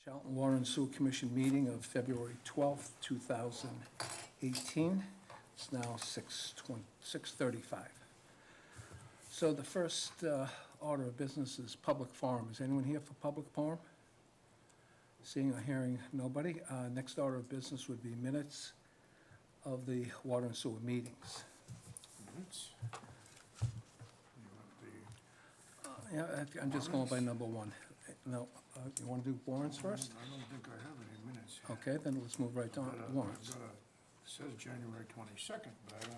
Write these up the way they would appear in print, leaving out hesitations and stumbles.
Charlton Water and Sewer Commission meeting of February 12th, 2018. It's now 6:35. So the first order of business is public forum. Is anyone here for public forum? Seeing or hearing nobody. Next order of business would be minutes of the water and sewer meetings. Minutes. Yeah, I'm just going by number one. No, you want to do warrants first? I don't think I have any minutes here. Okay, then let's move right down to warrants. It says January 22nd, but I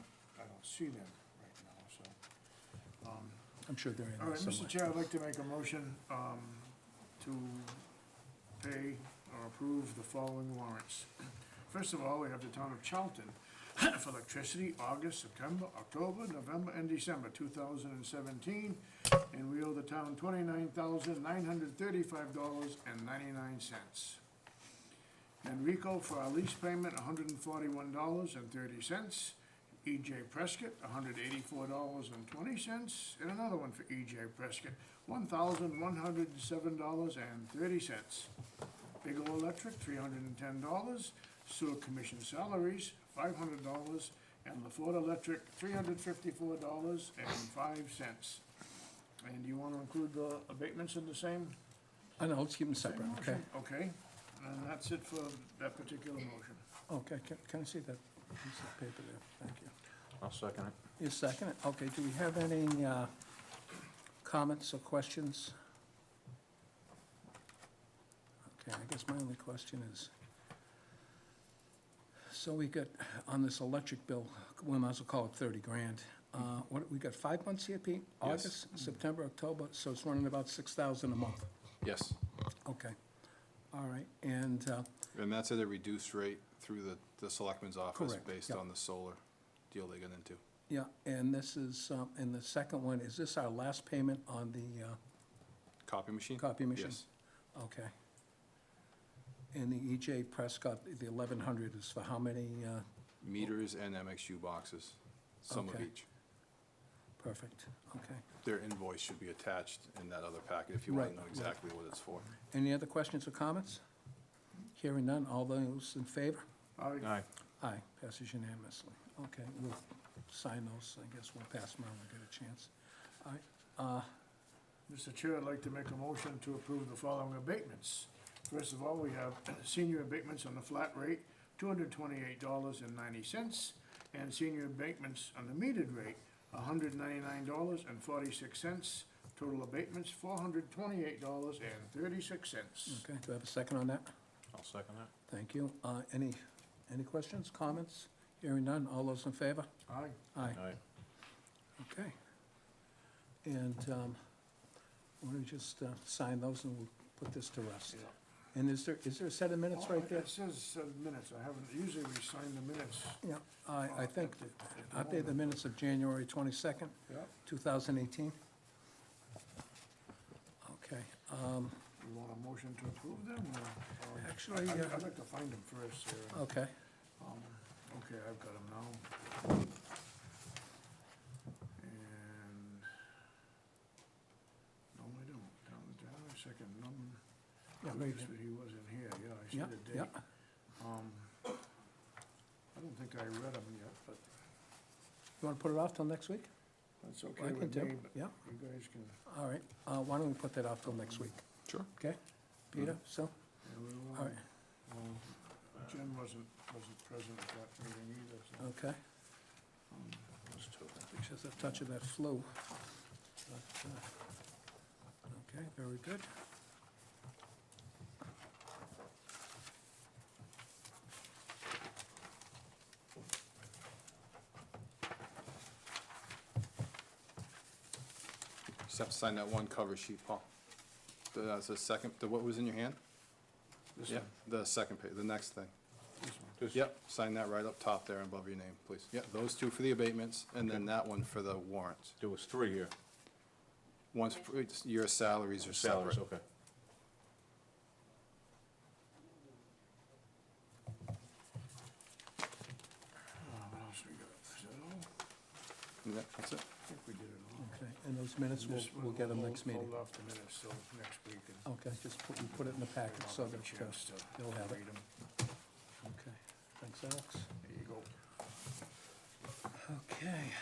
don't see them right now, so. I'm sure they're in All there right, Mr. somewhere. Chair, I'd like to make a motion to pay or approve the following warrants. First of all, we have the town of Charlton for electricity, August, September, October, November, and December 2017, and we owe the town $29,935.99. And Rico for our lease payment, $141.30. E.J. Prescott, $184.20, and another one for E.J. Prescott, $1,107.30. Bigelow Electric, $310. Sewer Commission salaries, $500, and LaForte Electric, $354.05. And you want to include the abatements in the same? I know, let's keep them separate, same okay? motion? Okay, and that's it for that particular motion. Okay, can I see that piece of paper there? Thank you. I'll second it. You second it? Okay, do we have any comments or questions? Okay, I guess my only question is, so we got, on this electric bill, we might as well call it 30 grand. What, we got 5 months here, Pete? Yes. August, September, October, so it's running about 6,000 a month. Yes, Okay, all right, and, and that's at a reduced rate through the selectman's office Correct, based yep. on the solar deal they got into. yeah, and this is, and the second one, is this our last payment on the Copy machine? copy machine? Yes. Okay. And the E.J. Prescott, the 1,100 is for how many? Meters and MXU boxes, some of Okay. each. Perfect, okay. Their invoice should be attached in that other packet if you want Right, to know exactly what it's for. Any other questions or comments? Hearing none, all those in favor? Aye. Aye, passes unanimously. Okay, we'll sign those, I guess we'll pass them around when we get a chance. All right, Mr. Chair, I'd like to make a motion to approve the following abatements. First of all, we have senior abatements on the flat rate, $228.90, and senior abatements on the metered rate, $199.46. Total abatements, $428.36. okay, do I have a second on that? I'll second that. Thank you. Any questions, comments? Hearing none, all those in favor? Aye. Aye, Aye. okay. And why don't we just sign those and we'll put this to rest? Yeah. And is there a set of minutes right there? It says minutes, I haven't, usually we sign the minutes. Yeah, I think, At the aren't they the moment. minutes of January 22nd, Yeah, 2018? Okay, you want a motion to approve them, or? Actually, I'd like to find them first, Sarah. okay, Okay, I've got them now. And, no, I don't. Down a second, yeah, right He here. wasn't here, yeah, I see Yeah, the date. yeah, I don't think I read them yet, but you want to put it off till next week? that's I okay can with do, me, but yeah, you guys can. all right. Why don't we put that off till next week, Sure. okay? Peter, so, Yeah, we'll, all right, Jen wasn't present at that meeting either, so. okay. Those two. Just a touch of that flu. But, okay, very good. Just have to sign that one cover sheet, Paul. That's the second, what was in your hand? This Yeah, one, the second page, the next thing. this one. Yep, sign that right up top there above your name, please. Yep, those two for the abatements, and then that one for the warrants. There was three here. Once, your salaries are separate. Salaries, okay. What else we got? Is that all? Yeah, that's it. I think we did it all. Okay. Okay, and those minutes, This we'll one get them next meeting. Hold off the minutes till next week and Okay, we'll put it in the packet I'll so have a that chance to you'll have it. read them. Okay, thanks, Alex. There you go. Okay.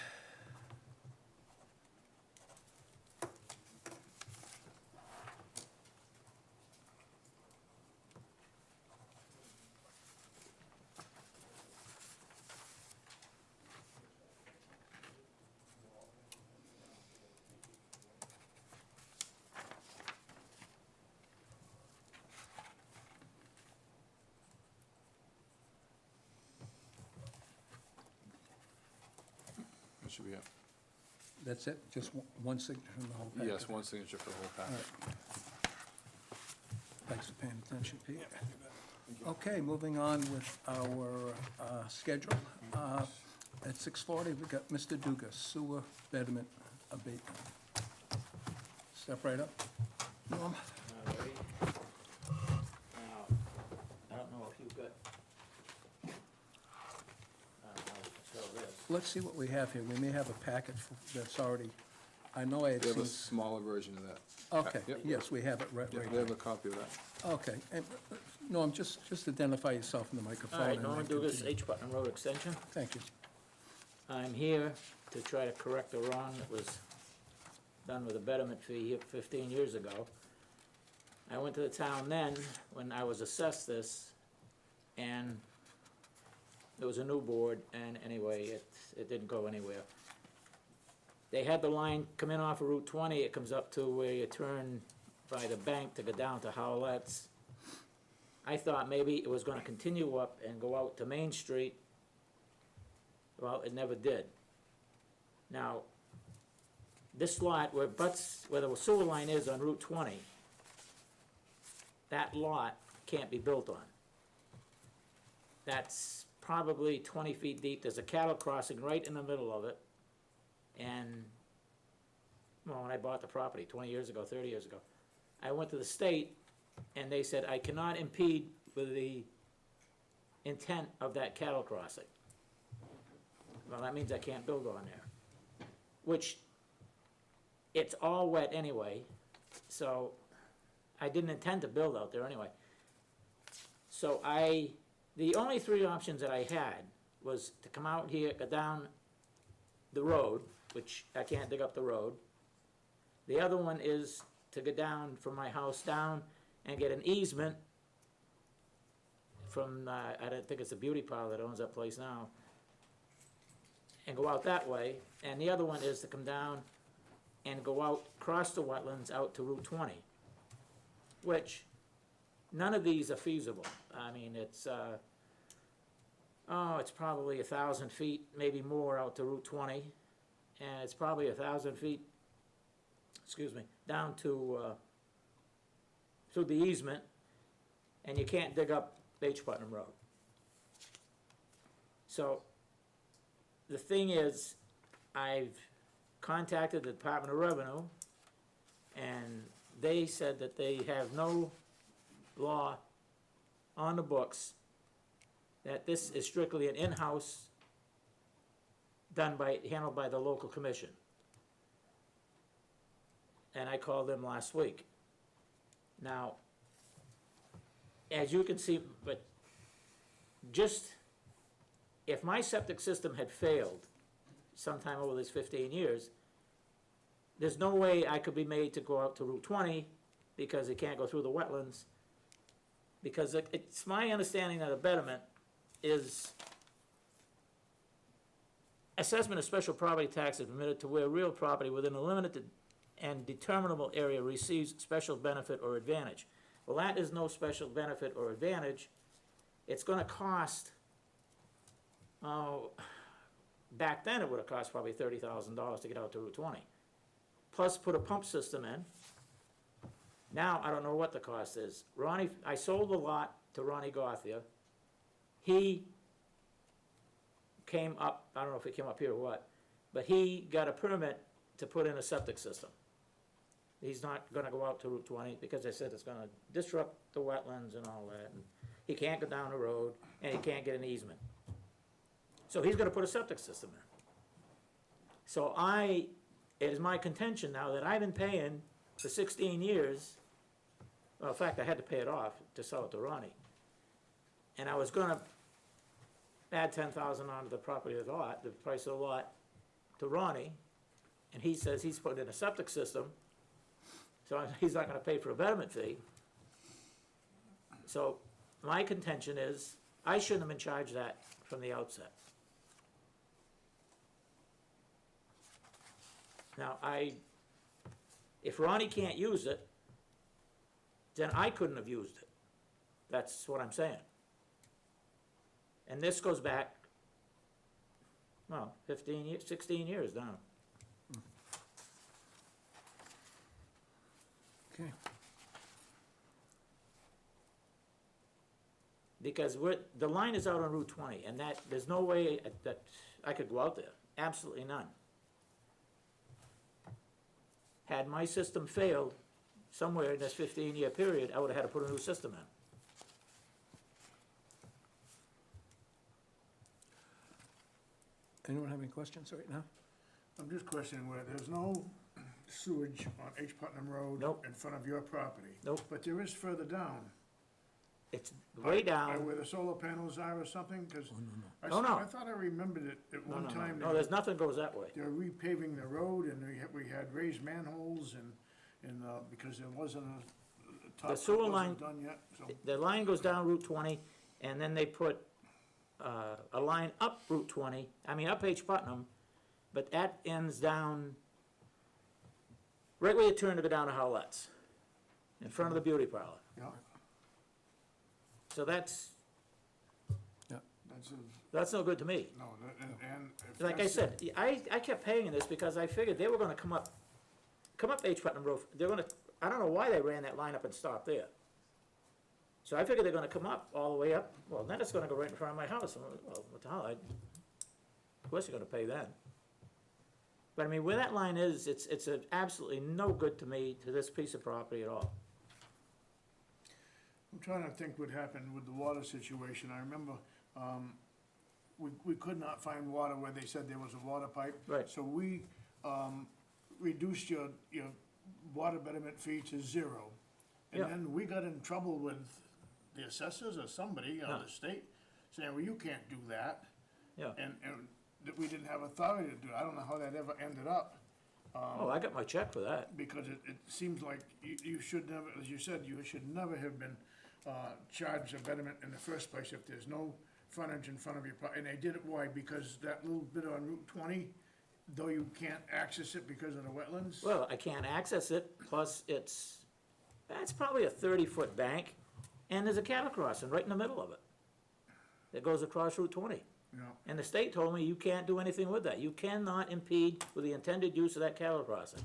That should be it. That's it? Just one signature in the whole packet? Yes, one signature for the whole All packet. right. Thanks for paying attention, Pete. Okay, moving on with our schedule. At 6:40, we got Mr. Dugas, sewer betterment abatement. Step right up. Norm? All right. Now, I don't know if you've got, I don't know if you can show this. Let's see what we have here. We may have a packet that's already, I know I had We have a seen. smaller version of that. Okay, Yep. yes, we have it right Yeah, we here. have a copy of that. Okay, and, Norm, just identify yourself in the microphone. All right, and Norman then Dugas, continue. H. Putnam Road Extension. Thank you. I'm here to try to correct a wrong that was done with a betterment fee here 15 years ago. I went to the town then, when I was assessed this, and there was a new board, and anyway, it didn't go anywhere. They had the line come in off of Route 20, it comes up to where you turn by the bank to go down to Howlett's. I thought maybe it was gonna continue up and go out to Main Street. Well, it never did. Now, this lot where the sewer line is on Route 20, that lot can't be built on. That's probably 20 feet deep, there's a cattle crossing right in the middle of it. And, well, when I bought the property 20 years ago, 30 years ago, I went to the state, and they said I cannot impede with the intent of that cattle crossing. Well, that means I can't build on there, which, it's all wet anyway, so I didn't intend to build out there anyway. So the only three options that I had was to come out here, go down the road, which I can't dig up the road. The other one is to go down from my house down and get an easement from, I don't think it's a beauty parlor that owns that place now, and go out that way. And the other one is to come down and go out, cross the wetlands out to Route 20, which none of these are feasible. I mean, it's probably 1,000 feet, maybe more, out to Route 20, and it's probably 1,000 feet, down to, through the easement, and you can't dig up H. Putnam Road. So, the thing is, I've contacted the Department of Revenue, and they said that they have no law on the books that this is strictly an in-house handled by the local commission. And I called them last week. Now, as you can see, but just, if my septic system had failed sometime over this 15 years, there's no way I could be made to go out to Route 20 because it can't go through the wetlands. Because it's my understanding that a betterment is assessment of special property tax is permitted to where real property within a limited and determinable area receives special benefit or advantage. Well, that is no special benefit or advantage. It's gonna cost, back then it would have cost probably $30,000 to get out to Route 20. Plus put a pump system in. Now, I don't know what the cost is. I sold the lot to Ronnie Gothia. He came up, I don't know if he came up here or what, but he got a permit to put in a septic system. He's not gonna go out to Route 20 because they said it's gonna disrupt the wetlands and all that. And he can't go down the road and he can't get an easement. So he's gonna put a septic system in. So it is my contention now that I've been paying for 16 years, well, in fact, I had to pay it off to sell it to Ronnie. And I was gonna add 10,000 onto the property of the lot, the price of the lot, to Ronnie, and he says he's putting in a septic system, so he's not gonna pay for a betterment fee. So, my contention is, I shouldn't have been charged that from the outset. Now, if Ronnie can't use it, then I couldn't have used it. That's what I'm saying. And this goes back, well, 15 years, 16 years now. Okay. Because the line is out on Route 20, and there's no way that I could go out there, absolutely none. Had my system failed somewhere in this 15-year period, I would've had to put a new system in. Anyone have any questions right now? I'm just questioning where there's no sewage on H. Putnam Road. Nope. In front of your property. Nope. But there is further down. It's way By down. where the solar panels are or something, cause No, no. I thought I remembered it at No, one no, no, time. no, there's nothing goes that way. They're repaving the road and we had raised manholes and, because there wasn't a top The coat sewer line- wasn't done yet, so. The line goes down Route 20, and then they put a line up Route 20, up H. Putnam, but that ends down, right where you turn to go down to Howlett's, in front of the beauty parlor. Yeah, So that's that's a, no good to me. no, and. if Like I that's- said, I kept paying this because I figured they were gonna come up H. Putnam Road, I don't know why they ran that line up and stopped there. So I figured they're gonna come up all the way up, well, then it's gonna go right in front of my house, and, well, what the hell, of course you're gonna pay then. But where that line is, it's absolutely no good to me, to this piece of property at all. I'm trying to think what happened with the water situation. I remember, we could not find water where they said there was a water pipe. Right. So we, reduced your water betterment fee to 0. And Yeah. then we got in trouble with the assessors or somebody, Yeah. the state, saying, well, you can't do that. Yeah, And that we didn't have authority to do it. I don't know how that ever ended up. oh, I got my check for that. Because it seems like you should never, as you said, you should never have been charged a betterment in the first place if there's no frontage in front of your, and they did it, why? Because that little bit on Route 20, though you can't access it because of the wetlands? Well, I can't access it, plus that's probably a 30-foot bank, and there's a cattle crossing right in the middle of it that goes across Route 20. Yeah, And the state told me you can't do anything with that. You cannot impede with the intended use of that cattle crossing.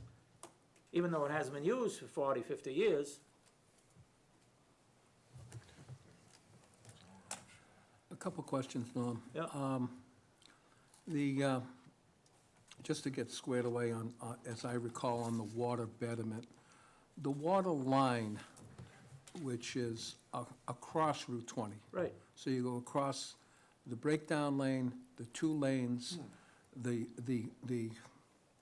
Even though it hasn't been used for 40, 50 years. A couple questions, Norm. Yeah. Just to get squared away on, as I recall, on the water betterment, the water line, which is across Route 20. Right. So you go across the breakdown lane, the 2 lanes, the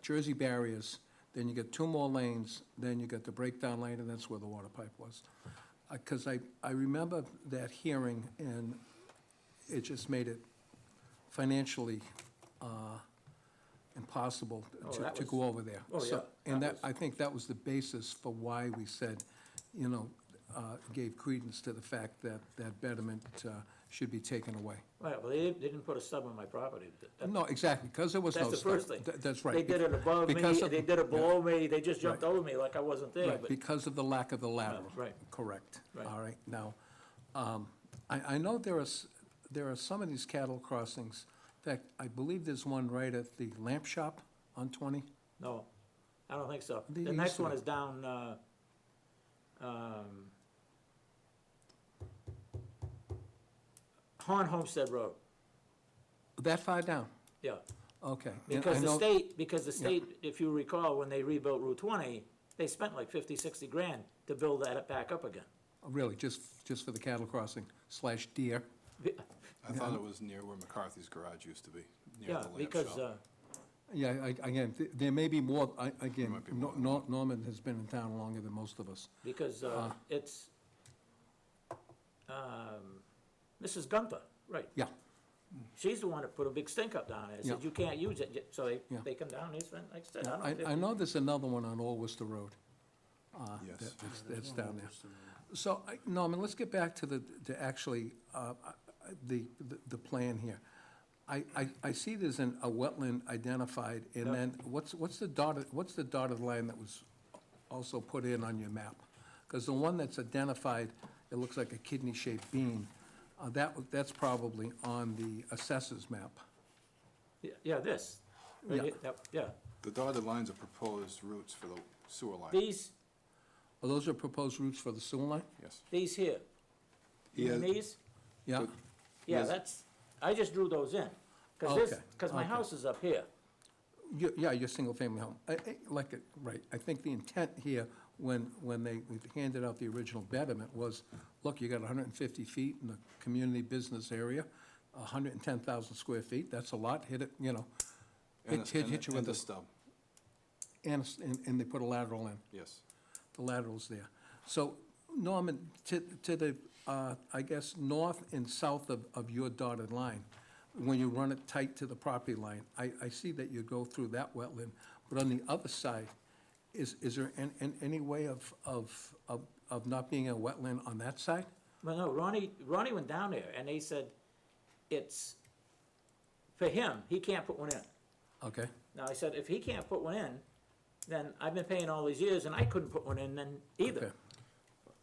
Jersey barriers, then you get 2 more lanes, then you get the breakdown lane, and that's where the water pipe was. Because I remember that hearing, and it just made it financially impossible Oh, to that was- go over there. oh, So- yeah, And that I think that was the basis for why we said, gave credence to the fact that that betterment should be taken away. Right, well, they didn't put a stub on my property. No, exactly, because there was no That's the stuff. first thing. That's right. They did it above me, Because of- they did it below me, they just jumped Right. over me like I wasn't there, Right, but, because of the lack of the lateral. right. Correct. Right. All right, now, I know there are some of these cattle crossings. In fact, I believe there's one right at the lamp shop on 20. no, I don't think so. They The used next to one be. is down, Homestead Road, That far down? yeah. Okay. And Because I the know- state, if you recall, when they rebuilt Route 20, they spent like 50, 60 grand to build that back up again. Really, just for the cattle crossing / deer? I thought it was near where McCarthy's garage used to be, near Yeah, the lamp because, shop. Yeah, again, there may be more, again, might be more than one. Norman has been in town longer than most of us. Because, it's, Mrs. Gunther, right. Yeah, She's the one that put a big stink up down there, said Yeah. you can't use it, so Yeah. they come down, they spent, like I said, yeah, I don't know. I know there's another one on Old Worcester Road. Yes. That's down there. So, Norman, let's get back to actually, the plan here. I see there's a wetland identified, and Yep. then what's the dotted line that was also put in on your map? Because the one that's identified, it looks like a kidney-shaped bean, that's probably on the assessor's map. Yeah, this, right Yeah. here, yeah, The dotted lines are proposed routes for the sewer line. these Are those are proposed routes for the sewer line? Yes. here, He you mean has- these? Yeah, But- Yeah, Yes. that's, I just drew those in, Okay, cause my okay. house is up here. Yeah, your single-family home. Right, I think the intent here, when they handed out the original betterment was, look, you got 150 feet in a community business area, 110,000 square feet, that's a lot, hit it, you know, And hit you with the a, stub, and they put a lateral in, yes. the lateral's there. So, Norman, to the, I guess, north and south of your dotted line, when you run it tight to the property line, I see that you go through that wetland, but on the other side, is there any way of not being a wetland on that side? Well, no, Ronnie went down there, and they said, it's, for him, he can't put one in. Okay, Now, I said, if he can't put one in, then I've been paying all these years, and I couldn't put one in then either. okay,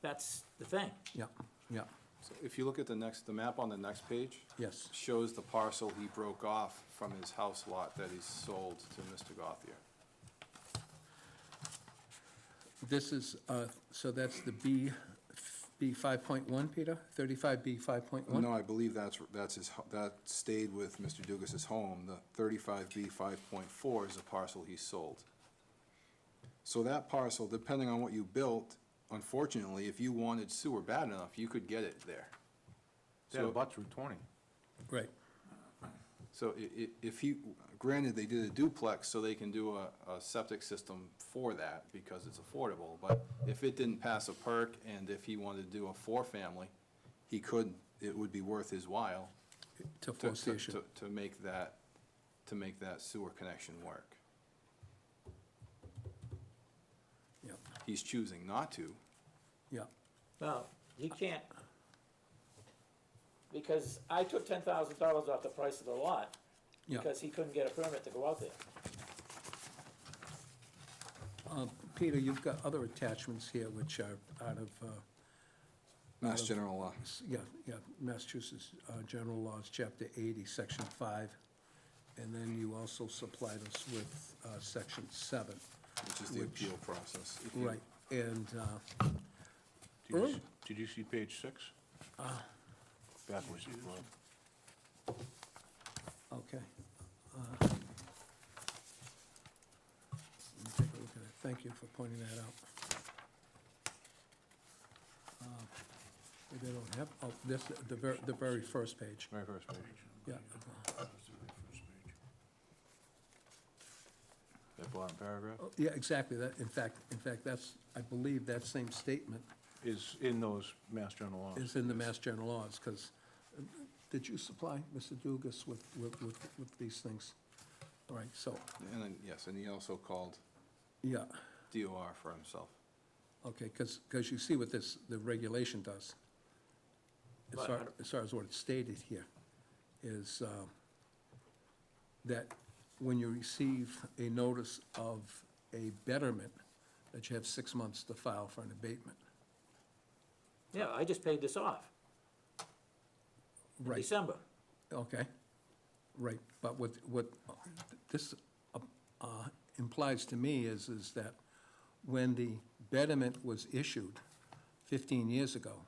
That's the thing. yeah, yeah, So if you look at the map on the next page, yes, shows the parcel he broke off from his house lot that he sold to Mr. Gothier. this is, so that's the B 5.1, Peter, 35B 5.1? No, I believe that stayed with Mr. Dugas's home. The 35B 5.4 is a parcel he sold. So that parcel, depending on what you built, unfortunately, if you wanted sewer bad enough, you could get it there. That abuts Route 20. Right, So if he, granted, they did a duplex, so they can do a septic system for that because it's affordable, but if it didn't pass a perk and if he wanted to do a four-family, he could, it would be worth his while to force the issue. to make that sewer connection work. Yeah, He's choosing not to. yeah, Well, he can't, because I took $10,000 off the price of the lot, yeah. because he couldn't get a permit to go out there. Peter, you've got other attachments here which are out of, Mass General Law, yeah, Massachusetts General Laws, Chapter 80, Section 5, and then you also supplied us with Section 7. which is the Which- appeal process. If you- Right, and, Did you see page 6? Backwards, Rob. okay. Let me take a look at it. Thank you for pointing that out. Maybe I don't have, oh, this, the very first page, Very first page. yeah. That bottom paragraph Oh, yeah, exactly, that, in fact, that's, I believe that same statement is in those Mass General laws. is in the Mass General Laws, because, did you supply Mr. Dugas with these things? All right, so, And then, yes, and he also called yeah, DOR for himself. okay, because you see what this, the regulation does. But I don't- As far as what it's stated here, is that when you receive a notice of a betterment, that you have 6 months to file for an abatement. Yeah, I just paid this off in Right. December. Okay, right, but what this implies to me is that when the betterment was issued 15 years ago,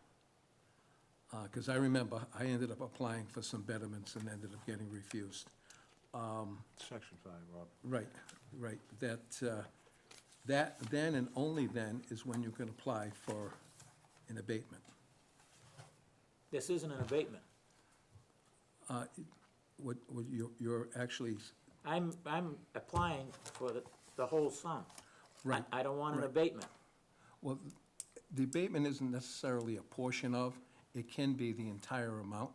because I remember, I ended up applying for some betterments and ended up getting refused. Section 5, Rob. Right, that then and only then is when you can apply for an abatement. This isn't an abatement. What you're actually I'm applying for the whole sum. Right. I don't want an Right. abatement. Well, the abatement isn't necessarily a portion of, it can be the entire amount,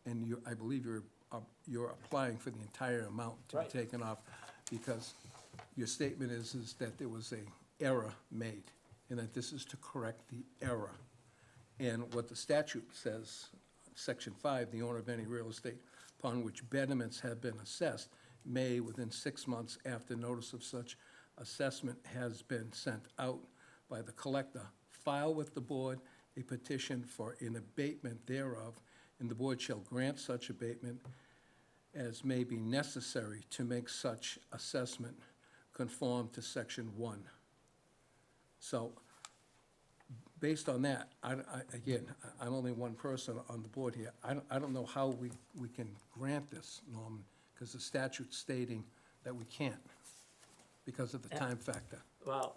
and I believe you're applying for the entire amount to be Right. taken off, because your statement is that there was a error made, and that this is to correct the error. And what the statute says, Section 5, the owner of any real estate upon which betterments have been assessed may, within 6 months after notice of such assessment has been sent out by the collector, file with the board a petition for an abatement thereof, and the board shall grant such abatement as may be necessary to make such assessment conform to Section 1. So, based on that, again, I'm only one person on the board here. I don't know how we can grant this, Norman, because the statute's stating that we can't, because of the time factor. Well,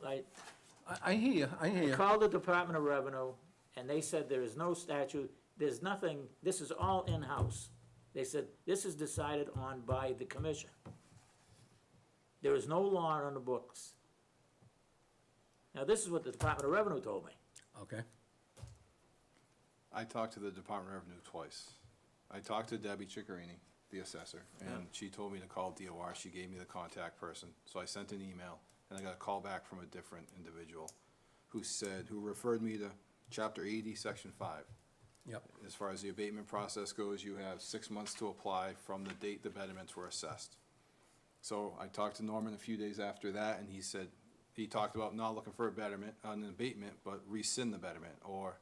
I hear I you. called the Department of Revenue, and they said there is no statute, there's nothing, this is all in-house. They said, this is decided on by the commission. There is no law on the books. Now, this is what the Department of Revenue told me. Okay, I talked to the Department of Revenue twice. I talked to Debbie Ciccarini, the assessor, and she told me to call DOR. She gave me the contact person. So I sent an email, and I got a call back from a different individual who referred me to Chapter 80, Section 5. yep, As far as the abatement process goes, you have 6 months to apply from the date the betterments were assessed. So I talked to Norman a few days after that, and he talked about not looking for a betterment, an abatement, but rescind the betterment, or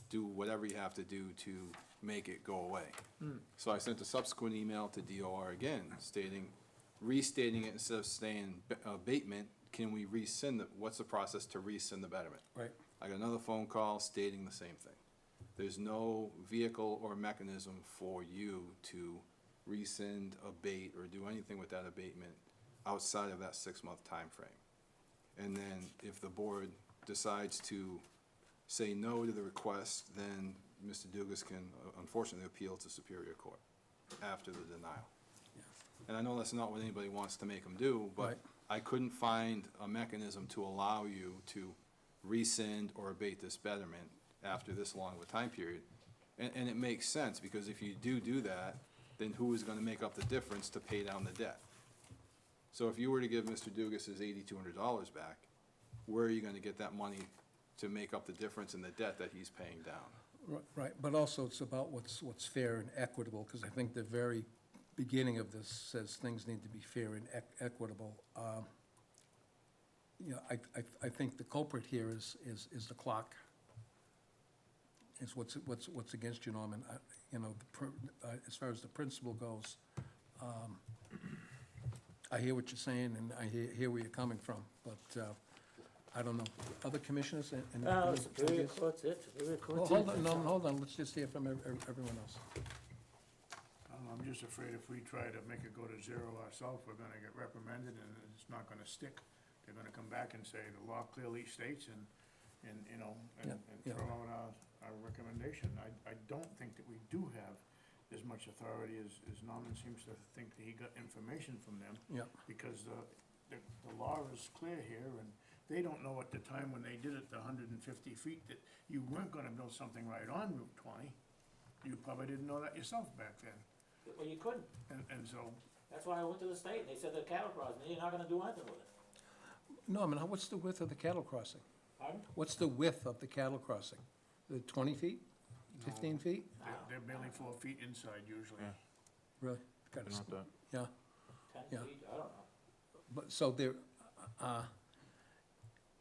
do whatever you have to do to make it go away. So I sent a subsequent email to DOR again, restating it instead of saying abatement, can we rescind what's the process to rescind the betterment? right. I got another phone call stating the same thing. There's no vehicle or mechanism for you to rescind, abate, or do anything with that abatement outside of that 6-month time frame. And then if the board decides to say no to the request, then Mr. Dugas can unfortunately appeal to Superior Court after the denial. And I know that's not what anybody wants to make them do, but Right. I couldn't find a mechanism to allow you to rescind or abate this betterment after this long of a time period. And it makes sense, because if you do that, then who is gonna make up the difference to pay down the debt? So if you were to give Mr. Dugas his $8,200 back, where are you gonna get that money to make up the difference in the debt that he's paying down? Right, but also it's about what's fair and equitable, because I think the very beginning of this says things need to be fair and equitable. You know, I think the culprit here is the clock. Is what's against you, Norman. You know, as far as the principle goes, I hear what you're saying, and I hear where you're coming from, but I don't know. Other commissioners and. Well, Superior Court's it, Superior Well, Court's hold it. on, Norman, hold on, let's just hear from everyone else. I'm just afraid if we try to make it go to zero ourselves, we're gonna get reprimanded and it's not gonna stick. They're gonna come back and say the law clearly states and you know, and Yeah. throw out our recommendation. I don't think that we do have as much authority as Norman seems to think that he got information from them. Yeah. Because the law is clear here, and they don't know at the time when they did it, the 150 feet, that you weren't gonna build something right on Route 20. You probably didn't know that yourself back then, Well, you couldn't. and so, That's why I went to the state, and they said the cattle crossing, you're not gonna do anything with it. Norman, what's the width of the cattle crossing? Pardon? What's the width of the cattle crossing? The 20 feet? 15 feet? they're barely 4 feet inside usually. Yeah. Really? Gotta Not that. Yeah, 10 Yeah. feet, I don't know. but, so there,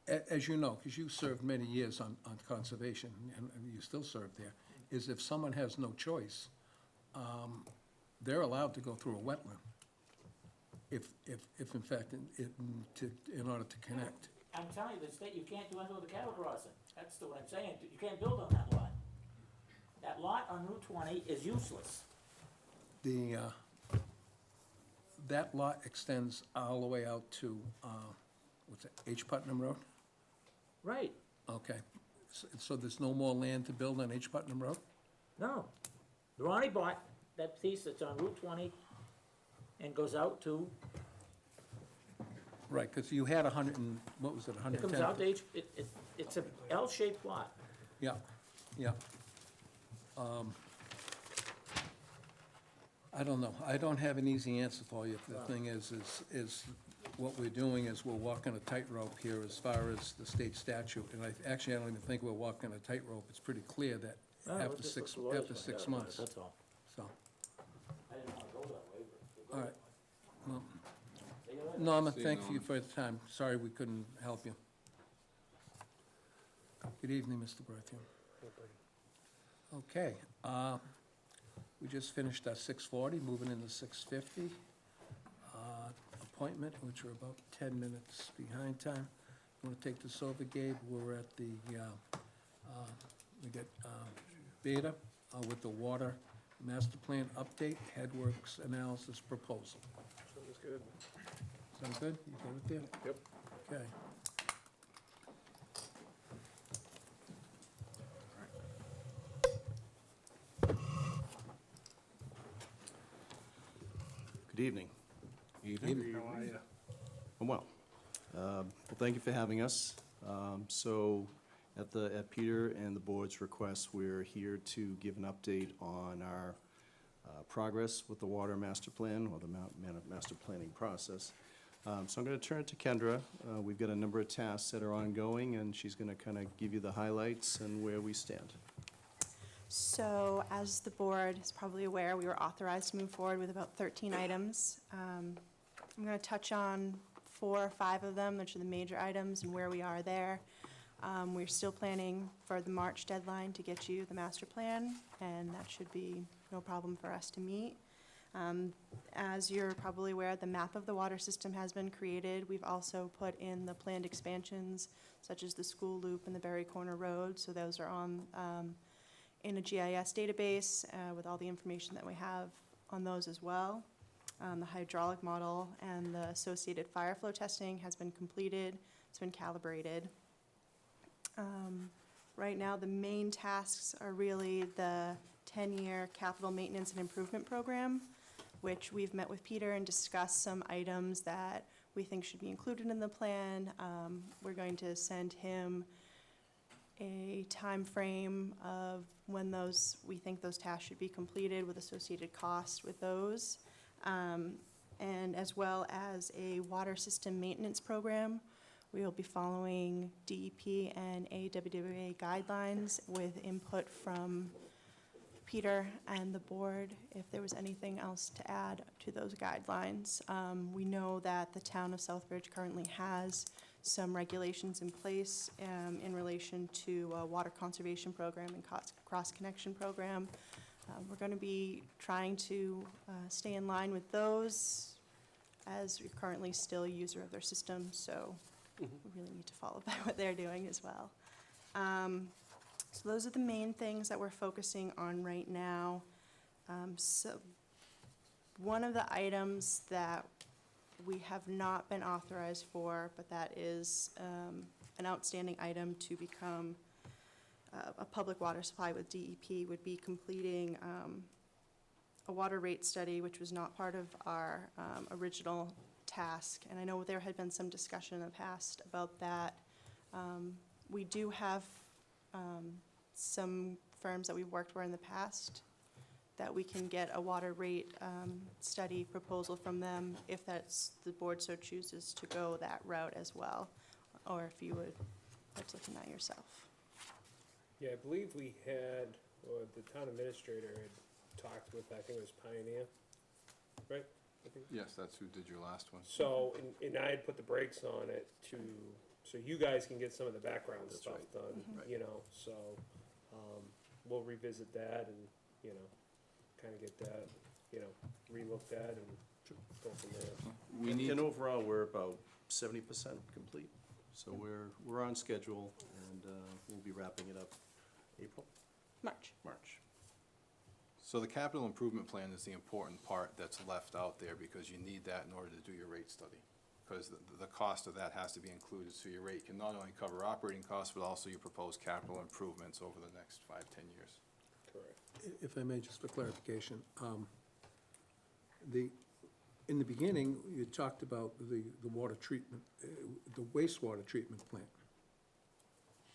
as you know, because you served many years on conservation, and you still serve there, is if someone has no choice, they're allowed to go through a wetland, if in fact, in order to connect. I'm telling you, the state, you can't do anything with the cattle crossing. That's what I'm saying. You can't build on that lot. That lot on Route 20 is useless. That lot extends all the way out to, what's it, H. Putnam Road? Right. Okay, so there's no more land to build on H. Putnam Road? No. Ronnie bought that piece that's on Route 20 and goes out to, Right, because you had 100 and, what was it, it 110? comes out to it's a L-shaped lot. Yeah, yeah. I don't know. I don't have an easy answer for you. The thing is what we're doing is we're walking a tightrope here as far as the state statute. And I don't even think we're walking a tightrope. It's pretty clear that Oh, we'll after just six, let the lawyers after find 6 out about it, months, That's all. so, I didn't wanna go that way, but. all right. Well, See you later. Norma, See you, thank you Norma. for your time. Sorry we couldn't help you. Good evening, Mr. Berthium. Okay, we just finished our 6:40, moving into 6:50. Appointment, which we're about 10 minutes behind time. Want to take this over, Gabe? We're at the, we got Beta with the water master plan update, headworks analysis proposal. Sounds good. Sound good? You got it there? Yep. Okay. Good evening. Evening. How are you? I'm well. Well, thank you for having us. So, at Peter and the board's request, we're here to give an update on our progress with the water master plan, or the master planning process. So I'm gonna turn it to Kendra. We've got a number of tasks that are ongoing, and she's gonna kind of give you the highlights and where we stand. So, as the board is probably aware, we were authorized to move forward with about 13 items. I'm going to touch on 4 or 5 of them, which are the major items and where we are there. We're still planning for the March deadline to get you the master plan, and that should be no problem for us to meet. As you're probably aware, the map of the water system has been created. We've also put in the planned expansions, such as the school loop and the Berry Corner Road, so those are on in a GIS database with all the information that we have on those as well. The hydraulic model and the associated fire flow testing has been completed. It's been calibrated. Right now, the main tasks are really the 10-year capital maintenance and improvement program, which we've met with Peter and discussed some items that we think should be included in the plan. We're going to send him a time frame of when we think those tasks should be completed with associated costs with those, and as well as a water system maintenance program. We will be following DEP and AWWA guidelines with input from Peter and the board if there was anything else to add to those guidelines. We know that the town of Southbridge currently has some regulations in place in relation to a water conservation program and cross-connection program. We're going to be trying to stay in line with those, as we're currently still a user of their system, so we really need to follow by what they're doing as well. So those are the main things that we're focusing on right now. So one of the items that we have not been authorized for, but that is an outstanding item to become a public water supply with DEP, would be completing a water rate study, which was not part of our original task. And I know there had been some discussion in the past about that. We do have some firms that we've worked with in the past that we can get a water rate study proposal from them if that's, the board so chooses to go that route as well, or if you would like to look at that yourself. Yeah, I believe we had, or the town administrator had talked with, I think it was Pioneer, right? I think. Yes, that's who did your last one. So, and I had put the brakes on it so you guys can get some of the background That's stuff right. done, you know, so, we'll revisit that and, you know, kind of get that, you know, re-looked at and go from there. We need, And overall, we're about 70% complete. So we're on schedule, and we'll be wrapping it up April, March. March. so the capital improvement plan is the important part that's left out there, because you need that in order to do your rate study. Because the cost of that has to be included, so your rate can not only cover operating costs, but also your proposed capital improvements over the next 5-10 years. Correct. If I may, just for clarification, in the beginning, you talked about the water treatment, the wastewater treatment plant.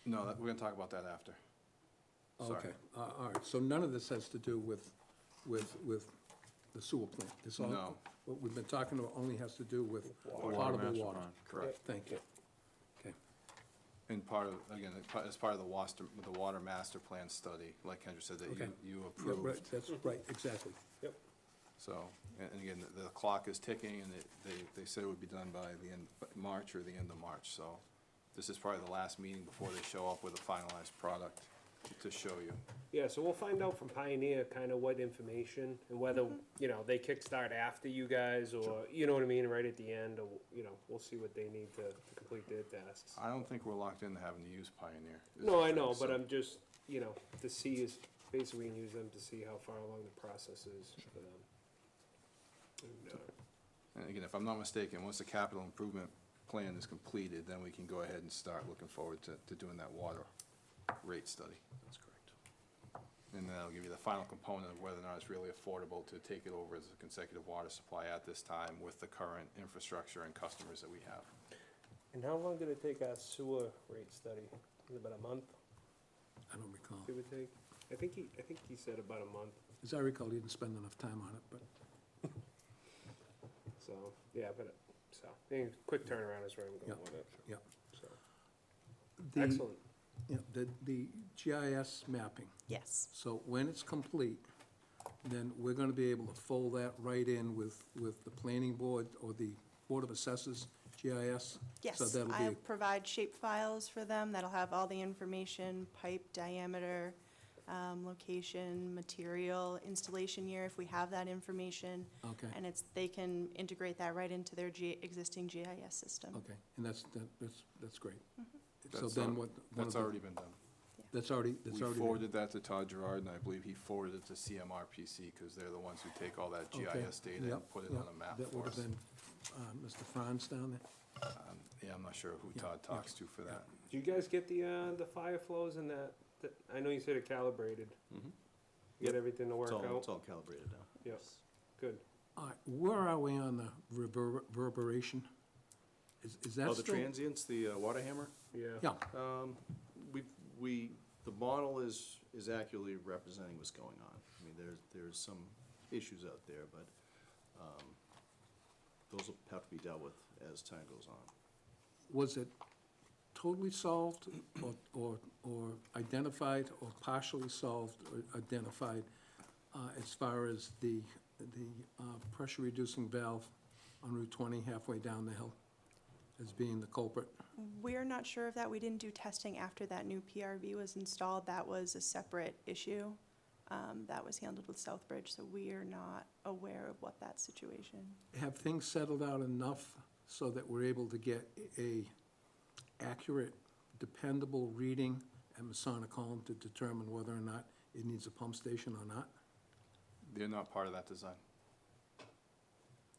No, we're gonna talk about that after. Sorry. Okay, all right, so none of this has to do with the sewer plant? This all- No. What we've been talking about only has to do with Water. potable Master water? plan. Correct. Thank you. Okay, And part of, again, as part of the water master plan study, like Kendra said, that Okay. you yeah, approved. right, that's right, exactly. So, and again, the clock is ticking, and they said it would be done by the end of March or the end of March, so this is probably the last meeting before they show up with a finalized product to show you. Yeah, so we'll find out from Pioneer kind of what information and whether, you know, they kickstart after you guys or, you know what I mean, right at the end, or, you know, we'll see what they need to complete their tasks. I don't think we're locked into having to use Pioneer. is No, the I thing, know, but so- I'm just, you know, to see is, basically we can use them to see how far along the process is for them. And, And again, if I'm not mistaken, once the capital improvement plan is completed, then we can go ahead and start looking forward to doing that water rate study. That's correct. And then that'll give you the final component of whether or not it's really affordable to take it over as a consecutive water supply at this time with the current infrastructure and customers that we have. And how long did it take our sewer rate study? Was it about a month, I don't recall. give or take? I think he said about a month, As I recall, he didn't spend enough time on it, but, so, yeah, anyway, quick turnaround is where I'm Yeah. going with it, yeah. so. The- Excellent. Yeah, the GIS mapping, Yes. so when it's complete, then we're gonna be able to fold that right in with the planning board or the Board of Assessors GIS? Yes, So that'll I'll be, provide shape files for them that'll have all the information, pipe diameter, location, material, installation year, if we have that information. okay, And they can integrate that right into their existing GIS system. okay, and that's great. So That's then al- what? one That's of the- already been done. That's already We been- forwarded that to Todd Gerard, and I believe he forwarded it to CMRPC, because they're the ones who take all that Okay, GIS data yep, and put it yep. on a map That for would have us. been Mr. Franz down there? Yeah, I'm not sure who Yeah, Todd yeah, talks to for that. Do you guys get the fire flows and that, I know you said it calibrated, Mhm. get everything to work It's all, out? it's all calibrated now. Yep. Good. All right, where are we on the reverberation? Is that Oh, still? the transients, the water hammer? Yeah. Yeah, The model is accurately representing what's going on. I mean, there's some issues out there, but, those will have to be dealt with as time goes on. was it totally solved or identified or partially solved or identified as far as the pressure reducing valve on Route 20 halfway down the hill as being the culprit? We're not sure of that. We didn't do testing after that new PRV was installed. That was a separate issue. That was handled with Southbridge, so we are not aware of what that situation. Have things settled out enough so that we're able to get a accurate, dependable reading at Masonic Home to determine whether or not it needs a pump station or not? They're not part of that design.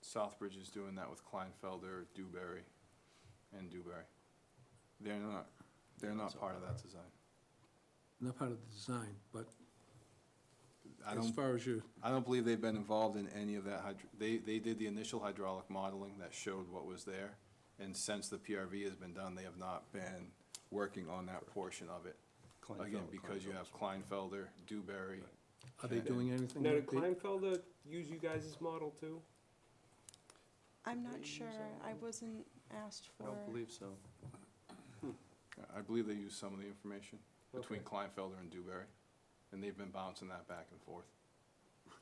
Southbridge is doing that with Kleinfelder, Dewberry, and Dewberry. They're not part of that design. Not part of the design, but I as don't, far as you, I don't believe they've been involved in any of that they did the initial hydraulic modeling that showed what was there, and since the PRV has been done, they have not been working on that portion of it. Again, because you have Kleinfelder, Dewberry. are they doing anything? Now, did with the- Kleinfelder use you guys' model too? I'm They not use sure. our I wasn't asked I for. don't believe so. I believe they use some of the information between Okay. Kleinfelder and Dewberry, and they've been bouncing that back and forth.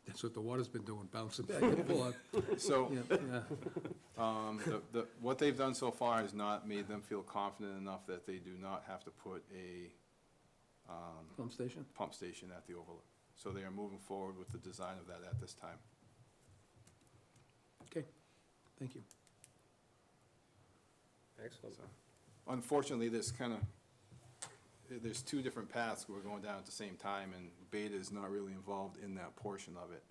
That's what the water's been doing, bouncing back and forth. So, Yeah, yeah. what they've done so far has not made them feel confident enough that they do not have to put a Pump station? pump station at the overlook. So they are moving forward with the design of that at this time. Okay, thank you. Excellent. So, unfortunately, there's two different paths we're going down at the same time, and Beta is not really involved in that portion of it.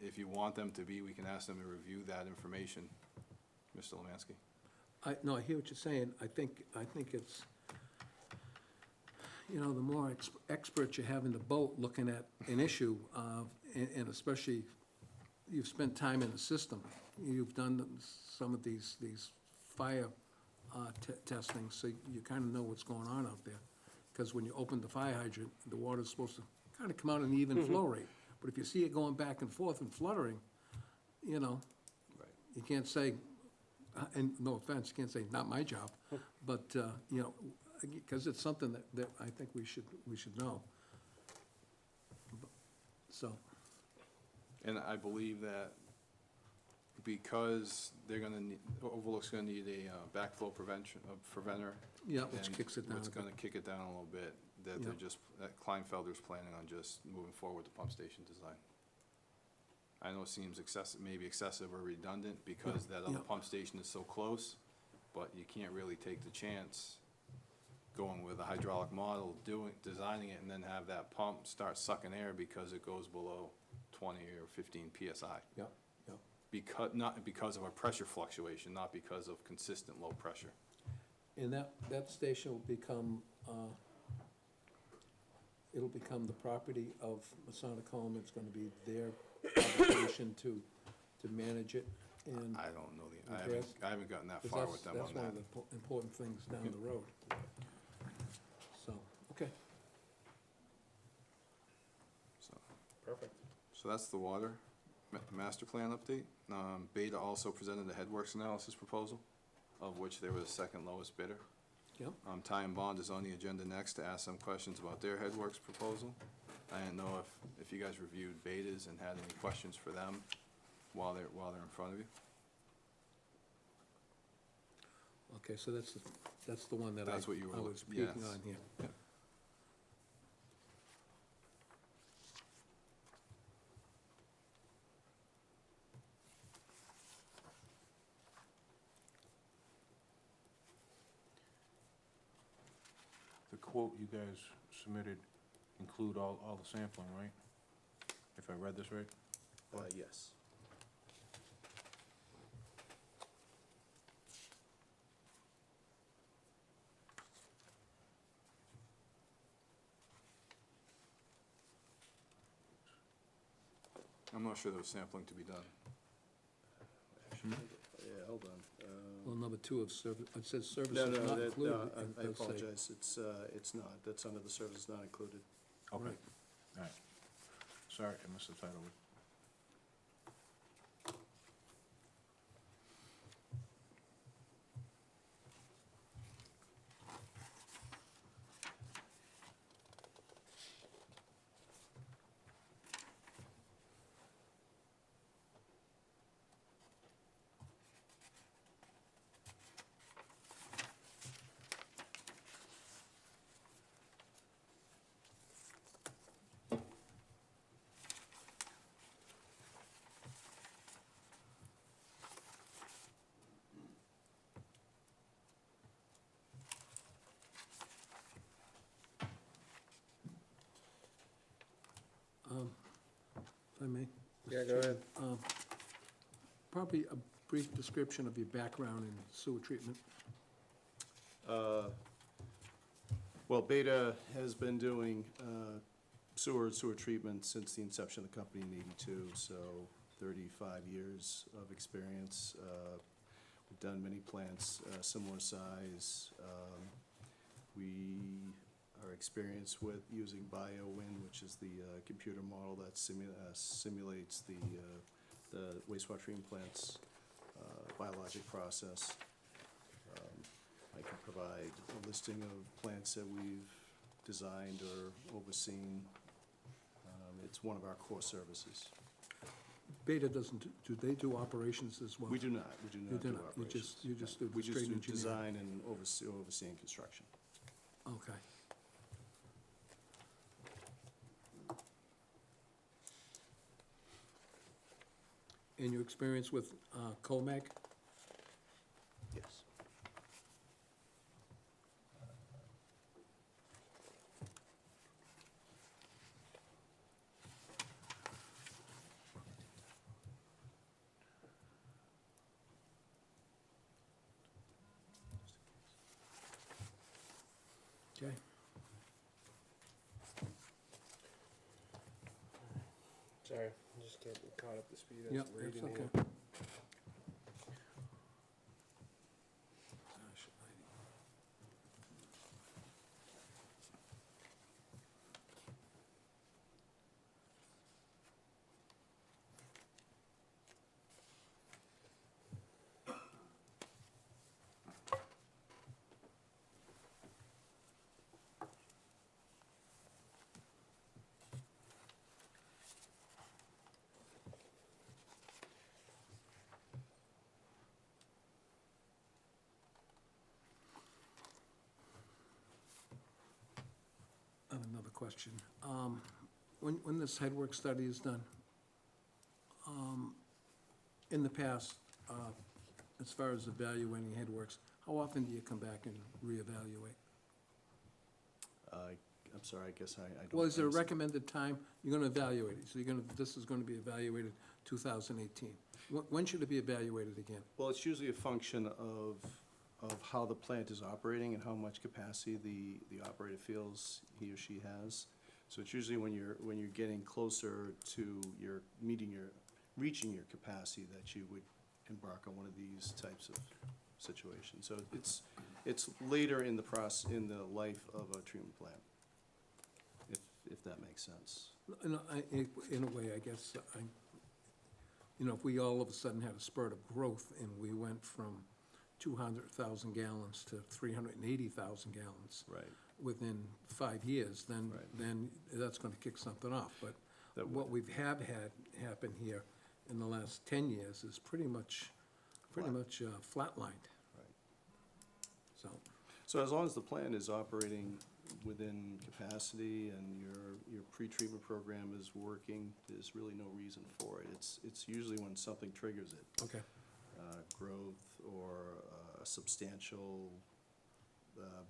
If you want them to be, we can ask them to review that information, Mr. Lemansky. No, I hear what you're saying. I think it's, the more experts you have in the boat looking at an issue, and especially you've spent time in the system, you've done some of these fire testing, so you kind of know what's going on out there. Because when you open the fire hydrant, the water's supposed to kind of come out at an even flow rate. But if you see it going back and forth and fluttering, you know, Right. you can't say, and no offense, you can't say, not my job, but, you know, because it's something that I think we should know. So, And I believe that because they're gonna need, Overlook's gonna need a backflow preventer. yeah, which and kicks it down What's a bit. gonna kick it down a little bit, that Yeah. they're just, that Kleinfelder's planning on just moving forward with the pump station design. I know it seems excessive, maybe excessive or redundant, because that other Yeah. pump station is so close, but you can't really take the chance going with a hydraulic model, designing it, and then have that pump start sucking air because it goes below 20 or 15 PSI. Yeah, yeah. Not because of a pressure fluctuation, not because of consistent low pressure. And that station will become, it'll become the property of Masonic Home. It's gonna be their obligation to manage it, and, I don't know Okay. I haven't gotten that 'cause far with them that's on one that. of the important things down the road. So, okay. So- Perfect. So that's the water master plan update. Beta also presented a headworks analysis proposal, of which they were the second lowest bidder. Yep. Ty and Bond is on the agenda next to ask some questions about their headworks proposal. I didn't know if you guys reviewed Beta's and had any questions for them while they're in front of you. Okay, so that's the one that That's what you were I look- was peeking yes. on here. Yeah. The quote you guys submitted include all the sampling, right? If I read this right? Yes. I'm not sure there was sampling to be done. Yeah, hold on. Well, number 2 of service, it says No, services no, not that, included. no, It I does say- apologize, it's not, that's under the services not included. Okay, Right. all right. Sorry, I missed the title. If I may? Yeah, go ahead. Probably a brief description of your background in sewer treatment. Well, Beta has been doing sewer treatment since the inception of the company in '82, so 35 years of experience. We've done many plants similar size. We are experienced with using BioWin, which is the computer model that simulates the wastewater treatment plant's biologic process. I can provide a listing of plants that we've designed or overseen. It's one of our core services. Beta doesn't, do they do operations as well? We do not You do do not, operations. you just do We the just straight do engineering? design and overseeing construction. Okay. And your experience with Comag? Yes. Okay. Sorry, I'm just getting caught up to speed as Yep, I'm reading that's here. okay. question. When this headwork study is done, in the past, as far as evaluating headworks, how often do you come back and reevaluate? I'm sorry, I guess I don't. Well, is there a understand. recommended time? You're gonna evaluate it, so this is gonna be evaluated 2018. When should it be evaluated again? Well, it's usually a function of how the plant is operating and how much capacity the operator feels he or she has. So it's usually when you're getting closer to reaching your capacity that you would embark on one of these types of situations. So it's later in the life of a treatment plant, if that makes sense. In a way, I guess, if we all of a sudden had a spurt of growth and we went from 200,000 gallons to 380,000 gallons Right. within 5 years, then Right. that's gonna kick something off. But That what we've had happen here in the last 10 years is pretty much flatlined. Right. So, So as long as the plant is operating within capacity and your pretreatment program is working, there's really no reason for it. It's usually when something triggers it, okay, growth or a substantial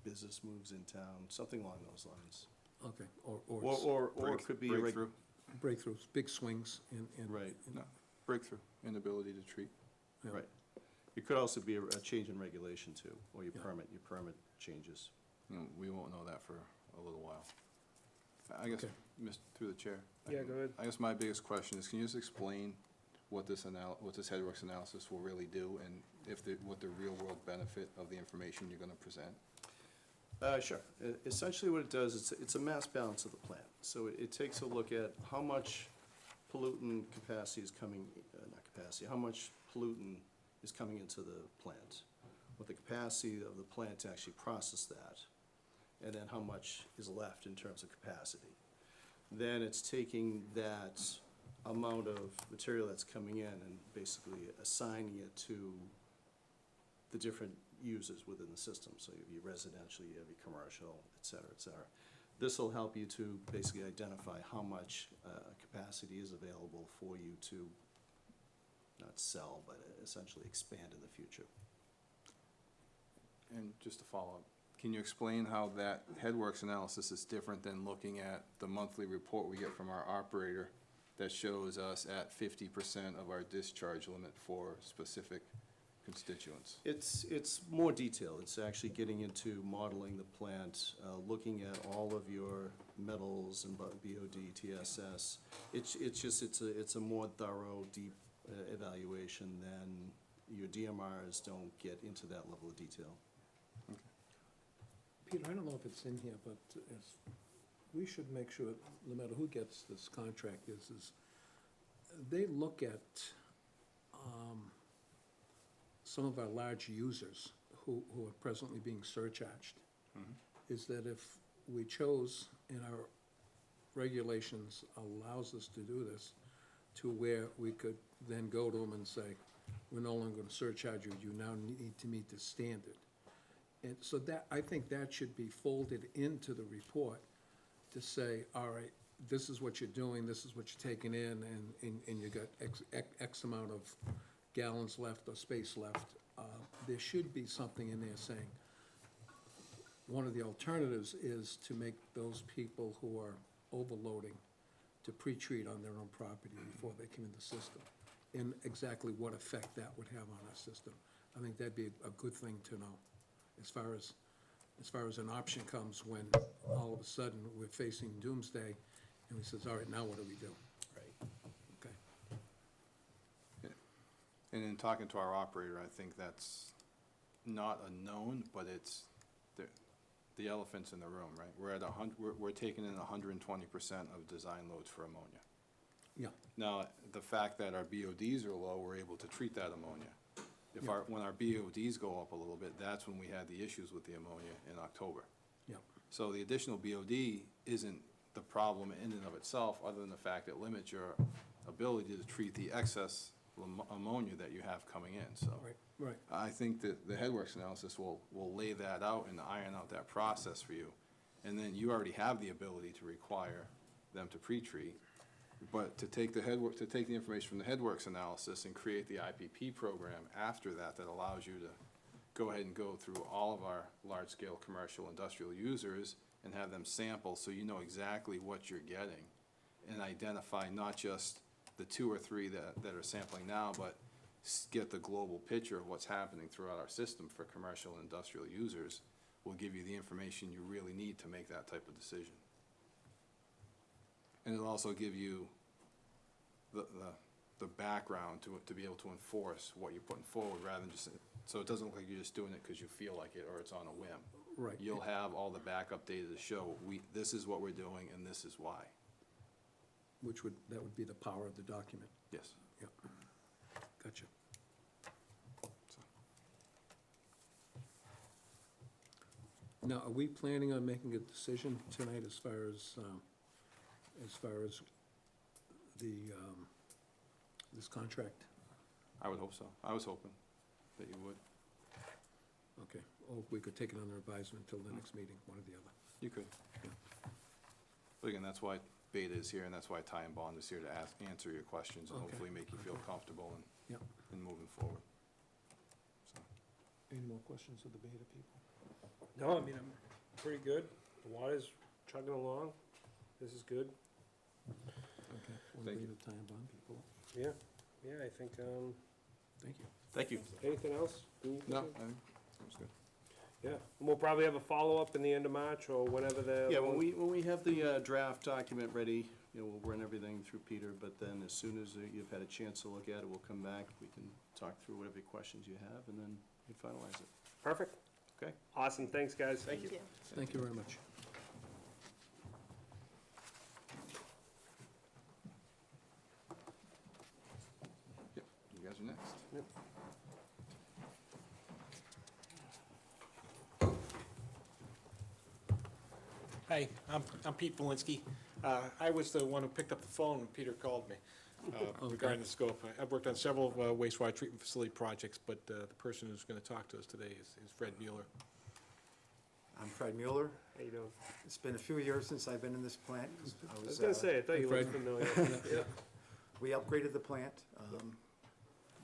business moves in town, something along those lines. okay, Or it could be a Breakthrough, breakthroughs, big swings in. Right. no, breakthrough, inability to treat. Yeah. Right. It could also be a change in regulation too, or your Yeah. permit changes. We won't know that for a little while. I guess, Okay. through the chair. Yeah, go ahead. I guess my biggest question is, can you just explain what this headworks analysis will really do, and what the real-world benefit of the information you're gonna present? Sure. Essentially what it does, it's a mass balance of the plant. So it takes a look at how much pollutant capacity is coming, not capacity, how much pollutant is coming into the plant, what the capacity of the plant to actually process that, and then how much is left in terms of capacity. Then it's taking that amount of material that's coming in and basically assigning it to the different users within the system. So you have your residential, you have your commercial, et cetera, et cetera. This will help you to basically identify how much capacity is available for you to not sell, but essentially expand in the future. And just to follow up, can you explain how that headworks analysis is different than looking at the monthly report we get from our operator that shows us at 50% of our discharge limit for specific constituents? It's more detailed. It's actually getting into modeling the plant, looking at all of your metals and BOD, TSS. It's a more thorough, deep evaluation than your DMRs don't get into that level of detail. Peter, I don't know if it's in here, but we should make sure, no matter who gets this contract, is they look at some of our large users who are presently being surcharged. Is that if we chose, and our regulations allows us to do this, to where we could then go to them and say, we're no longer gonna surcharge you, you now need to meet the standard. And so that, I think that should be folded into the report to say, all right, this is what you're doing, this is what you're taking in, and you got X amount of gallons left or space left. There should be something in there saying, one of the alternatives is to make those people who are overloading to pre-treat on their own property before they come in the system, and exactly what effect that would have on our system. I think that'd be a good thing to know, as far as an option comes when all of a sudden we're facing doomsday, and we says, all right, now what do we do? Right. Okay. And in talking to our operator, I think that's not a known, but it's the elephant's in the room, right? We're taking in 120% of design loads for ammonia. Yeah, Now, the fact that our BODs are low, we're able to treat that ammonia. Yeah. When our BODs go up a little bit, that's when we had the issues with the ammonia in October. yeah, So the additional BOD isn't the problem in and of itself, other than the fact it limits your ability to treat the excess ammonia that you have coming in, so. right, right. I think that the headworks analysis will lay that out and iron out that process for you. And then you already have the ability to require them to pre-treat. But to take the information from the headworks analysis and create the IPP program after that, that allows you to go ahead and go through all of our large-scale commercial industrial users and have them sample so you know exactly what you're getting, and identify not just the 2 or 3 that are sampling now, but get the global picture of what's happening throughout our system for commercial and industrial users, will give you the information you really need to make that type of decision. And it'll also give you the background to be able to enforce what you're putting forward, rather than just, so it doesn't look like you're just doing it because you feel like it or it's on a whim. Right. You'll have all the backup data to show, this is what we're doing and this is why. That would be the power of the document. Yes. Yep. Gotcha. Now, are we planning on making a decision tonight as far as this contract? I would hope so. I was hoping that you would. Okay, or we could take it under advisement until the next meeting, one or the other. You could. Yeah. But again, that's why Beta is here, and that's why Ty and Bond is here to answer your questions and Okay. hopefully make you feel comfortable Yep. in moving forward. So, Any more questions of the Beta people? No, I mean, I'm pretty good. The water's chugging along. This is good. Okay. One Thank you. Beta time bond people. Yeah, I think, Thank you. Thank you. anything else? No, I think that was good. Yeah, and we'll probably have a follow-up in the end of March or whenever the. Yeah, when we have the draft document ready, we'll run everything through Peter, but then as soon as you've had a chance to look at it, we'll come back, we can talk through whatever questions you have, and then we finalize it. Perfect. Okay? Awesome, thanks, guys. Thank you. Thank you very much. Yep, you guys are next. Yep. Hi, I'm Pete Valinsky. I was the one who picked up the phone when Peter called me regarding the scope. I've worked on several wastewater treatment facility projects, but the person who's going to talk to us today is Fred Mueller. I'm Fred Mueller. How you doing? It's been a few years since I've been in this plant. I was gonna say, I thought you looked familiar. We upgraded the plant.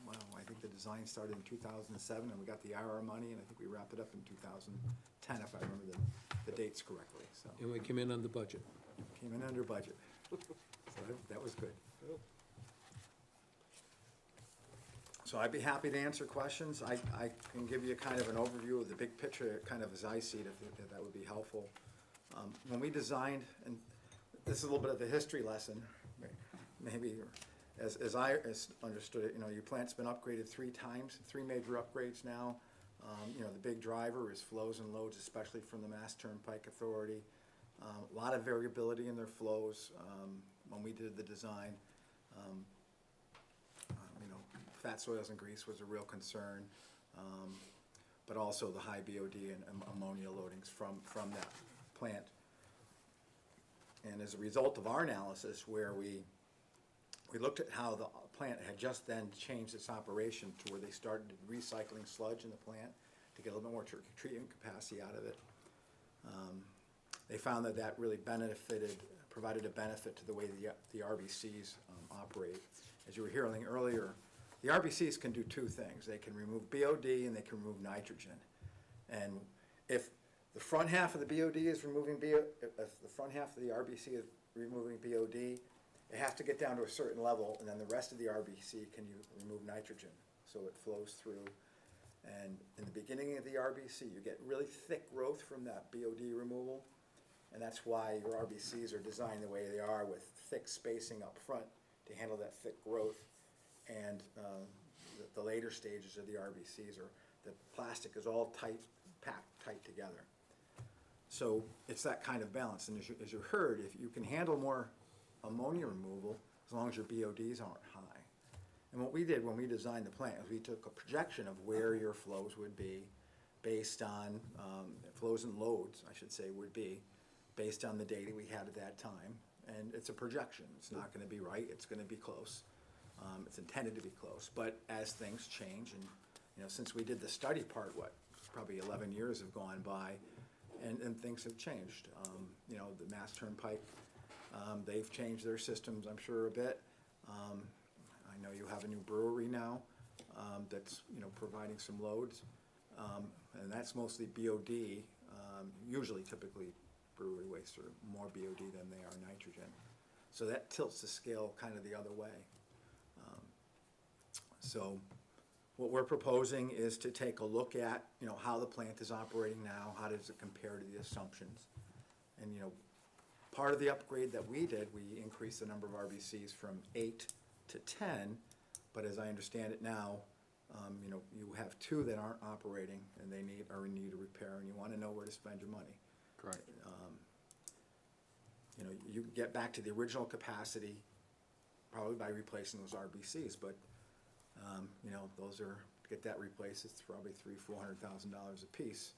Well, I think the design started in 2007, and we got the IR money, and I think we wrapped it up in 2010, if I remember the dates correctly, so. And we came in under budget. Came in under budget. So that was good. So I'd be happy to answer questions. I can give you kind of an overview of the big picture, kind of as I see it, if that would be helpful. When we designed, and this is a little bit of a history lesson, maybe, as I understood it, your plant's been upgraded 3 times, 3 major upgrades now. The big driver is flows and loads, especially from the Mass Turnpike Authority. A lot of variability in their flows when we did the design. Fat soils and grease was a real concern, but also the high BOD and ammonia loadings from that plant. And as a result of our analysis, where we looked at how the plant had just then changed its operation to where they started recycling sludge in the plant to get a little bit more treatment capacity out of it, they found that really provided a benefit to the way the RBCs operate. As you were hearing earlier, the RBCs can do 2 things. They can remove BOD and they can remove nitrogen. And if the front half of the BOD is removing if the front half of the RBC is removing BOD, it has to get down to a certain level, and then the rest of the RBC can remove nitrogen, so it flows through. And in the beginning of the RBC, you get really thick growth from that BOD removal, and that's why your RBCs are designed the way they are, with thick spacing up front to handle that thick growth. And the later stages of the RBCs the plastic is all packed tight together. So it's that kind of balance. And as you heard, if you can handle more ammonia removal, as long as your BODs aren't high. And what we did when we designed the plant is we took a projection of where your flows would be based on, flows and loads, I should say, would be based on the data we had at that time. And it's a projection. It's not going to be right. It's going to be close. It's intended to be close. But as things change, and since we did the study part, probably 11 years have gone by, and things have changed. You know, the Mass Turnpike, they've changed their systems, I'm sure, a bit. I know you have a new brewery now, that's, you know, providing some loads. And that's mostly BOD, usually typically brewery waste are more BOD than they are nitrogen. So that tilts the scale kind of the other way. So what we're proposing is to take a look at, you know, how the plant is operating now, how does it compare to the assumptions? And, you know, part of the upgrade that we did, we increased the number of RBCs from 8 to 10, but as I understand it now, you know, you have 2 that aren't operating and they are in need of repair, and you want to know where to spend your money. Correct. You know, you can get back to the original capacity probably by replacing those RBCs, but, you know, those are, to get that replaced, it's probably $300,000-$400,000 a piece.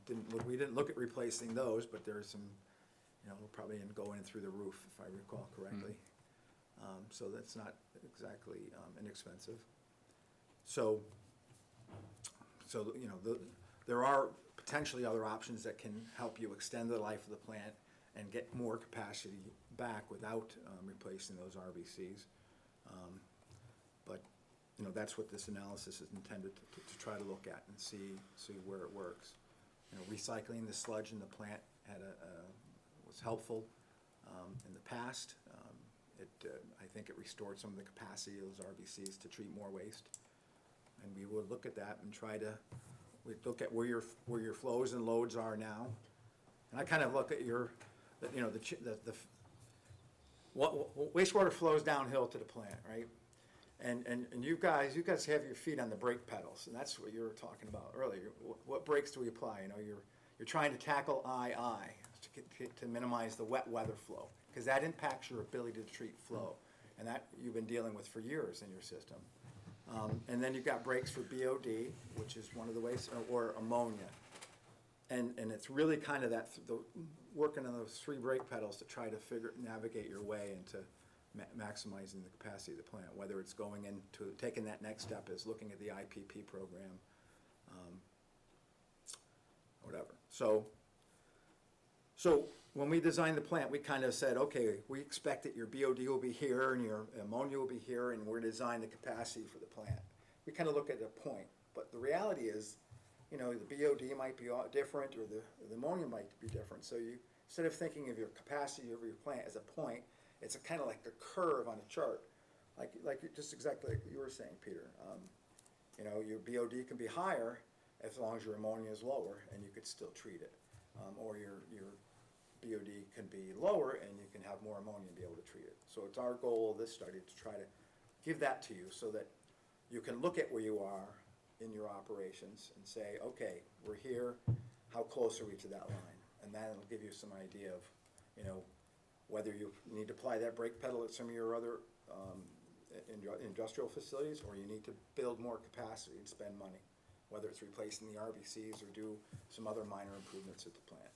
And we didn't look at replacing those, but there's some, you know, probably going through the roof, if I recall correctly. So that's not exactly inexpensive. So, you know, there are potentially other options that can help you extend the life of the plant and get more capacity back without replacing those RBCs. But, you know, that's what this analysis is intended to try to look at and see where it works. You know, recycling the sludge in the plant was helpful in the past. I think it restored some of the capacity of those RBCs to treat more waste. And we would look at that and we'd look at where your flows and loads are now. And I kind of look at you know, wastewater flows downhill to the plant, right? And you guys have your feet on the brake pedals, and that's what you were talking about earlier. What brakes do we apply? You know, you're trying to tackle II to minimize the wet weather flow, because that impacts your ability to treat flow, and that you've been dealing with for years in your system. And then you've got brakes for BOD, which is one of the ways, or ammonia. And it's really kind of working on those 3 brake pedals to try to navigate your way into maximizing the capacity of the plant, whether it's going into, taking that next step is looking at the IPP program, whatever. So when we designed the plant, we kind of said, okay, we expect that your BOD will be here and your ammonia will be here, and we're designing the capacity for the plant. We kind of look at a point, but the reality is, you know, the BOD might be different, or the ammonia might be different. So you, instead of thinking of your capacity of your plant as a point, it's kind of like a curve on a chart, like just exactly like you were saying, Peter. You know, your BOD can be higher as long as your ammonia is lower, and you could still treat it, or your BOD can be lower, and you can have more ammonia and be able to treat it. So it's our goal of this study to try to give that to you so that you can look at where you are in your operations and say, okay, we're here, how close are we to that line? And that'll give you some idea of, you know, whether you need to apply that brake pedal at some of your other industrial facilities, or you need to build more capacity and spend money, whether it's replacing the RBCs or do some other minor improvements at the plant.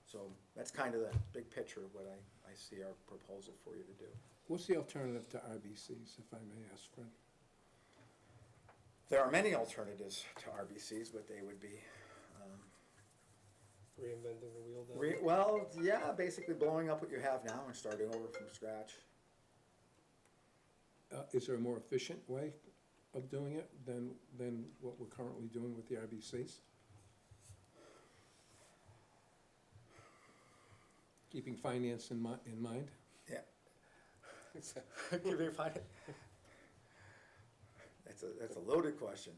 So that's kind of the big picture of what I see our proposal for you to do. What's the alternative to RBCs, if I may ask, Fred? There are many alternatives to RBCs, but they would be, Reinventing the wheel down. well, yeah, basically blowing up what you have now and starting over from scratch. Is there a more efficient way of doing it than what we're currently doing with the RBCs? Keeping finance in mind? Yeah. Keeping finance. That's a loaded question.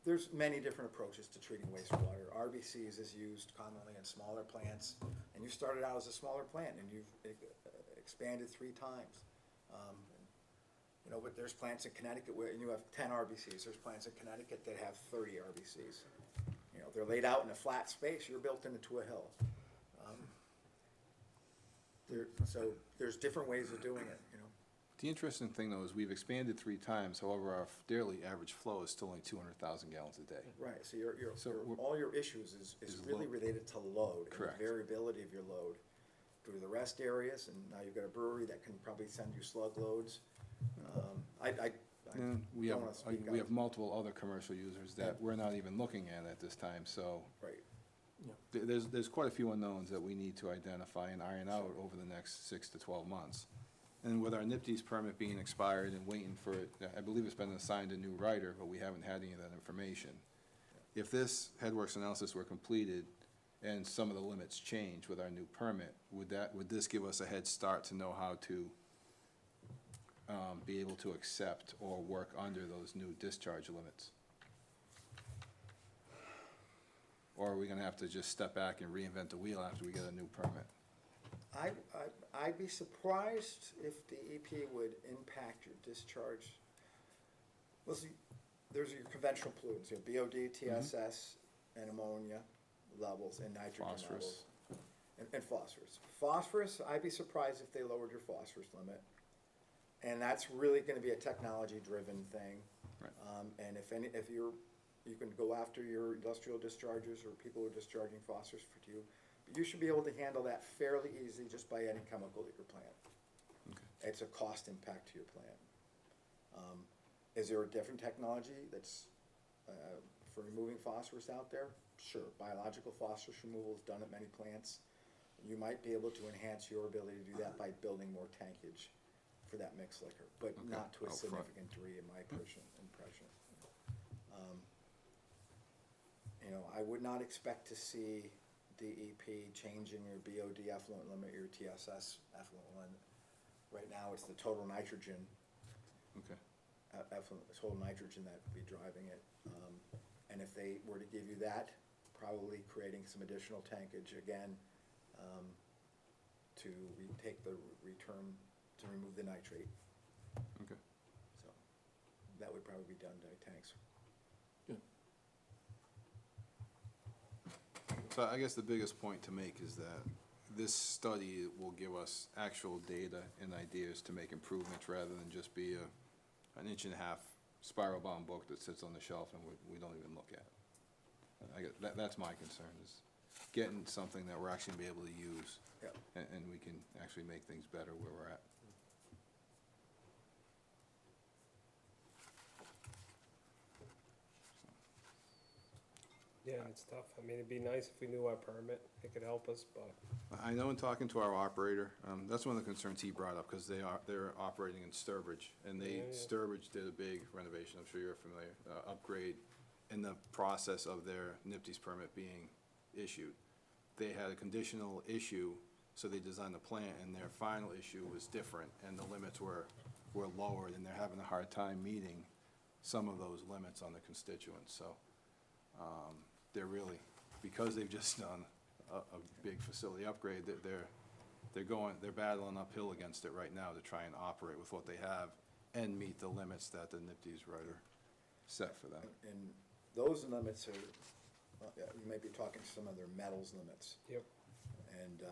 There's many different approaches to treating wastewater. RBCs is used commonly in smaller plants, and you started out as a smaller plant, and you've expanded 3 times. You know, but there's plants in Connecticut where you have 10 RBCs. There's plants in Connecticut that have 30 RBCs. You know, they're laid out in a flat space. You're built into a hill. So there's different ways of doing it, you know. The interesting thing, though, is we've expanded 3 times, however, our daily average flow is still only 200,000 gallons a day. Right, so So all your issues is really load. related to load. Correct. And the variability of your load. Go to the rest areas, and now you've got a brewery that can probably send you slug loads. I And we don't have, wanna speak we out. have multiple other commercial users that we're not even looking at this time, so Right. there's quite a few unknowns that we need to identify and iron out over the next 6 to 12 months. And with our NIPD's permit being expired and waiting for it, I believe it's been assigned a new writer, but we haven't had any of that information. If this headworks analysis were completed and some of the limits change with our new permit, would this give us a head start to know how to be able to accept or work under those new discharge limits? Or are we gonna have to just step back and reinvent the wheel after we get a new permit? I'd be surprised if the EP would impact your discharge. Well, see, there's your conventional pollutants, you have BOD, TSS, and ammonia levels, and nitrogen Phosphorus. levels. And phosphorus. Phosphorus, I'd be surprised if they lowered your phosphorus limit. And that's really gonna be a technology-driven thing. Right. And if you can go after your industrial discharges or people who are discharging phosphorus for you, but you should be able to handle that fairly easily just by adding chemical to your plant. Okay. It's a cost impact to your plant. Is there a different technology that's, for removing phosphorus out there? Sure, biological phosphorus removal is done at many plants. You might be able to enhance your ability to do that by building more tankage for that mixed liquor, but Okay, not to a out front. significant degree, in my impression. You know, I would not expect to see DEP changing your BOD effluent limit, your TSS effluent limit. Right now, it's the total nitrogen, Okay. effluent, total nitrogen that would be driving it. And if they were to give you that, probably creating some additional tankage again, to take the return, to remove the nitrate. Okay. So that would probably be done by tanks. So I guess the biggest point to make is that this study will give us actual data and ideas to make improvements rather than just be an inch and a half spiral bound book that sits on the shelf and we don't even look at. I guess that's my concern, is getting something that we're actually gonna be able to use. Yep. And we can actually make things better where we're at. Yeah, it's tough. I mean, it'd be nice if we knew our permit, it could help us, but I know in talking to our operator, that's one of the concerns he brought up, because they're operating in Sturbridge, and Yeah, yeah. Sturbridge did a big renovation, I'm sure you're familiar, upgrade, in the process of their NIPD's permit being issued. They had a conditional issue, so they designed the plant, and their final issue was different, and the limits were lowered, and they're having a hard time meeting some of those limits on the constituents, so, they're really, because they've just done a big facility upgrade, they're battling uphill against it right now to try and operate with what they have and meet the limits that the NIPD's writer set for them. And those limits are, you may be talking some of their metals limits. yep. And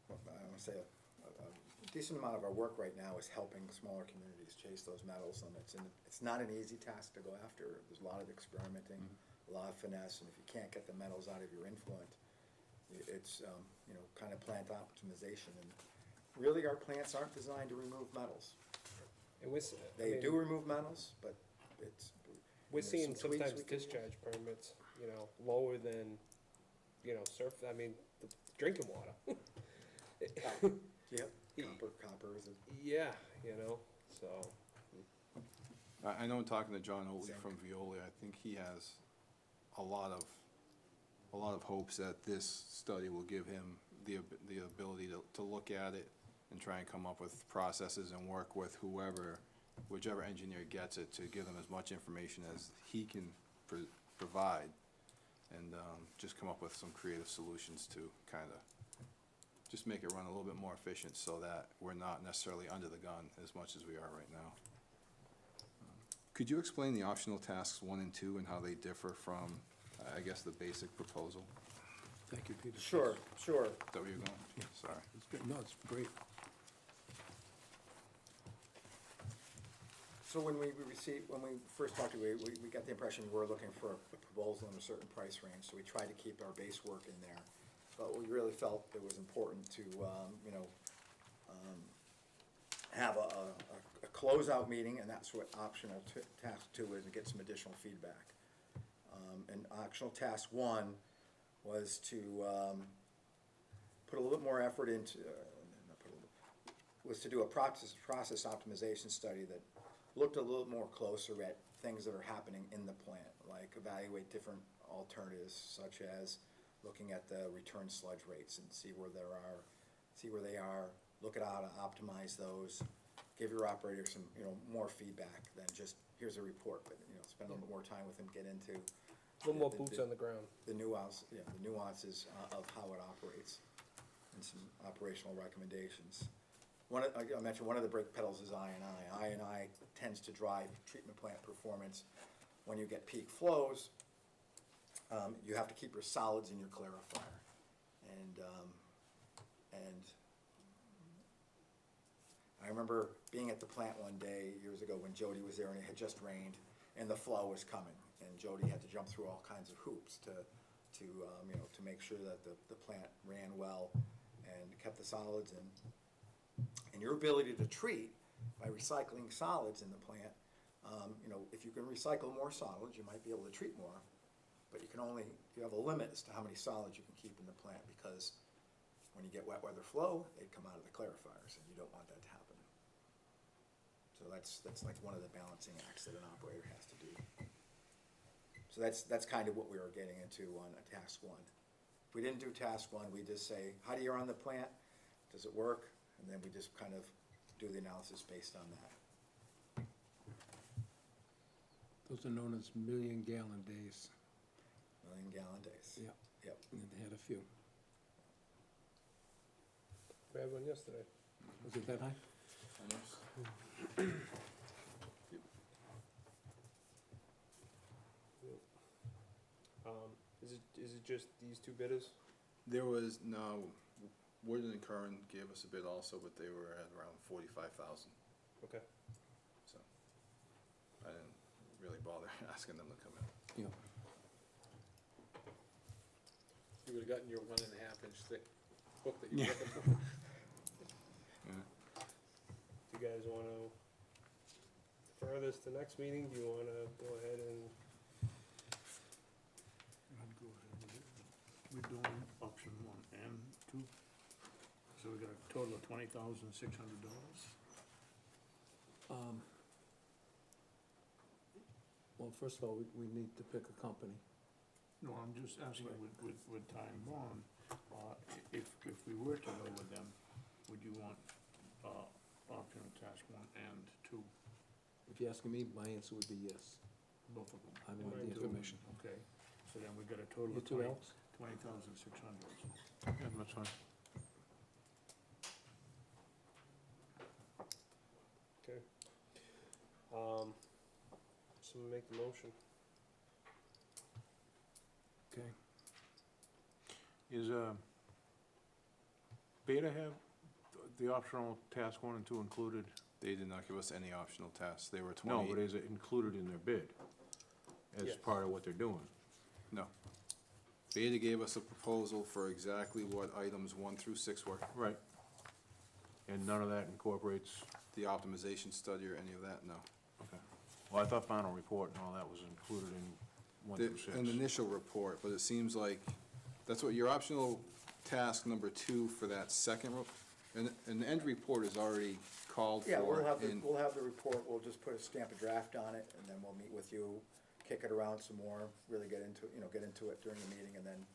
I want to say a decent amount of our work right now is helping smaller communities chase those metals limits. And it's not an easy task to go after. There's a lot of experimenting, a lot of finesse, and if you can't get the metals out of your influent, it's, you know, kind of plant optimization. And really, our plants aren't designed to remove metals. And we're, They do remove metals, but it's. we're there's seeing some tweaks sometimes we can use. discharge permits, you know, lower than, you know, the drinking water. Yep, copper is a. Yeah, you know, so, I know in talking to John Oatley Zinc. from Veolia, I think he has a lot of hopes that this study will give him the ability to look at it and try and come up with processes and work with whichever engineer gets it, to give them as much information as he can provide, and just come up with some creative solutions to kind of just make it run a little bit more efficient, so that we're not necessarily under the gun as much as we are right now. Could you explain the optional tasks 1 and 2 and how they differ from, I guess, the basic proposal? Thank you, Peter. Sure. Is that where you're going? Sorry. It's good, no, it's great. So when we first talked to you, we got the impression we were looking for a proposal in a certain price range, so we tried to keep our base work in there. But we really felt it was important to, have a closeout meeting, and that's what optional task 2 is, to get some additional feedback. And optional task 1 was to put a little bit more effort into, was to do a process optimization study that looked a little more closer at things that are happening in the plant, like evaluate different alternatives, such as looking at the return sludge rates and see where they are, look at how to optimize those, give your operator some, more feedback than just, here's a report, but, spend a little bit more time with them, get into A little more boots on the ground. the nuances of how it operates, and some operational recommendations. I mentioned one of the brake pedals is I&I. I&I tends to drive treatment plant performance. When you get peak flows, you have to keep your solids in your clarifier. And I remember being at the plant one day years ago when Jody was there, and it had just rained and the flow was coming, and Jody had to jump through all kinds of hoops to make sure that the plant ran well and kept the solids in. And your ability to treat by recycling solids in the plant, if you can recycle more solids, you might be able to treat more, but you have a limit as to how many solids you can keep in the plant, because when you get wet weather flow, they come out of the clarifiers, and you don't want that to happen. So that's like one of the balancing acts that an operator has to do. So that's kind of what we were getting into on task 1. If we didn't do task 1, we just say, how do you run the plant? Does it work? And then we just kind of do the analysis based on that. Those are known as million-gallon days. Million-gallon days. Yeah. Yep. And they had a few. We had one yesterday. Was it that high? Is it just these 2 bidders? There was, no, Wood and Curran gave us a bid also, but they were at around 45,000, Okay. so I didn't really bother asking them to come in. Yeah. You would've gotten your 1.5-inch thick book that you're looking for. Do you guys wanna defer this to next meeting? Do you wanna go ahead and, I'd go ahead with it. We're doing option 1 and 2, so we got a total of $20,600. Well, first of all, we need to pick a company. No, I'm just asking with time bond, if we were to go with them, would you want, option task 1 and 2, If you're asking me, my answer would be yes. both of them? I want the Mine too. information. Okay, so then we got a total You of too, Alex? 20,600. Yeah, that's fine. okay. Someone make the motion. Okay. Is, Beta have the optional task 1 and 2 included? They did not give us any optional tasks. They were No, 20. but is it included in their bid as Yes. part of what they're doing? No. Beta gave us a proposal for exactly what items 1 through 6 were. Right. And none of that incorporates, The optimization study or any of that, no. okay. Well, I thought final report and all that was included in 1 through 6. An initial report, but it seems like, that's what your optional task number 2 for that second, an end report is already called for. Yeah, we'll have in- the report, we'll just put a stamp of draft on it, and then we'll meet with you, kick it around some more, really get into it during the meeting, and then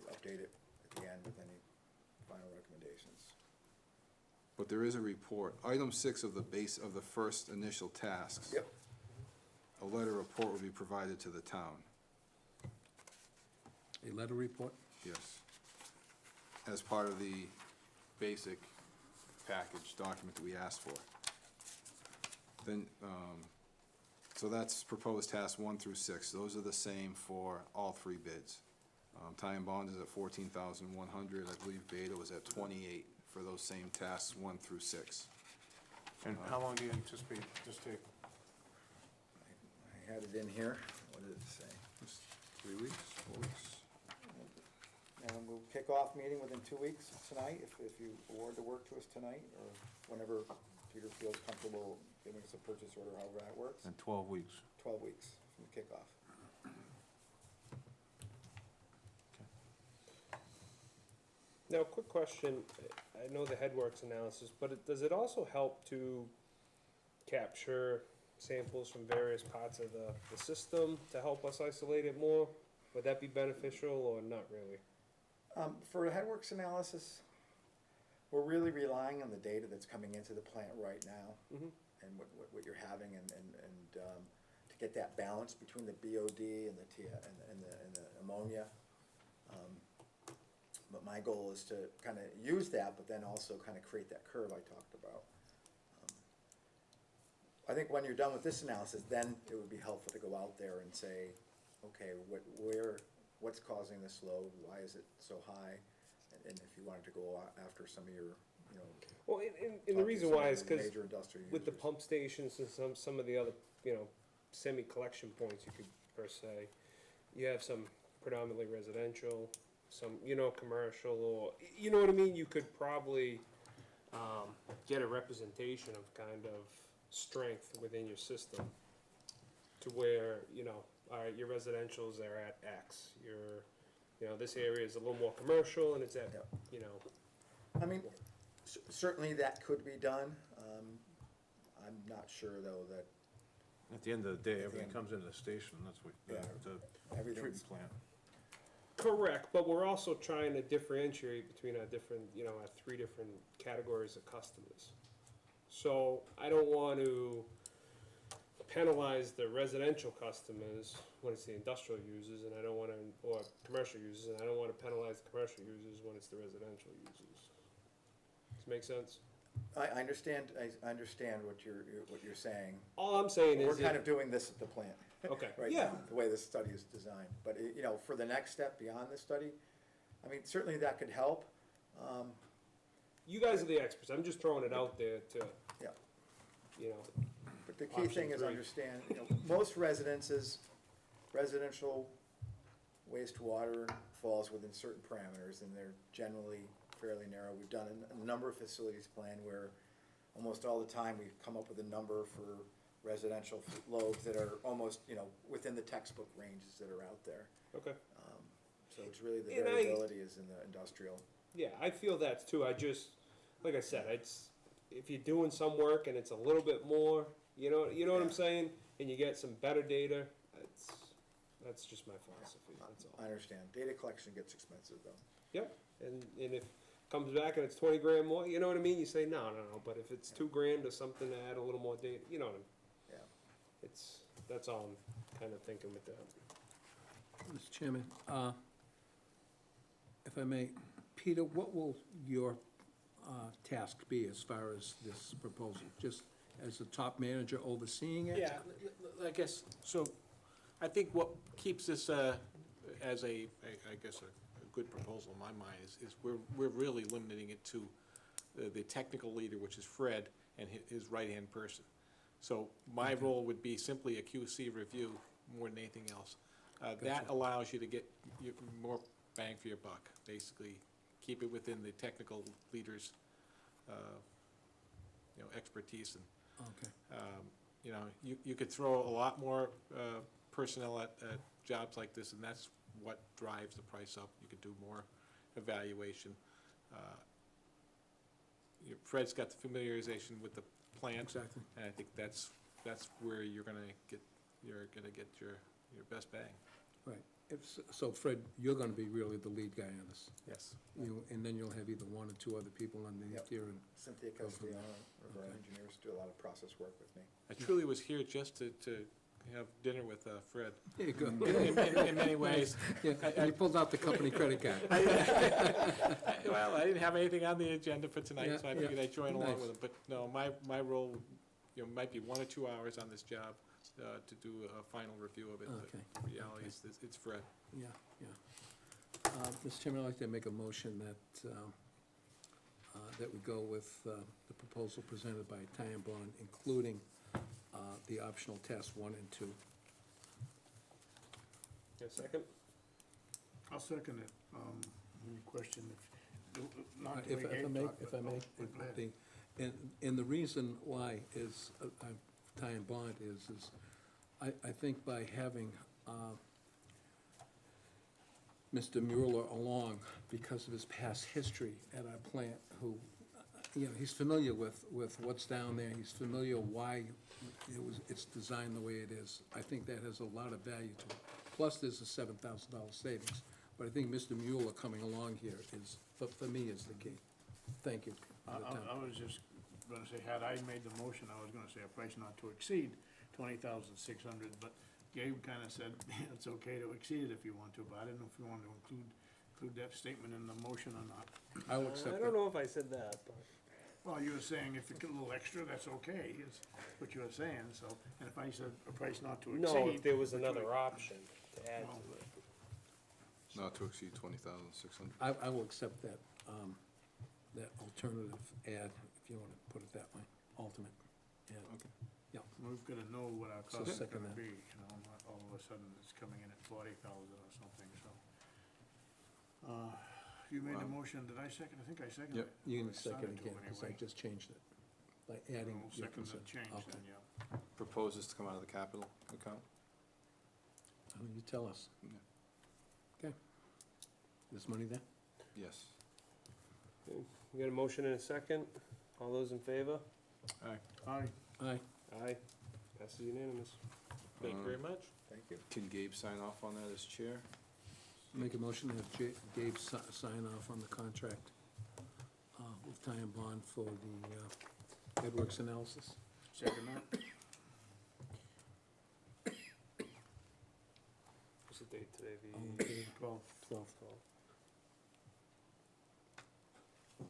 update it at the end with any final recommendations. But there is a report. Item 6 of the first initial tasks. Yep. A letter report will be provided to the town, A letter report? yes, as part of the basic package document that we asked for. Then, so that's proposed tasks 1 through 6. Those are the same for all 3 bids. Tie and bond is at 14,100. I believe Beta was at 28 for those same tasks 1 through 6. And how long do you anticipate this take? I had it in here, what did it say? Just 3 weeks, 4 weeks? And we'll kick off meeting within 2 weeks tonight, if you award the work to us tonight, or whenever, if Peter feels comfortable giving us a purchase order, however that works. In 12 weeks. 12 weeks from kickoff. Now, quick question, I know the headworks analysis, but does it also help to capture samples from various parts of the system to help us isolate it more? Would that be beneficial or not really? For a headworks analysis, we're really relying on the data that's coming into the plant right now, Mhm. and what you're having, and to get that balance between the BOD and the ammonia. But my goal is to kind of use that, but then also kind of create that curve I talked about. I think when you're done with this analysis, then it would be helpful to go out there and say, okay, what's causing this load? Why is it so high? And if you wanted to go after some of your, Well, and the talk to reason some why of is the because major industrial with the users. pump stations and some of the other, semi-collection points, you could per se, you have some predominantly residential, some, commercial, or, you know what I mean? You could probably, get a representation of kind of strength within your system to where, all right, your residentials are at X, this area is a little more commercial and it's at, Yep. you know. I mean, certainly that could be done. I'm not sure, though, that At the end of the day, At the everything end. comes into the station, that's what, Yeah, the everything's, treatment plant. Correct, but we're also trying to differentiate between our different, our three different categories of customers. So I don't want to penalize the residential customers when it's the industrial users, and I don't want to, or commercial users, and I don't want to penalize the commercial users when it's the residential users. Does it make sense? I understand what you're saying. All I'm saying We're is, kind of doing this at the plant. okay, Right yeah, now, the way this study is designed. But, for the next step beyond this study, I mean, certainly that could help. you guys are the experts. I'm just throwing it out there to, Yeah. But the key Option thing is 3. understand, most residential wastewater falls within certain parameters, and they're generally fairly narrow. We've done a number of facilities plan where almost all the time we've come up with a number for residential loads that are almost, within the textbook ranges that are out there. okay. So it's really the And variability is in the industrial. Yeah, I feel that too. I just, like I said, if you're doing some work and it's a little bit more, you know what I'm Yeah. saying, and you get some better data, that's just my philosophy. That's all. I understand. Data collection gets expensive, though. Yep. And if it comes back and it's 20 grand more, you know what I mean? You say no. But if it's 2 grand or something to add a little more data, you know what I mean? Yeah. That's all I'm kind of thinking with that. Mr. Chairman, if I may, Peter, what will your task be as far as this proposal? Just as the top manager overseeing it? Yeah, I guess, so I think what keeps this as I guess, a good proposal in my mind is we're really limiting it to the technical leader, which is Fred, and his right-hand person. So my role would be simply a QC review more than anything else. That Gotcha. allows you to get more bang for your buck, basically. Keep it within the technical leader's, expertise. And, Okay. you could throw a lot more personnel at jobs like this, and that's what drives the price up. You could do more evaluation. Fred's got the familiarization with the plant. Exactly. And I think that's where you're gonna get your best bang. Right. So Fred, you're gonna be really the lead guy on this. Yes. And then you'll have either 1 or 2 other people underneath Yep. you. And Cynthia Go from Castellano, there. one of our Okay. engineers, do a lot of process work with me. I truly was here just to have dinner with Fred. there you go. In many ways. Yeah, and you pulled out the company credit card. Well, I didn't have anything on the agenda for tonight, so I Yeah, figured I'd join along nice. with him. But no, my role, might be 1 or 2 hours on this job to do a final review of it. Okay, But the reality is, it's Fred. Yeah, yeah. Mr. Chairman, I'd like to make a motion that we go with the proposal presented by Ty and Bond, including the optional tests 1 and 2. A second? I'll second it. Any question? Not to If I make may, talk, if but- I may, oh, go ahead. And the reason why is, Ty and Bond is I think by having Mr. Mueller along, because of his past history at our plant, who, he's familiar with what's down there, he's familiar why it's designed the way it is. I think that has a lot of value to it. Plus, there's a $7,000 savings. But I think Mr. Mueller coming along here is, for me, is the key. Thank you. for the time. I was just gonna say, had I made the motion, I was gonna say a price not to exceed 20,600, but Gabe kinda said, it's okay to exceed it if you want to, but I didn't know if you wanted to include that statement in the motion or not. I will accept I don't that. know if I said that, but. Well, you were saying if you get a little extra, that's okay, is what you were saying, so, and if I said a price not to exceed. No, if there was which another would- option to add Well, to it. Not to exceed 20,600. I will accept that, that alternative ad, if you want to put it that way, alternate. Yeah. Okay. Yeah. We've gotta know what our So cost is second gonna that. be, not all of a sudden it's coming in at 40,000 or something, so. You made the motion, did I second? I think I seconded Yep. it. You Or can I second started to again, because I anyway. just changed it, by adding We'll your second the consent. change Okay. then, yeah. Proposes to come out of the capital account? You tell us. Yeah. Okay. There's money there? Yes. We got a motion and a second. All those in favor? Aye. Aye. Aye. Aye. Passes unanimous. Thank you very much. Thank you. Can Gabe sign off on that as chair? Make a motion to have Dave sign off on the contract with Ty and Bond for the Edworks analysis. Second that? What's the date today? All in The favor? 12. 12th. You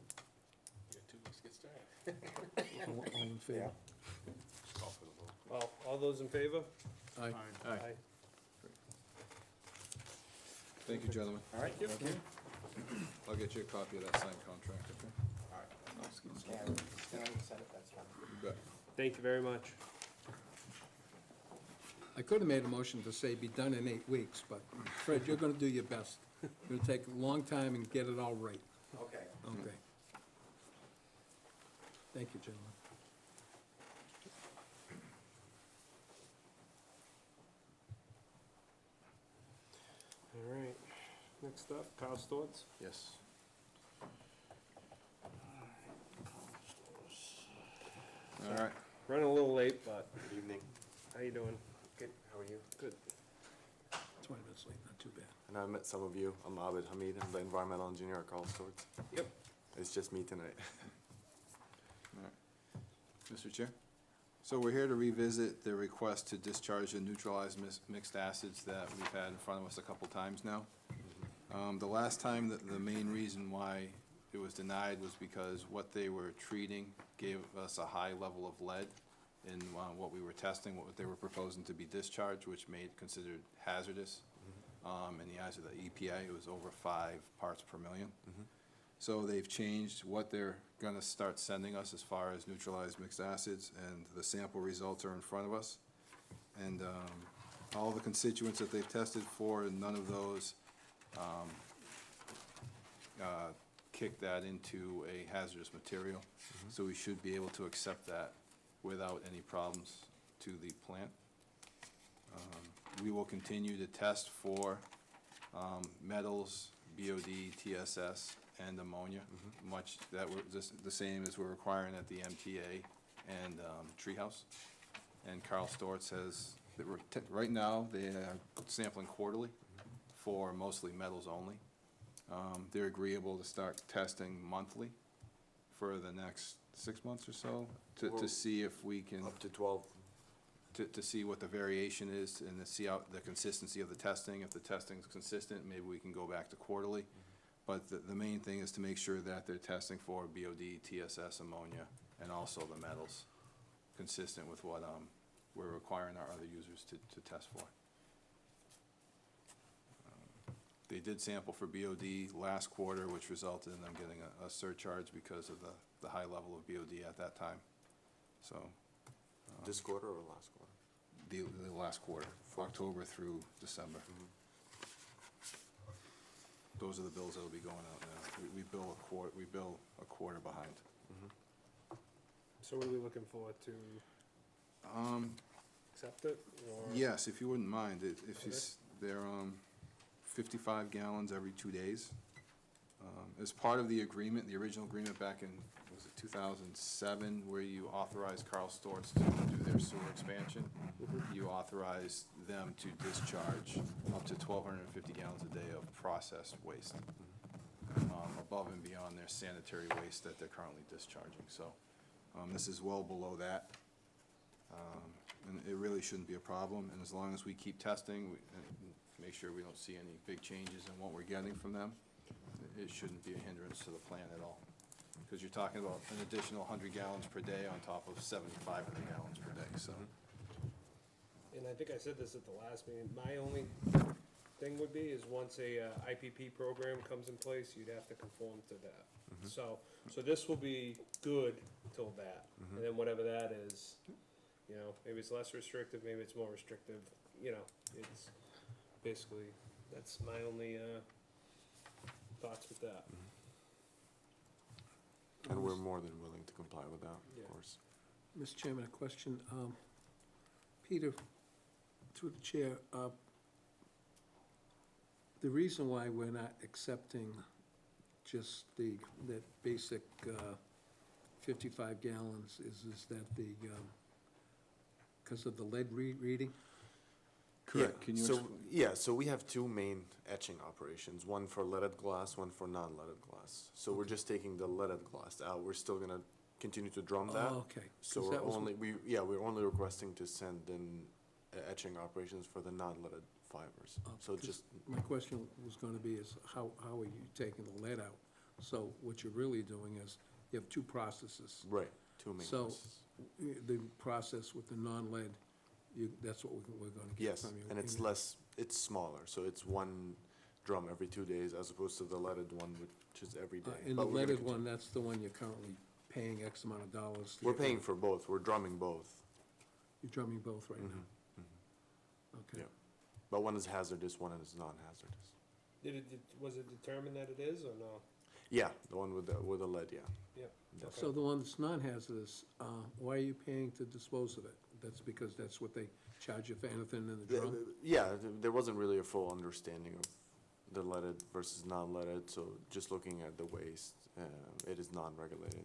got 2 weeks to get started. All in favor? Call for the vote. Well, all those in favor? Aye. Aye. Thank you, gentlemen. All right. Thank you. I'll get you a copy of that signed contract, okay? Scan it, send it, that's fine. You bet. Thank you very much. I could have made a motion to say be done in 8 weeks, but Fred, you're gonna do your best. It'll take a long time and get it all right. Okay. Okay. Thank you, gentlemen. All right. Next up, Kyle Storts. Yes. All right. Running a little late, but Good evening. how you doing? Good. How are you? Good. 20 minutes late, not too bad. And I met some of you. I'm Abid Hamid. I'm the environmental engineer at Carl Storts. Yep. It's just me tonight. All right. Mr. Chair? So we're here to revisit the request to discharge the neutralized mixed acids that we've had in front of us a couple times now. The last time, the main reason why it was denied was because what they were treating gave us a high level of lead in what we were testing, what they were proposing to be discharged, which made it considered hazardous. In the eyes of the EPA, it was over 5 parts per million. So they've changed what they're gonna start sending us as far as neutralized mixed acids, and the sample results are in front of us. And all the constituents that they've tested for, none of those kick that into a hazardous material. So we should be able to accept that without any problems to the plant. We will continue to test for metals, BOD, TSS, and ammonia, much that we're, the same as we're requiring at the MTA and Treehouse. And Carl Storts has, right now, they are sampling quarterly for mostly metals only. They're agreeable to start testing monthly for the next 6 months or so, to see if we can, Up to 12. to see what the variation is and to see how the consistency of the testing. If the testing's consistent, maybe we can go back to quarterly. But the main thing is to make sure that they're testing for BOD, TSS, ammonia, and also the metals, consistent with what we're requiring our other users to test for. They did sample for BOD last quarter, which resulted in them getting a surcharge because of the high level of BOD at that time. So, This quarter or last quarter? the last quarter, October through December. Those are the bills that'll be going out now. We bill a quarter behind. So what are we looking for, to accept it, or? Yes, if you wouldn't mind, if Okay. they're 55 gallons every 2 days. As part of the agreement, the original agreement back in, was it 2007, where you authorized Carl Storz to do their sewer expansion, you authorized them to discharge up to 1,250 gallons a day of processed waste, above and beyond their sanitary waste that they're currently discharging. So this is well below that. And it really shouldn't be a problem, and as long as we keep testing, and make sure we don't see any big changes in what we're getting from them, it shouldn't be a hindrance to the plan at all. Because you're talking about an additional 100 gallons per day on top of 7,500 gallons per day, so. And I think I said this at the last meeting, my only thing would be is once a IPP program comes in place, you'd have to conform to that. So this will be good till that, and then whatever that is, you know, maybe it's less restrictive, maybe it's more restrictive, you know, it's basically, that's my only, thoughts with that. And we're more than willing to comply with that, Yeah. of course. Mr. Chairman, a question. Peter, through the chair, the reason why we're not accepting just that basic 55 gallons is that because of the lead reading? Correct. Can you So we have two main etching operations, one for leaded glass, one for non-leaded glass. So we're just taking the leaded glass out. We're still gonna continue to drum that. Oh, okay. So 'Cause we're that was only, we're only requesting to send in etching operations for the non-leaded fibers. So 'cause just, My question was gonna be is how are you taking the lead out? So what you're really doing is you have two processes. right, two main So- processes. The process with the non-lead, that's what we're gonna get Yes, from you. and it's less, it's smaller, so it's one drum every 2 days as opposed to the leaded one, which is every day. And the But we're gonna leaded continue. one, that's the one you're currently paying X amount of dollars to We're get paying rid of. for both, we're drumming both. You're drumming both right now? Mhm, Okay. Yeah. But one is hazardous, one is non-hazardous. Was it determined that it is, or no? Yeah, the one with the lead, yeah. Yep. Yes. So the one that's non-hazardous, why are you paying to dispose of it? That's because that's what they charge you for anything in the drum? Yeah, there wasn't really a full understanding of the leaded versus non-leaded, so just looking at the waste, it is non-regulated,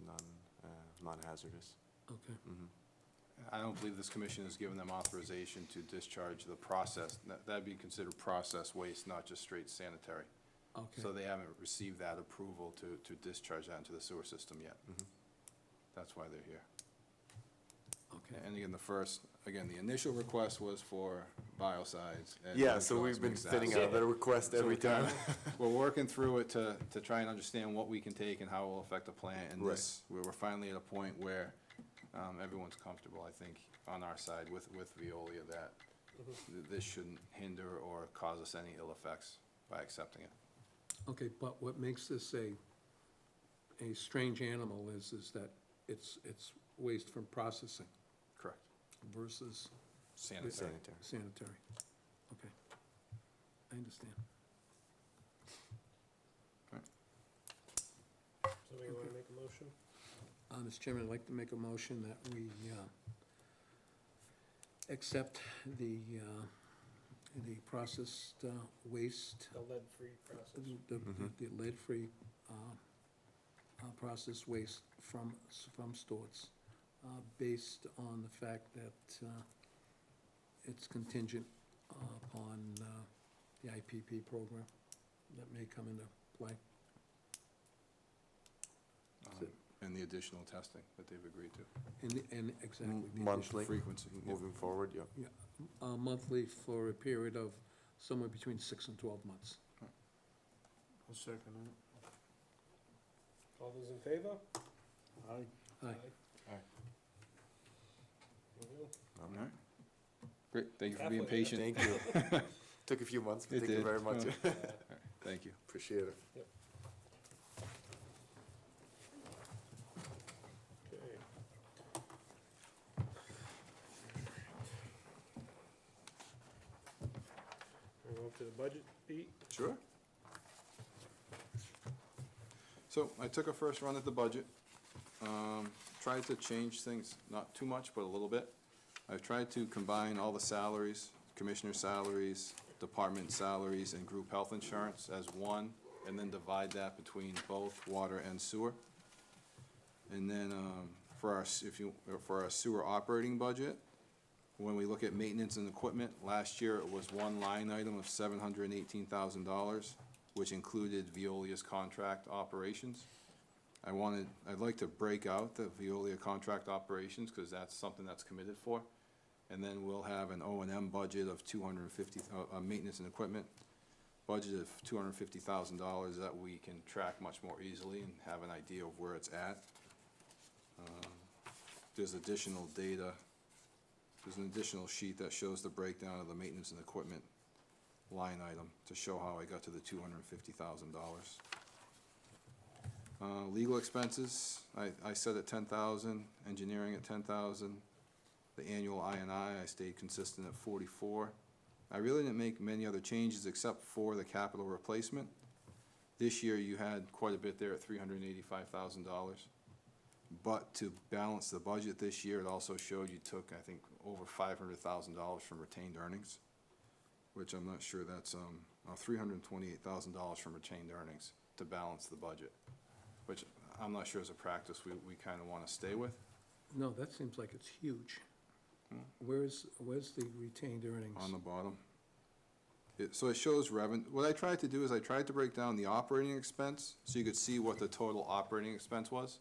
non-hazardous. Okay. Mhm. I don't believe this commission has given them authorization to discharge the process. That'd be considered process waste, not just straight sanitary. Okay. So they haven't received that approval to discharge that into the sewer system yet. Mhm. That's why they're here. Okay. And again, the initial request was for biocides. and Yeah, so we've neutralized been mixed fitting acids. out the request So every we're kinda- time. We're working through it to try and understand what we can take and how it will affect the plant. And Right. this, we're finally at a point where everyone's comfortable, I think, on our side with Veolia, that this shouldn't hinder or cause us any ill effects by accepting it. Okay, but what makes this a strange animal is that it's waste from processing Correct. versus Sanitary. Sanitary. sanitary. Okay. I understand. Somebody wanna make a motion? Mr. Chairman, I'd like to make a motion that we accept the processed waste, The lead-free process. the lead-free processed waste from Stewart's, based on the fact that it's contingent upon the IPP program that may come into play. And the additional testing that they've agreed to. And exactly. the additional Monthly, Frequency. yeah. moving forward, yeah. Yeah, monthly for a period of somewhere between 6 and 12 months. I'll second that. All those in favor? Aye. Aye. Aye. All right. Great, thank you for being Halfway patient. Thank you. Took a few months, but It thank you did. very much. Thank you. Appreciate it. Okay. We'll go up to the budget, Pete. Sure. So I took a first run at the budget, tried to change things, not too much, but a little bit. I've tried to combine all the salaries, commissioner salaries, department salaries, and group health insurance as one, and then divide that between both water and sewer. And then, for our sewer operating budget, when we look at maintenance and equipment, last year it was one line item of $718,000, which included Veolia's contract operations. I'd like to break out the Veolia contract operations, because that's something that's committed for. And then we'll have an O&M budget of maintenance and equipment budget of $250,000 that we can track much more easily and have an idea of where it's at. There's additional data. There's an additional sheet that shows the breakdown of the maintenance and equipment line item to show how I got to the $250,000. Legal expenses, I set at 10,000, engineering at 10,000. The annual I&I stayed consistent at 44. I really didn't make many other changes except for the capital replacement. This year you had quite a bit there at $385,000. But to balance the budget this year, it also showed you took, I think, over $500,000 from retained earnings, which I'm not sure that's, $328,000 from retained earnings to balance the budget, which I'm not sure is a practice we kind of want to stay with. No, that seems like it's huge. Where's the retained earnings? On the bottom. So it shows revenue. What I tried to do is I tried to break down the operating expense so you could see what the total operating expense was.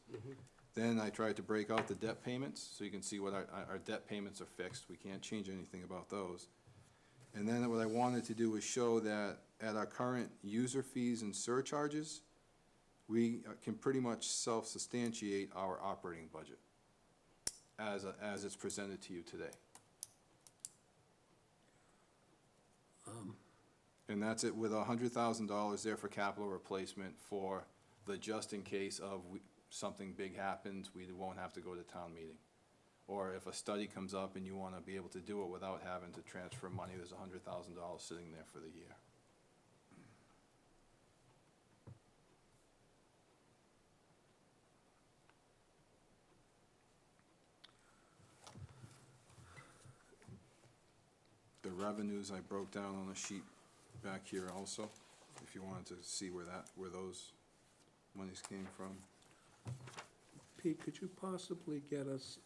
Then I tried to break out the debt payments so you can see what our debt payments are fixed. We can't change anything about those. And then what I wanted to do was show that at our current user fees and surcharges, we can pretty much self-substantiate our operating budget as it's presented to you today. And that's it with $100,000 there for capital replacement for the just in case of something big happens, we won't have to go to town meeting. Or if a study comes up and you want to be able to do it without having to transfer money, there's $100,000 sitting there for the year. The revenues I broke down on a sheet back here also, if you wanted to see where those monies came from. Pete, could you possibly get us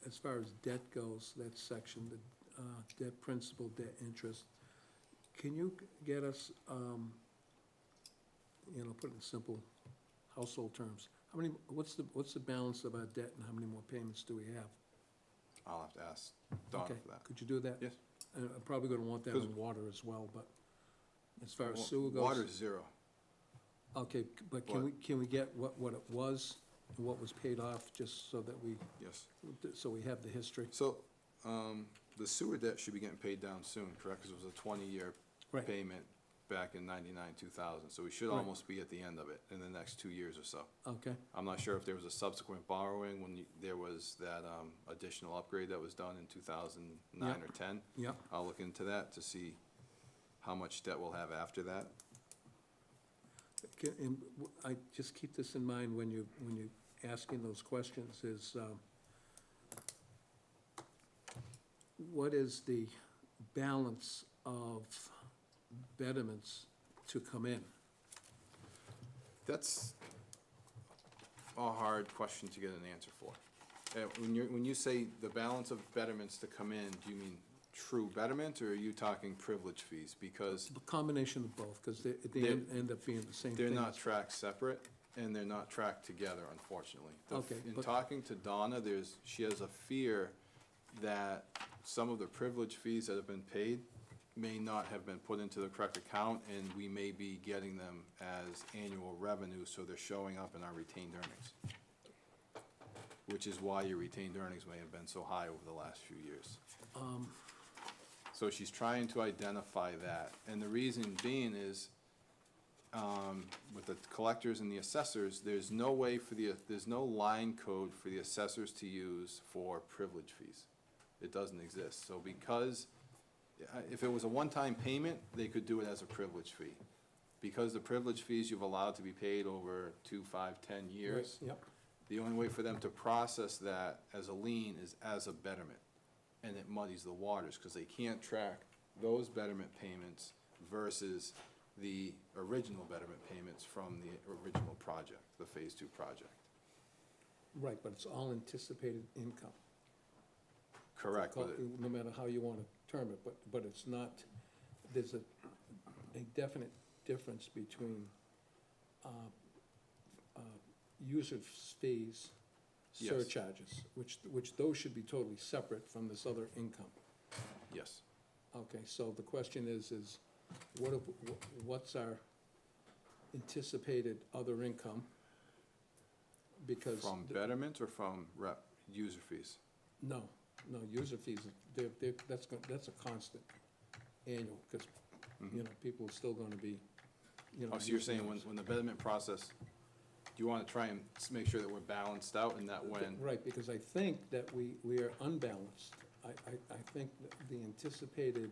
as far as debt goes, that section, the debt principal, debt interest, can you get us, put it in simple household terms, what's the balance of our debt and how many more payments do we have? I'll have to ask Donna Okay, for that. could you do that? Yes. I'm probably gonna want that 'Cause- in water as well, but as far as sewer goes. Water's zero. Okay, but can we get what it was and what was paid off, just so that Yes. so we have the history? So, the sewer debt should be getting paid down soon, correct? Because it was a 20-year Right. payment back in 99, 2000. So we should Right. almost be at the end of it in the next 2 years or so. Okay, I'm not sure if there was a subsequent borrowing when there was that additional upgrade that was done in 2009 or 10. yeah. I'll look into that to see how much debt we'll have after that. I just keep this in mind when you're asking those questions, is what is the balance of betterments to come in? That's a hard question to get an answer for. When you say the balance of betterments to come in, do you mean true betterment, or are you talking privilege fees? Because A combination of both, because they end up being the same they're thing. not tracked separate, and they're not tracked together, unfortunately. Okay, In but- talking to Donna, she has a fear that some of the privilege fees that have been paid may not have been put into the correct account, and we may be getting them as annual revenue, so they're showing up in our retained earnings. Which is why your retained earnings may have been so high over the last few years. So she's trying to identify that, and the reason being is, with the collectors and the assessors, there's no line code for the assessors to use for privilege fees. It doesn't exist. So because, if it was a one-time payment, they could do it as a privilege fee. because the privilege fees you've allowed to be paid over 2, 5, 10 years, Yep, the only way for them to process that as a lien is as a betterment. And it muddies the waters, because they can't track those betterment payments versus the original betterment payments from the original project, the Phase 2 project. right, but it's all anticipated income. Correct, but it- No matter how you want to term it, but it's not, there's a definite difference between user fees, Yes. surcharges, which those should be totally separate from this other income. yes. Okay, so the question is what's our anticipated other income? Because. From betterment or from user fees? No, user fees, that's a constant annual, because, you know, people are still gonna be, you know. Oh, so you're using saying those. when the betterment process, do you want to try and make sure that we're balanced out and that when, Right, because I think that we are unbalanced. I think that the anticipated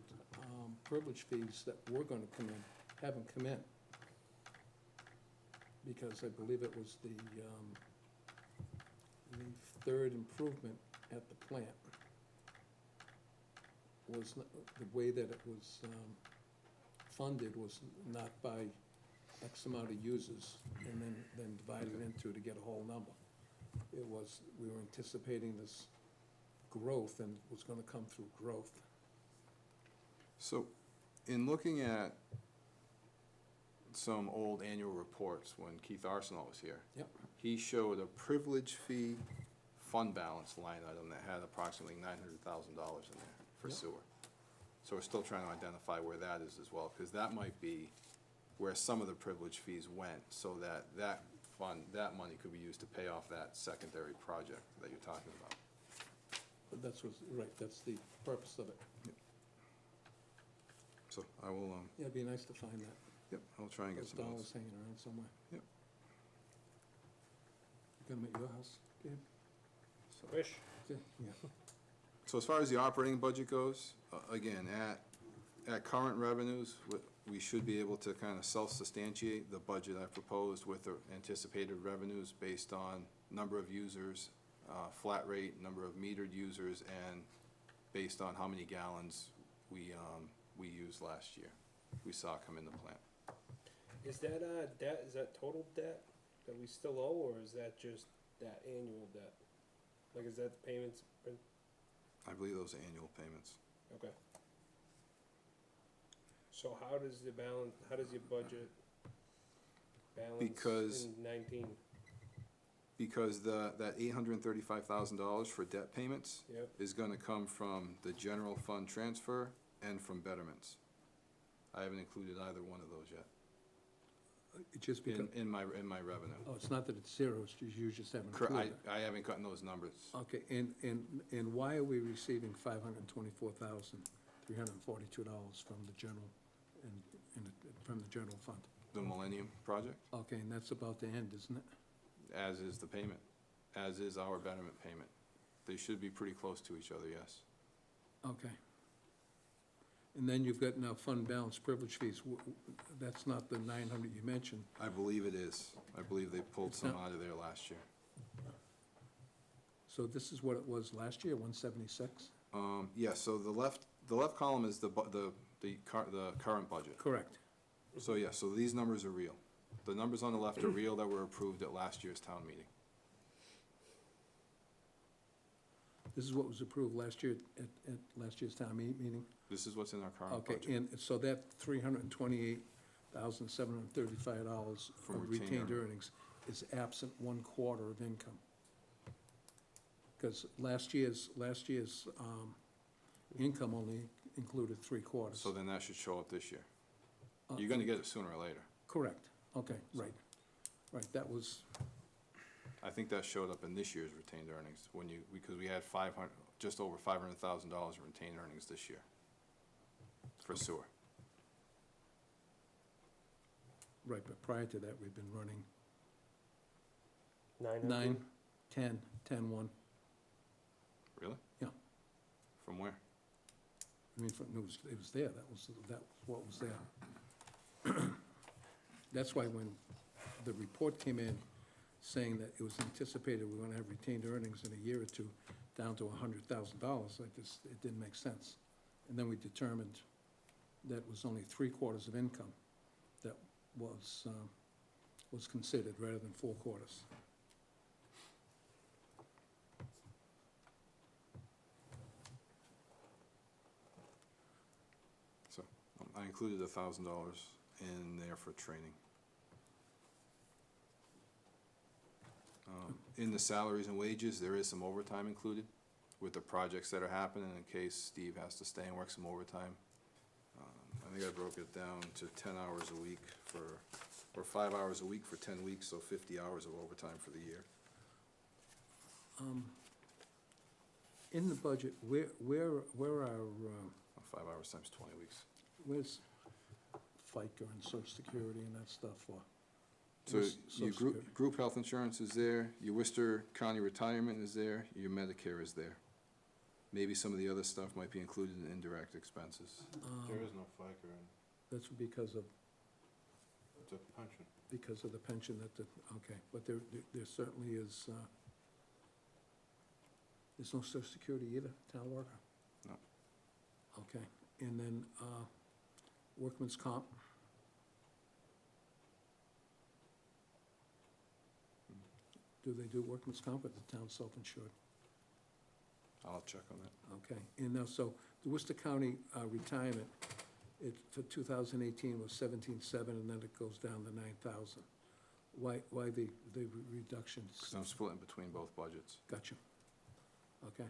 privilege fees that were gonna come in, haven't come in. Because I believe it was the third improvement at the plant was, the way that it was funded was not by X amount of users and then divided into to get a whole number. It was, we were anticipating this growth and it was gonna come through growth. so in looking at some old annual reports when Keith Arsenal was here, Yep, he showed a privilege fee fund balance line item that had approximately $900,000 in there for Yep. sewer. So we're still trying to identify where that is as well, because that might be where some of the privilege fees went, so that fund, that money could be used to pay off that secondary project that you're talking about. but that's what's, right, that's the purpose of it. So I will, Yeah, it'd be nice to find that, yep, I'll try and get those some dollars notes. hanging around somewhere. Yep. You got them at your house, Gabe? So- Wish. Yeah. So as far as the operating budget goes, again, at current revenues, we should be able to kind of self-substantiate the budget I proposed with the anticipated revenues based on number of users, flat rate, number of metered users, and based on how many gallons we used last year, we saw come in the plant. Is that, debt, is that total debt that we still owe, or is that just that annual debt? Like, is that the payments, I believe those are annual payments. okay. So how does the balance, how does your budget balance Because- in 19? Because that $835,000 for debt payments Yep, is gonna come from the general fund transfer and from betterments. I haven't included either one of those yet It just because, in my revenue. oh, it's not that it's zero, it's just you just haven't Cor- included it. I haven't gotten those numbers. Okay, and why are we receiving $524,342 from the general, from the general fund? The Millennium Project, Okay, and that's about to end, isn't it? as is the payment, as is our betterment payment. They should be pretty close to each other, yes. Okay. And then you've got now fund balance privilege fees, that's not the 900 you mentioned. I believe it is. I believe they pulled It's some not- out of there last year. So this is what it was last year, 176? Yeah, so the left column is the current budget. Correct. So, yeah, so these numbers are real. The numbers on the left are real that were approved at last year's town meeting. This is what was approved last year at last year's town meeting? This is what's in our current Okay, budget. and so that $328,735 From of retained retained earnings. earnings is absent 1/4 of income. Because last year's income only included 3/4. So then that should show up this year. You're gonna get it sooner or later. Correct, okay, right, that was, I think that showed up in this year's retained earnings because we had just over $500,000 in retained earnings this year for sewer. right, but prior to that, we've been running 900? 9, 10, 10, 1. Really? Yeah. From where? I mean, it was there, that was what was there. That's why when the report came in saying that it was anticipated we were gonna have retained earnings in a year or two down to $100,000, it didn't make sense. And then we determined that it was only 3/4 of income that was considered rather than 4/4. So I included $1,000 in there for training. In the salaries and wages, there is some overtime included with the projects that are happening in case Steve has to stay and work some overtime. I think I broke it down to 10 hours a week or 5 hours a week for 10 weeks, so 50 hours of overtime for the year. In the budget, where are, 5 hours times 20 weeks. where's FICA and social security and that stuff for? So Where's your Social Security? group health insurance is there, your Worcester County retirement is there, your Medicare is there. Maybe some of the other stuff might be included in indirect expenses. There is no FICA in, That's because of it's a pension. the pension that okay, but there certainly is, there's no social security either, town worker? No. Okay, and then, workman's comp? Do they do workman's comp or the town self-insured? I'll check on that. Okay, and now, so the Worcester County retirement, for 2018 was 17.7, and then it goes down to 9,000. Why the reductions? Because I'm splitting between both budgets. Gotcha. Okay,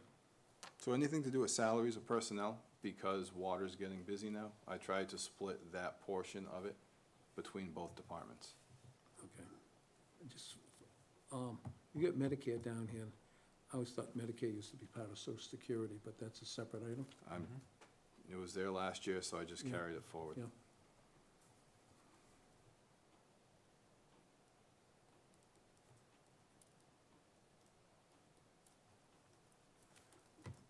So anything to do with salaries of personnel, because water's getting busy now, I tried to split that portion of it between both departments. okay. Just, you get Medicare down here. I always thought Medicare used to be part of social security, but that's a separate item. It was there last year, so I just Yeah. carried it forward. Yeah.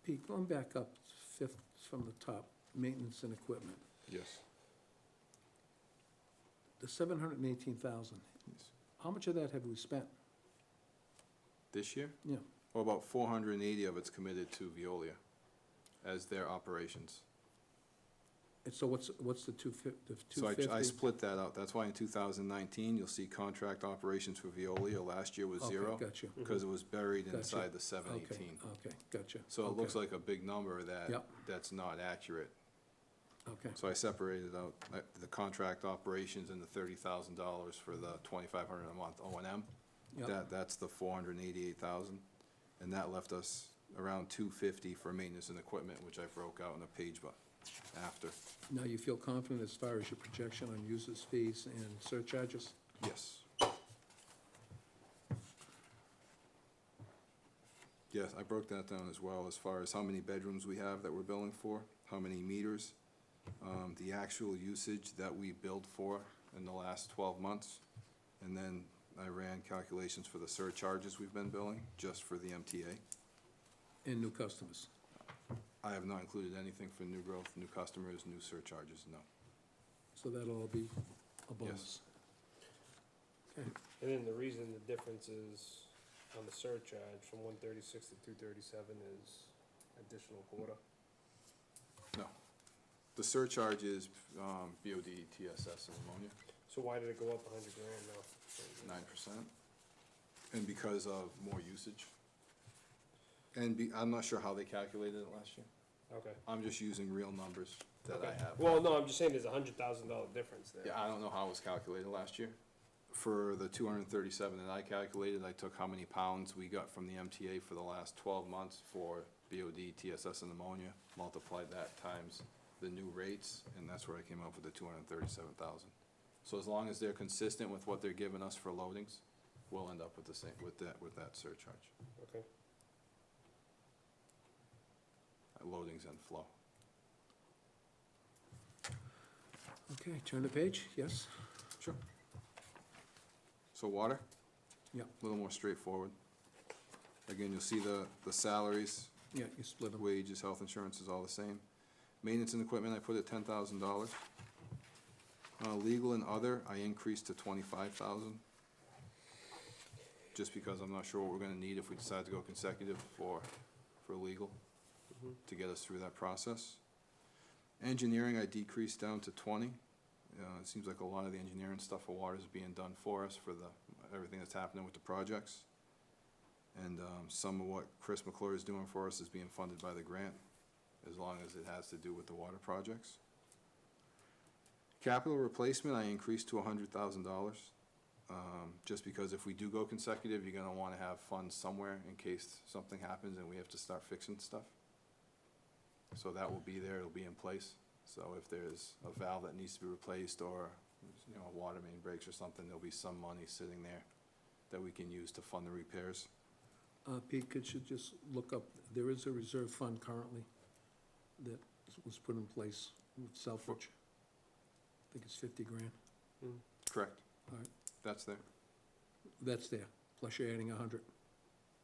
Pete, going back up, fifth from the top, maintenance and equipment, Yes. the 718,000, Yes. how much of that have we spent? This year? Yeah, Well, about 480 of it's committed to Veolia as their operations. and so what's the 250? So I split that out. That's why in 2019, you'll see contract operations for Veolia. Last year was zero. Okay, gotcha. Because it was buried Gotcha. inside the 718. Okay, gotcha. So it looks Okay, like a big number Yep. that's not accurate. Okay, So I separated out the contract operations and the $30,000 for the 2,500 a month O&M. yep, That's the 488,000. And that left us around 250 for maintenance and equipment, which I broke out on a page but after. now you feel confident as far as your projection on users fees and surcharges? Yes. Yes, I broke that down as well, as far as how many bedrooms we have that we're billing for, how many meters, the actual usage that we billed for in the last 12 months. And then I ran calculations for the surcharges we've been billing, just for the MTA. And new customers? I have not included anything for new growth, new customers, new surcharges, no. So that'll all be a bonus? Okay, And then the reason the difference is on the surcharge from 136 to 237 is additional quarter. No. The surcharge is BOD, TSS, and ammonia. So why did it go up 100 grand now? 9%, and because of more usage. And I'm not sure how they calculated it last year. Okay. I'm just using real numbers that I Okay. have. Well, no, I'm just saying there's a $100,000 difference there. Yeah, I don't know how it was calculated last year. For the 237 that I calculated, I took how many pounds we got from the MTA for the last 12 months for BOD, TSS, and ammonia, multiplied that times the new rates, and that's where I came up with the 237,000. So as long as they're consistent with what they're giving us for loadings, we'll end up with the same, with that surcharge, Okay. loadings and flow. okay, turn the page, yes? Sure. So water? Yeah. A little more straightforward. Again, you'll see the salaries, Yeah, you split them. wages, health insurance is all the same. Maintenance and equipment, I put at $10,000. Legal and other, I increased to 25,000. Just because I'm not sure what we're gonna need if we decide to go consecutive for legal, to get us through that process. Engineering, I decreased down to 20. It seems like a lot of the engineering stuff for water is being done for us for everything that's happening with the projects. And some of what Chris McClure is doing for us is being funded by the grant, as long as it has to do with the water projects. Capital replacement, I increased to $100,000. Just because if we do go consecutive, you're gonna wanna have funds somewhere in case something happens and we have to start fixing stuff. So that will be there, it'll be in place. So if there's a valve that needs to be replaced or, you know, a water main breaks or something, there'll be some money sitting there that we can use to fund the repairs. Pete, could you just look up, there is a reserve fund currently that was put in place with Southbridge. I think it's 50 grand. Correct. All right. That's there. That's there, plus you're adding 100.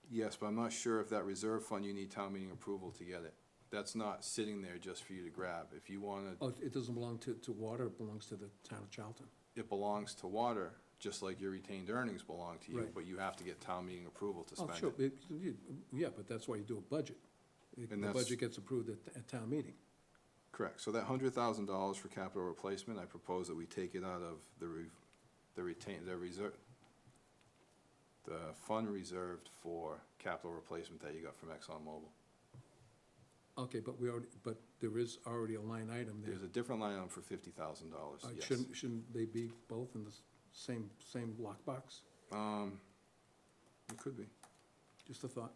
Yes, but I'm not sure if that reserve fund, you need town meeting approval to get it. That's not sitting there just for you to grab. If you wanna, Oh, it doesn't belong to water, it belongs to the town of Charlton. it belongs to water, just like your retained earnings belong to you, Right. but you have to get town meeting approval to Oh, spend sure, it. yeah, but that's why you do a budget. The And that's- budget gets approved at town meeting. Correct. So that $100,000 for capital replacement, I propose that we take it out of the fund reserved for capital replacement that you got from ExxonMobil. Okay, but there is already a line item there. There's a different line item for $50,000, All right, yes. Shouldn't they be both in the same lockbox? It could be. Just a thought.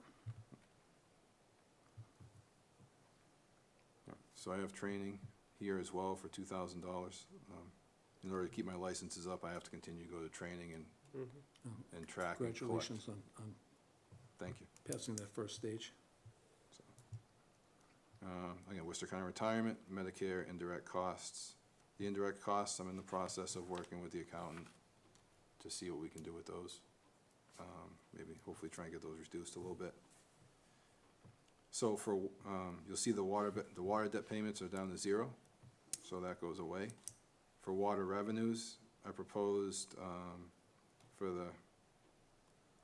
So I have training here as well for $2,000. In order to keep my licenses up, I have to continue to go to training and track and collect. Congratulations on Thank you. passing that first stage. Again, Worcester County Retirement, Medicare, indirect costs. The indirect costs, I'm in the process of working with the accountant to see what we can do with those. Maybe, hopefully try and get those reduced a little bit. So you'll see the water debt payments are down to 0, so that goes away. For water revenues, I proposed, for the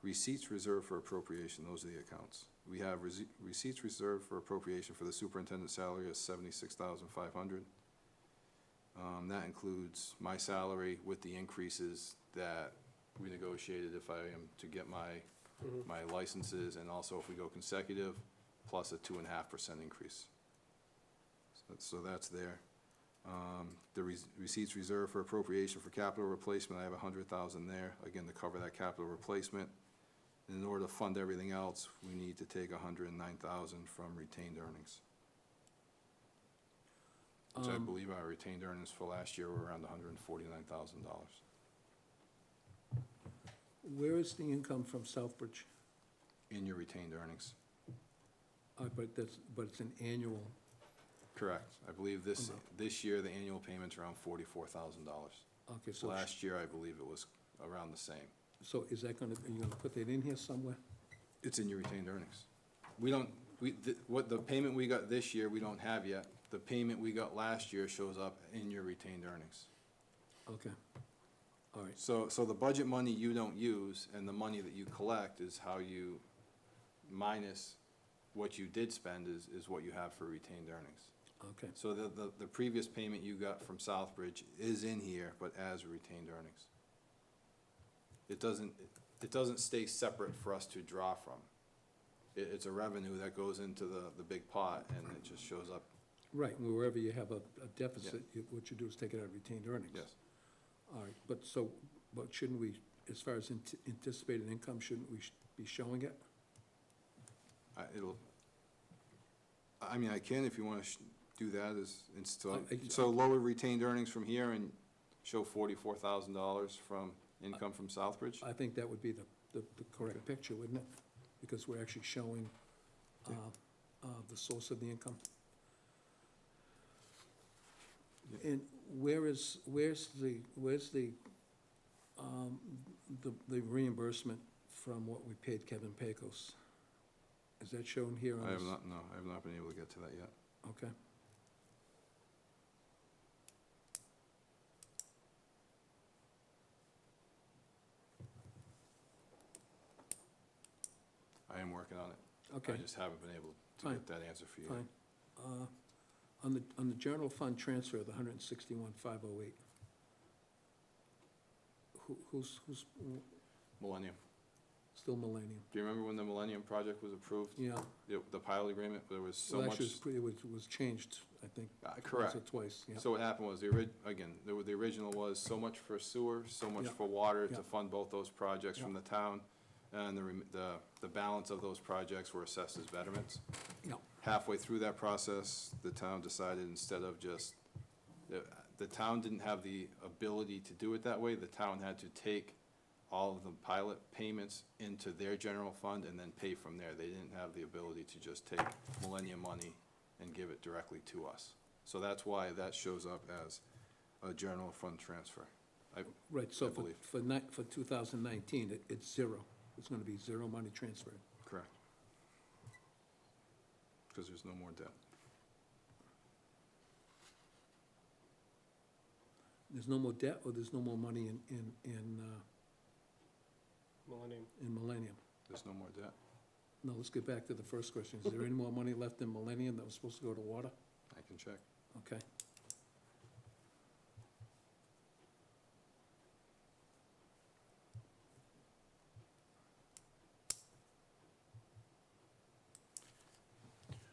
receipts reserved for appropriation, those are the accounts. We have receipts reserved for appropriation for the superintendent's salary of $76,500. That includes my salary with the increases that we negotiated if I am to get my licenses, and also if we go consecutive, plus a 2.5% increase. So that's there. The receipts reserved for appropriation for capital replacement, I have 100,000 there, again, to cover that capital replacement. And in order to fund everything else, we need to take 109,000 from retained earnings. Which I believe our retained earnings for last year were around $149,000. Where is the income from Southbridge? In your retained earnings. But it's an annual, Correct. I believe this year, the annual payment's around $44,000. okay, so. Last year, I believe it was around the same. So is that are you gonna put that in here somewhere? It's in your retained earnings. What the payment we got this year, we don't have yet. The payment we got last year shows up in your retained earnings. Okay, all right, So the budget money you don't use and the money that you collect is how you minus what you did spend is what you have for retained earnings. okay. So the previous payment you got from Southbridge is in here, but as retained earnings. It doesn't stay separate for us to draw from. It's a revenue that goes into the big pot, and it just shows up. Right, wherever you have a deficit, what you do is take it out of retained earnings. Yes. All right, but shouldn't we, as far as anticipated income, shouldn't we be showing it? I mean, I can if you want to do that I- so lower retained earnings from here and show $44,000 from income from Southbridge? I think that would be the correct picture, wouldn't it? Because we're actually showing the source of the income. And where's the reimbursement from what we paid Kevin Pecos? Is that shown here on I this? have not, I have not been able to get to that yet. Okay. I have not been able to get to that yet. Okay. All right, but so what should we, as far as anticipated income, shouldn't we, shouldn't we be showing it? I, it'll, I mean, I can if you want to do that. Okay. I can. All right, but so, but shouldn't we, as far as anticipated income, shouldn't we be showing it? I, working on it. Okay. I just haven't been able to Fine. get that answer for you. Fine. On the general fund transfer, the 161,508. Who's Millennium. still Millennium? Do you remember when the Millennium project was approved? Yeah. The pilot agreement, there was so Well, much. actually, it was changed, I think. Correct. Once or twice, yeah. So what happened was, the original was so much for sewer, so much Yeah. for water Yeah. to fund both those projects from Yeah. the town. And the balance of those projects were assessed as betterments. Yeah. Halfway through that process, the town decided instead of just, the town didn't have the ability to do it that way. The town had to take all of the pilot payments into their general fund and then pay from there. They didn't have the ability to just take Millennium money and give it directly to us. So that's why that shows up as a general fund transfer. Right, so I believe. for 2019, it's zero. It's gonna be zero money transferred. Correct. Because there's no more debt. There's no more debt, or there's no more money Millennium. in Millennium? There's no more debt. No, let's get back to the first question. Is there any more money left in Millennium that was supposed to go to water? I can check. Okay.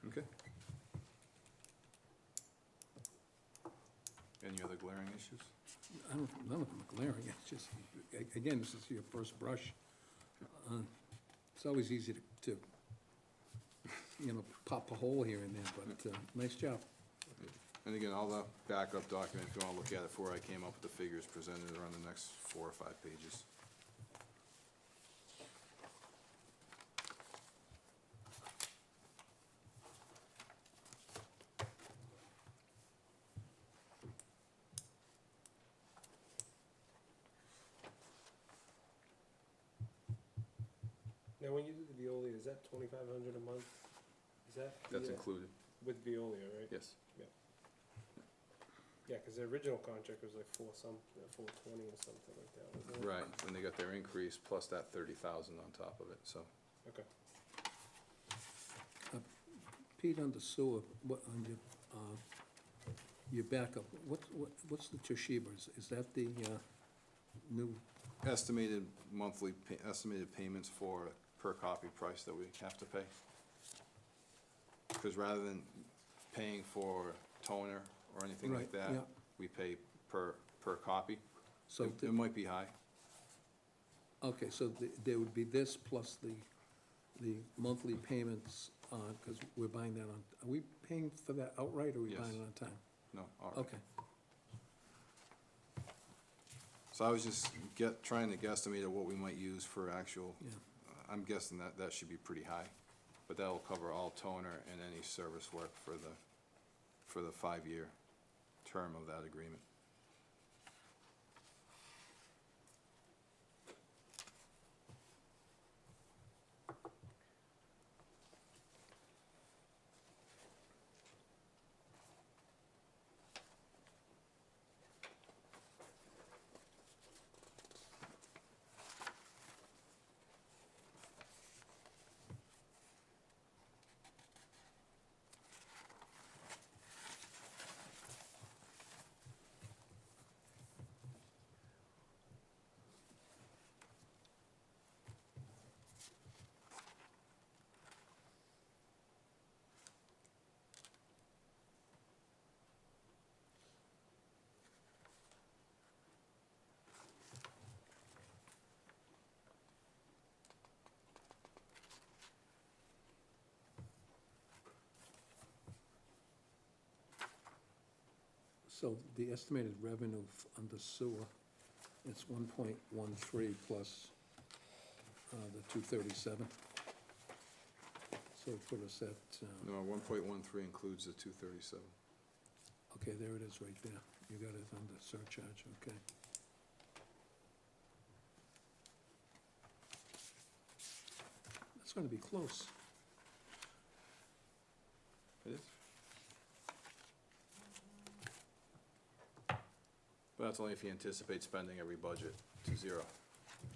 Okay. Any other glaring issues? None of them are glaring, it's just, again, this is your first brush. It's always easy to, pop a hole here and there, but, nice job. And again, all the backup document, if you want to look at it, before I came up with the figures presented are on the next 4 or 5 pages. Now, when you do the Veolia, is that 2,500 a month? Is that? That's the, included, with Veolia, right? yes. Yeah, because the original contract was like 420 or something like that, wasn't it? Right, and they got their increase plus that 30,000 on top of it, so. Okay. Pete, on the sewer, on your backup, what's the Toshiba? Is that the new, Estimated estimated payments for per copy price that we have to pay. Because rather than paying for toner or anything like Right, that, yeah. we pay per copy. so, It might be high. okay, so there would be this plus the monthly payments on, because we're buying that on, are we paying for that outright, or are we Yes. buying it on time? No, all right. Okay, So I was just trying to guesstimate at what we might use for actual, yeah. I'm guessing that should be pretty high. But that'll cover all toner and any service work for the 5-year term of that agreement. So the estimated revenue under sewer, it's 1.13 plus the 237. So put us at, No, 1.13 includes the 237. okay, there it is right there. You got it under surcharge, okay. That's gonna be close. It is. But that's only if you anticipate spending every budget to zero,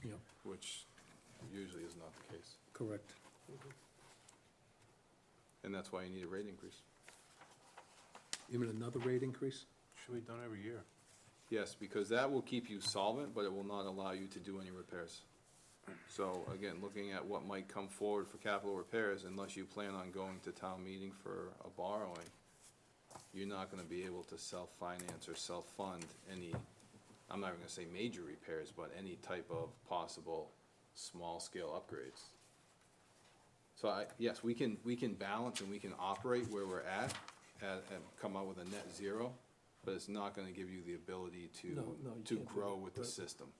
Yep, which usually is not the case. correct. And that's why you need a rate increase. Even another rate increase? Should be done every year. Yes, because that will keep you solvent, but it will not allow you to do any repairs. So again, looking at what might come forward for capital repairs, unless you plan on going to town meeting for a borrowing, you're not gonna be able to self-finance or self-fund any, I'm not even gonna say major repairs, but any type of possible small-scale upgrades. So yes, we can balance and we can operate where we're at and come out with a net zero, but it's not gonna give you the ability No, no, you to can't do grow that, with the right. system.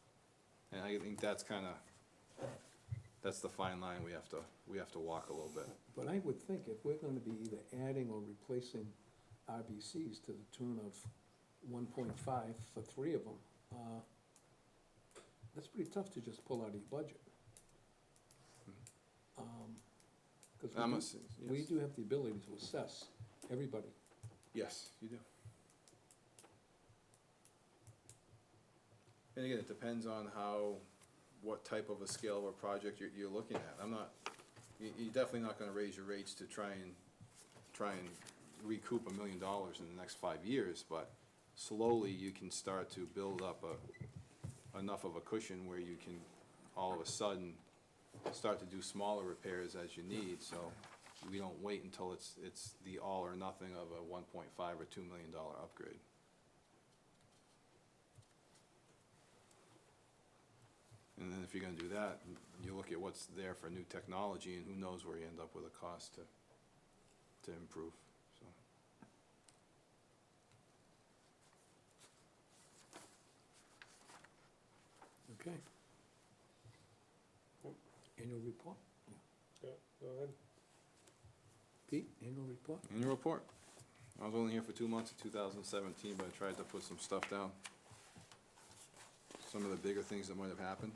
And I think that's the fine line we have to walk a little bit. But I would think if we're gonna be either adding or replacing RBCs to the tune of 1.5 for 3 of them, that's pretty tough to just pull out of your budget. I'm Because we yes. do have the ability to assess everybody. Yes, you do. And again, it depends on what type of a scale of a project you're looking at. You're definitely not gonna raise your rates to try and recoup $1 million in the next 5 years, but slowly you can start to build up enough of a cushion where you can all of a sudden start to do smaller repairs as you need, so we don't wait until it's the all or nothing of a 1.5 or $2 million upgrade. And then if you're gonna do that, you look at what's there for new technology, and who knows where you end up with a cost to improve, so. Okay. Annual report? Yeah, go ahead. Pete, annual report? Annual report. I was only here for 2 months of 2017, but I tried to put some stuff down. Some of the bigger things that might have happened.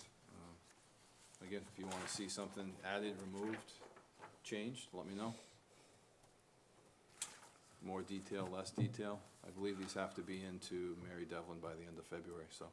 Again, if you wanna see something added, removed, changed, let me know. More detail, less detail. I believe these have to be into Mary Devlin by the end of February, so.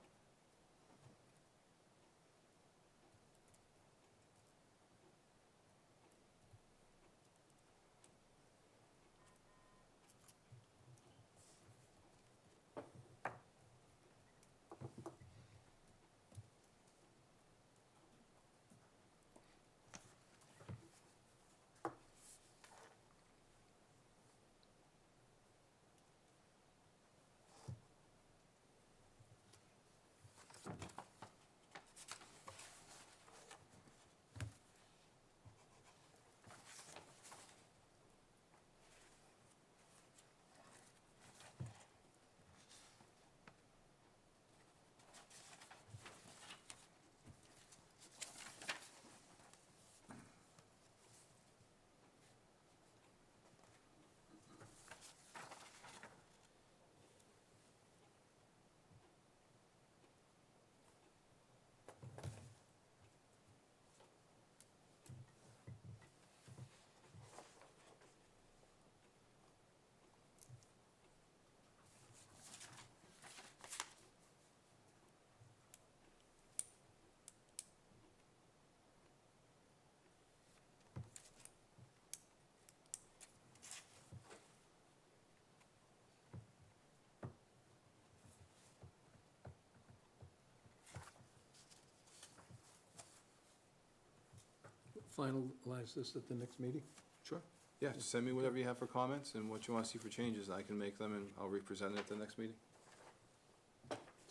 Finalize this at the next meeting? Sure. Yeah, just send me whatever you have for comments and what you wanna see for changes, I can make them and I'll represent it at the next meeting.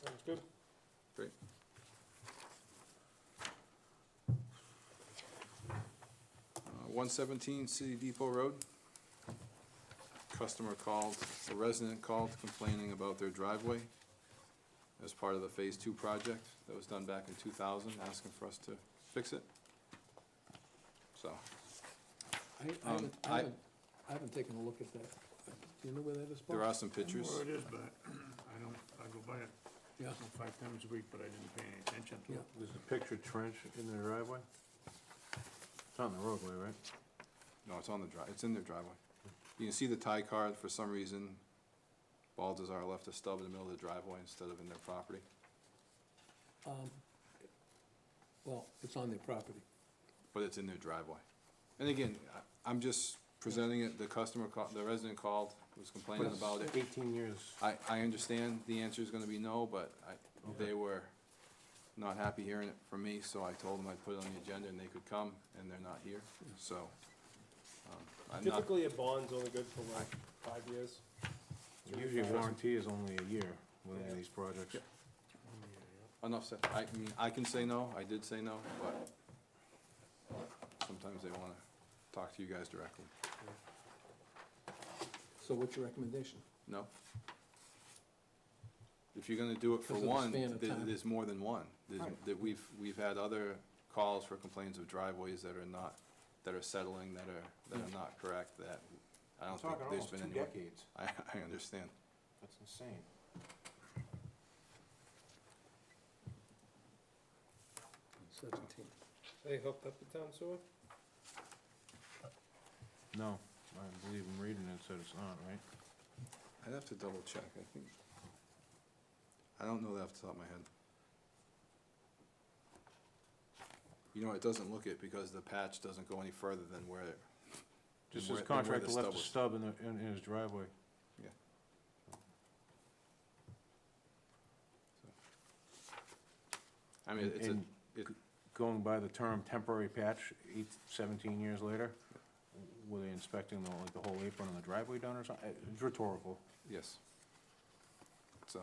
Sounds good. Great. 117 City Depot Road. A resident called complaining about their driveway as part of the Phase 2 project that was done back in 2000, asking for us to fix it. So, I haven't taken a look at that. Do you know where that is, Bob? there are some I know pictures. where it is, but I go by it Yeah, 5 times a week, but I didn't pay any attention to yeah. it. There's a pictured trench in their driveway? It's on the roadway, right? No, it's in their driveway. You can see the tie card, for some reason, Baldassar left a stub in the middle of the driveway instead of in their property. Well, it's on their property. But it's in their driveway. And again, I'm just presenting it, the resident called, was complaining about it. 18 years. I understand the answer is gonna be no, but they were not happy hearing it from me, so I told them I'd put it on the agenda and they could come, and they're not here, so. I'm not, Typically, a bond's only good for like 5 years. Usually warranty is only a year with any of these projects. enough said. I mean, I can say no, I did say no, but sometimes they wanna talk to you guys directly. So what's your recommendation? No? If you're gonna do it for Because of the one, span of time. there's more than one. Right. That we've had other calls for complaints of driveways that are not, that are settling, that are not correct, that I don't think Talking there's almost been 2 any. decades. I understand. That's insane. Seventeen. They hooked up the town sewer? No, I believe in reading it, said it's not, right? I'd have to double check, I think. I don't know that off the top of my head. You know, it doesn't look it because the patch doesn't go any further than where it. Just than his where the contractor left a was. stub in his driveway. Yeah. I mean, it's a, And going by the term temporary patch, 17 years later, were they inspecting the whole apron on the driveway done or something? It's rhetorical. yes. So,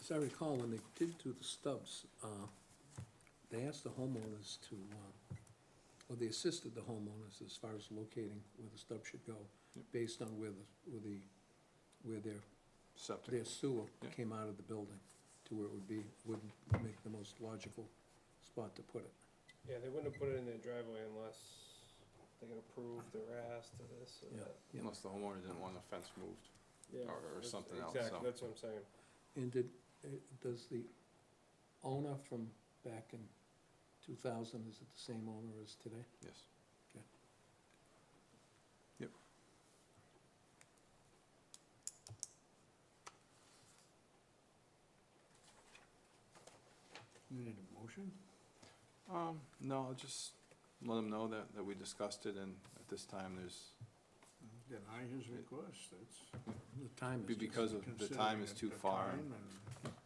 As I recall, when they did do the stubs, they asked the homeowners to, or they assisted the homeowners as far as locating where the stub should go, Yep. based on where their septic. sewer Yeah. came out of the building, to where it would make the most logical spot to put it. Yeah, they wouldn't have put it in their driveway unless they got approved or asked or this or Yeah. that. Yeah. Unless the homeowner didn't want a fence moved. Yeah, Or that's- something else, Exactly, so. that's what I'm saying. And does the owner from back in 2000, is it the same owner as today? Yes. Okay. Yep. You need a motion? No, I'll just let them know that we discussed it, and at this time, there's, Deny his request, that's. The time is just. because of the time is too far. Considering the time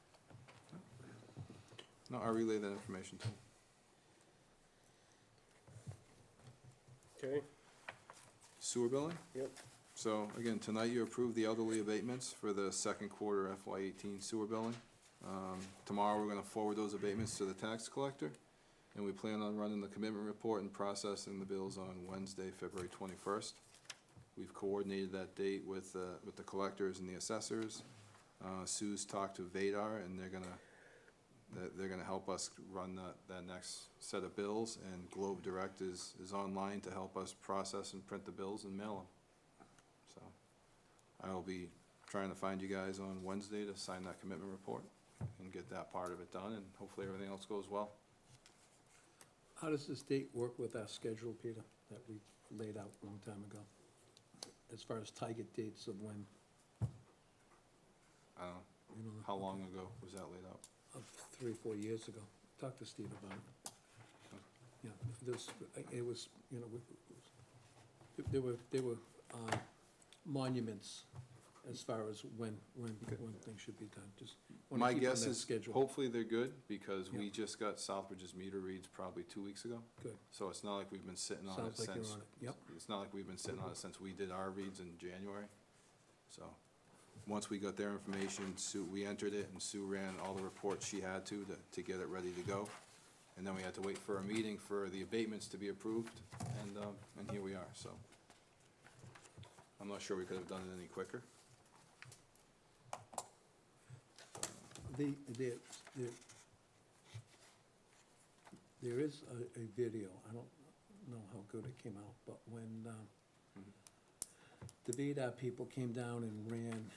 No, I'll relay that information to them. Okay, Sewer billing? yep. So, again, tonight you approved the elderly abatements for the second quarter FY18 sewer billing. Tomorrow, we're gonna forward those abatements to the tax collector, and we plan on running the commitment report and processing the bills on Wednesday, February 21st. We've coordinated that date with the collectors and the assessors. Sue's talked to Vadar, and they're gonna help us run that next set of bills, and Globe Direct is online to help us process and print the bills and mail them. So, I will be trying to find you guys on Wednesday to sign that commitment report and get that part of it done, and hopefully everything else goes well. How does this date work with our schedule, Peter, that we laid out a long time ago? As far as target dates of when, I don't know, you know, how long ago was that laid out? of 3 or 4 years ago? Talk to Steve about it. Yeah, it was, you know, there were monuments as far as when things should be done, just wanna My keep on guess that is, schedule. hopefully they're good, because we Yeah. just got Southbridge's meter reads probably 2 weeks ago. Good, So it's not like we've been sitting on it sounds like you're since, on it, yep. it's not like we've been sitting on it since we did our reads in January. So, once we got their information, Sue, we entered it, and Sue ran all the reports she had to get it ready to go. And then we had to wait for a meeting for the abatements to be approved, and here we are, so. I'm not sure we could have done it any quicker. There is a video, I don't know how good it came out, but when the VDOT people came down and ran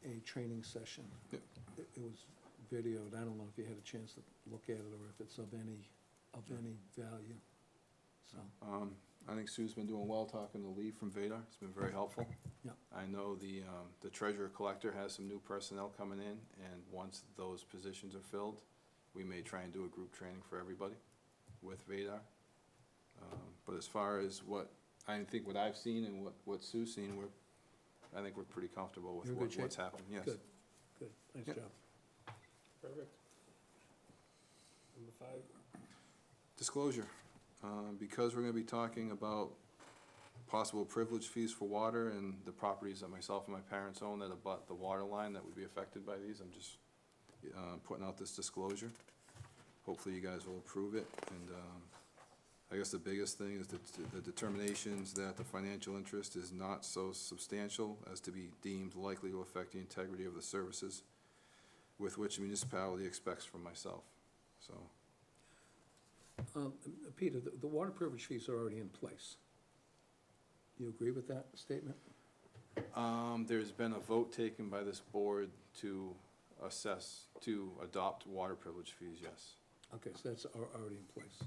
a training session, Yep. it was videoed. I don't know if you had a chance to look at it, or if it's of any value, so. I think Sue's been doing well talking to Lee from Vadar, it's been very helpful. Yeah. I know the treasurer collector has some new personnel coming in, and once those positions are filled, we may try and do a group training for everybody with Vadar. But as far as what I think what I've seen and what Sue's seen, I think we're pretty comfortable with You're in good what's shape? happening, yes. Good, good, nice Yep. job. Perfect. Number 5. Disclosure, because we're gonna be talking about possible privilege fees for water and the properties that myself and my parents own that abut the water line that would be affected by these, I'm just, putting out this disclosure. Hopefully you guys will approve it, and, I guess the biggest thing is that the determinations that the financial interest is not so substantial as to be deemed likely to affect the integrity of the services with which the municipality expects from myself, so. Peter, the water privilege fees are already in place. You agree with that statement? There's been a vote taken by this board to adopt water privilege fees, yes. Okay, so that's already in place.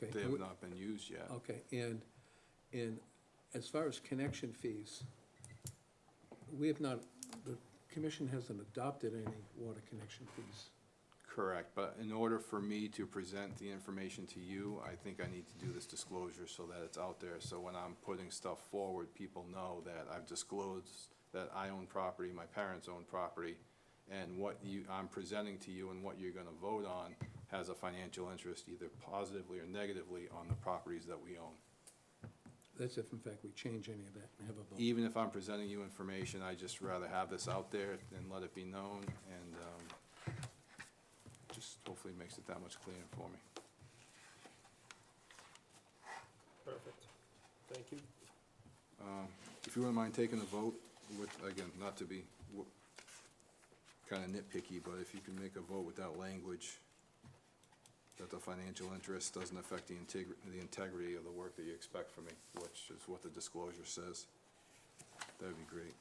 Okay. They have not been used yet. Okay, and as far as connection fees, we have not, the commission hasn't adopted any water connection fees. Correct, but in order for me to present the information to you, I think I need to do this disclosure so that it's out there. So when I'm putting stuff forward, people know that I've disclosed that I own property, my parents own property, and what I'm presenting to you and what you're gonna vote on has a financial interest, either positively or negatively, on the properties that we own. That's if in fact we change any of that and have a vote. Even if I'm presenting you information, I just rather have this out there and let it be known, and, just hopefully makes it that much clearer for me. Perfect. Thank you. If you wouldn't mind taking a vote with, again, not to be kinda nitpicky, but if you can make a vote with that language, that the financial interest doesn't affect the integrity of the work that you expect from me, which is what the disclosure says, that'd be great.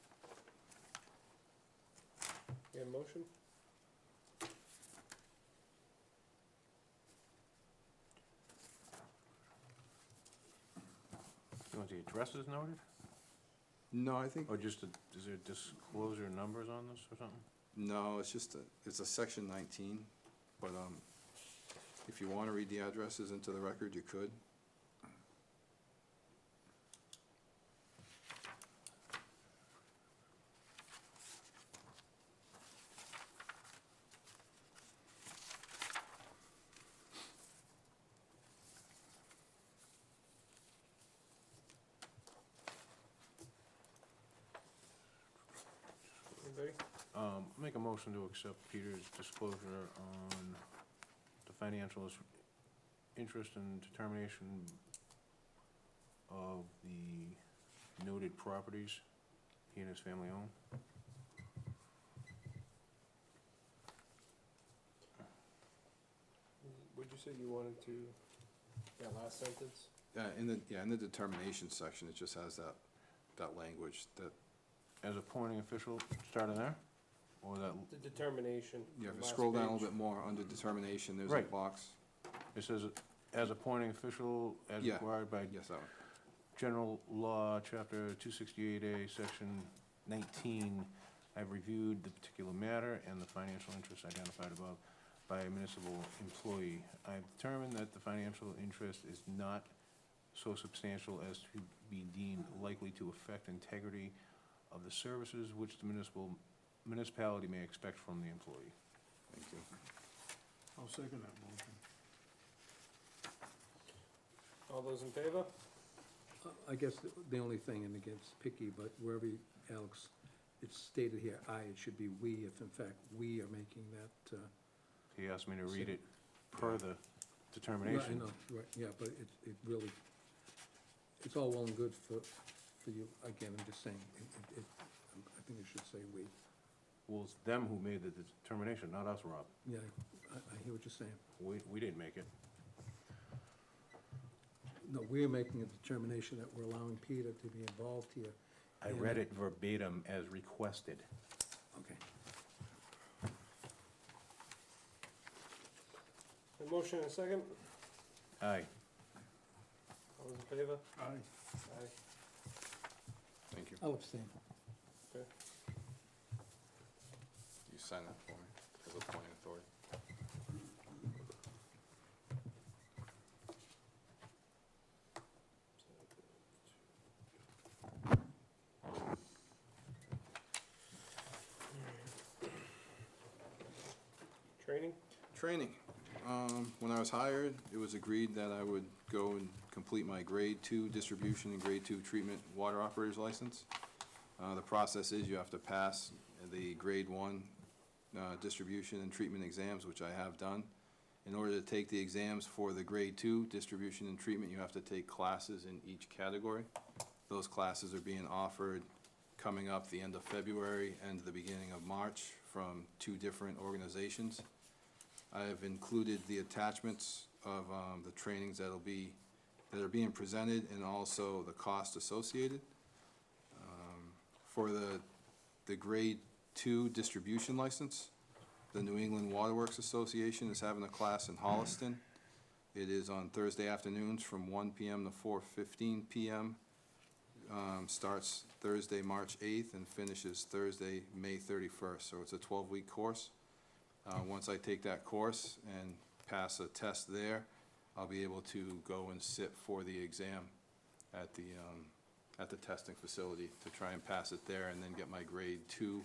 You have a motion? You want the addresses noted? No, I think, Or just, is there disclosure numbers on this or something? no, it's just, it's a section 19, but, if you wanna read the addresses into the record, you could. Anybody? Make a motion to accept Peter's disclosure on the financial interest and determination of the noted properties he and his family own. Would you say you wanted to, that last sentence? In the determination section, it just has that language, that, As appointing official, starting there? Or that, The determination. yeah, if you last scroll down a little page. bit more, under determination, there's a Right. box. it says, as appointing official as Yeah. required by Yes, that one. General Law, Chapter 268A, Section 19, I've reviewed the particular matter and the financial interests identified above by a municipal employee. I've determined that the financial interest is not so substantial as to be deemed likely to affect integrity of the services which the municipality may expect from the employee. Thank you. I'll second that motion. All those in favor? I guess the only thing, and again, it's picky, but wherever, Alex, it's stated here, it should be we, if in fact we are making that, He asked me to read it per the right, I determination. know, right, yeah, but it really, it's all well and good for you, again, I'm just saying, I think it should say we. Well, it's them who made the determination, not us, Rob. Yeah, I hear what you're saying. We didn't make it. No, we're making a determination that we're allowing Peter to be involved here. I read it verbatim as requested. Okay. A motion and a second? Aye. All those in favor? Aye. Aye. Thank you. I'll abstain. Okay. You sign that for me, as appointing authority. training. When I was hired, it was agreed that I would go and complete my grade 2 distribution and grade 2 treatment water operator's license. The process is you have to pass the grade 1 distribution and treatment exams, which I have done. In order to take the exams for the grade 2 distribution and treatment, you have to take classes in each category. Those classes are being offered coming up the end of February and the beginning of March from 2 different organizations. I have included the attachments of the trainings that are being presented and also the cost associated. For the grade 2 distribution license, the New England Waterworks Association is having a class in Holliston. It is on Thursday afternoons from 1 p.m. to 4:15 p.m. Starts Thursday, March 8th, and finishes Thursday, May 31st. So it's a 12-week course. Once I take that course and pass a test there, I'll be able to go and sit for the exam at the testing facility to try and pass it there, and then get my grade 2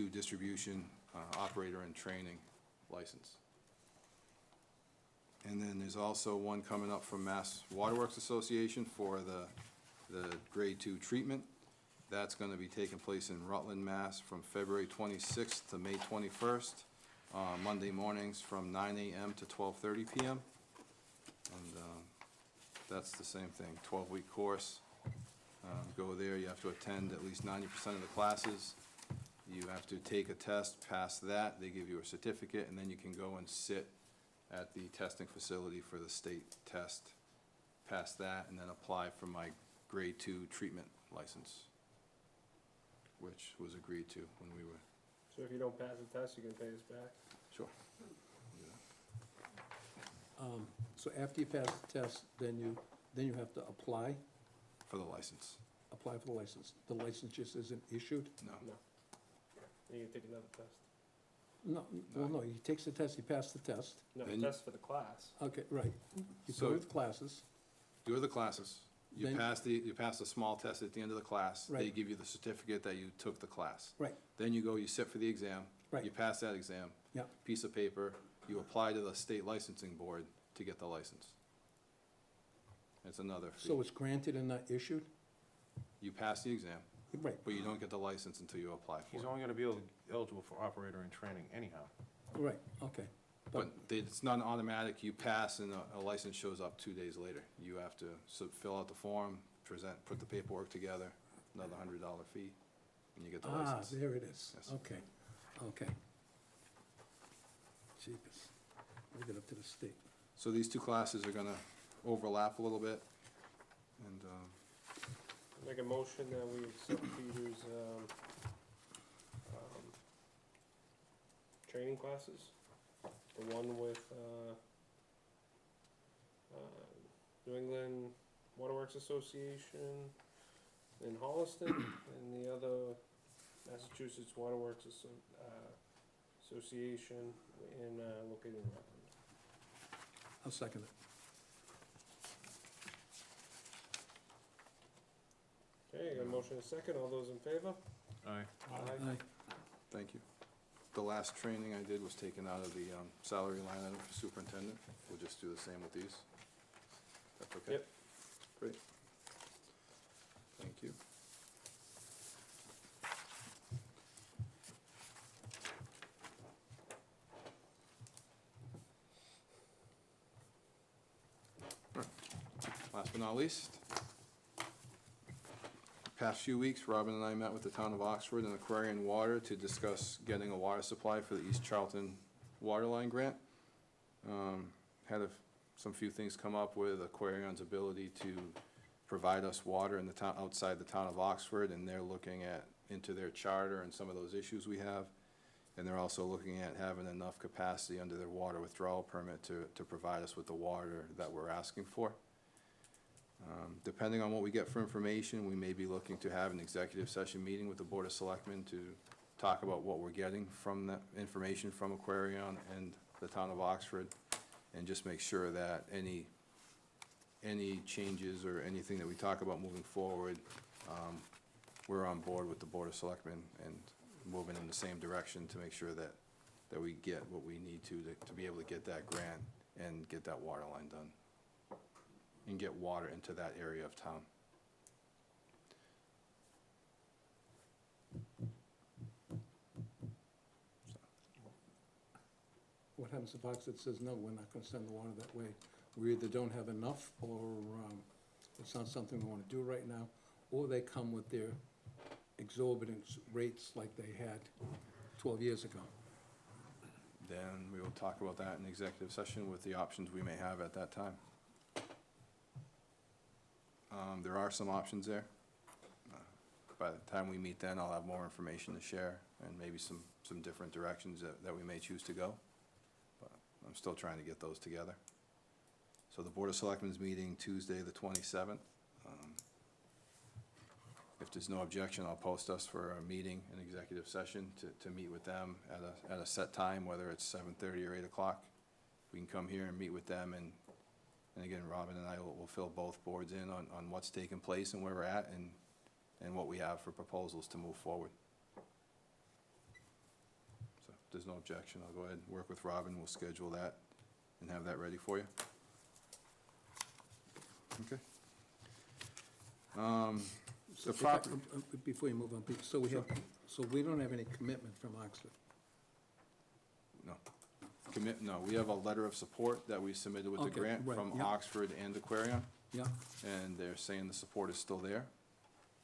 distribution operator and training license. And then there's also one coming up from Mass Waterworks Association for the grade 2 treatment. That's gonna be taking place in Rutland, Mass, from February 26th to May 21st, Monday mornings from 9 a.m. to 12:30 p.m. And that's the same thing, 12-week course. Go there, you have to attend at least 90% of the classes. You have to take a test, pass that, they give you a certificate, and then you can go and sit at the testing facility for the state test, pass that, and then apply for my grade 2 treatment license, which was agreed to when we were. So if you don't pass the test, you can pay us back? Sure. So after you pass the test, then you have to apply For the license. for the license. The license just isn't issued? No. No. Then you can take another test. No, well, no, he takes the test, he passed the test. No, Then you- test for the class. Okay, right. You So- go to the classes, Do the classes. You Then- pass a small test at the end of the class. They Right. give you the certificate that you took the class. right, Then you go, you sit for the exam. Right. You pass that exam. yeah. Piece of paper, you apply to the state licensing board to get the license. It's another fee. So it's granted and not issued? You pass the exam, Right, but you don't get the license until you apply for He's it. only gonna be eligible for operator in training anyhow. right, okay. But it's not automatic, you pass and a license shows up 2 days later. You have to fill out the form, put the paperwork together, another $100 fee, and you get the Ah, license. there it is. Yes. Okay, okay. Jeepers. Leave it up to the state. So these 2 classes are gonna overlap a little bit, and, Make a motion that we accept Peter's, training classes. The one with, New England Waterworks Association in Holliston, and the other Massachusetts Waterworks Association located in Rutland. I'll second it. Okay, got a motion and a second, all those in favor? Aye. Aye. thank you. The last training I did was taken out of the salary line item for superintendent. We'll just do the same with these. That's okay? Yep. Great. Thank you. All right. Last but not least, past few weeks, Robin and I met with the town of Oxford and Aquarian Water to discuss getting a water supply for the East Charlton Waterline Grant. Had some few things come up with Aquarion's ability to provide us water in the town, outside the town of Oxford, and they're looking into their charter and some of those issues we have. And they're also looking at having enough capacity under their water withdrawal permit to provide us with the water that we're asking for. Depending on what we get for information, we may be looking to have an executive session meeting with the Board of Selectmen to talk about what we're getting from that information from Aquarion and the town of Oxford, and just make sure that any changes or anything that we talk about moving forward, we're on board with the Board of Selectmen and moving in the same direction to make sure that that we get what we need to be able to get that grant and get that water line done and get water into that area of town. What happens if Oxford says, no, we're not gonna send the water that way? We either don't have enough, or it's not something we wanna do right now, or they come with their exorbitant rates like they had 12 years ago. Then we will talk about that in executive session with the options we may have at that time. There are some options there. By the time we meet then, I'll have more information to share and maybe some different directions that we may choose to go. But I'm still trying to get those together. So the Board of Selectmen's meeting Tuesday, the 27th. If there's no objection, I'll post us for a meeting, an executive session to meet with them at a set time, whether it's 7:30 or 8 o'clock. We can come here and meet with them, and again, Robin and I will fill both boards in on what's taking place and where we're at, and what we have for proposals to move forward. So if there's no objection, I'll go ahead and work with Robin, we'll schedule that and have that ready for you. Okay. So The property. Before you move on, Pete, so we don't have any commitment from Oxford? No. No, we have a letter of support that we submitted with the Okay, grant right, from yeah. Oxford and Aquarium, Yeah, and they're saying the support is still there,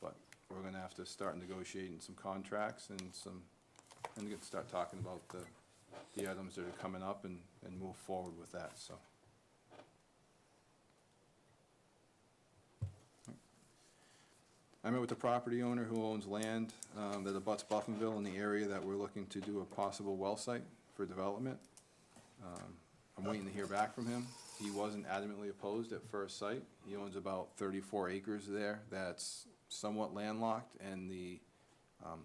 but we're gonna have to start negotiating some contracts and get start talking about the items that are coming up and move forward with that, so. I met with the property owner who owns land that abuts Buffinville in the area that we're looking to do a possible well site for development. I'm waiting to hear back from him. He wasn't adamantly opposed at first sight. He owns about 34 acres there that's somewhat landlocked, and the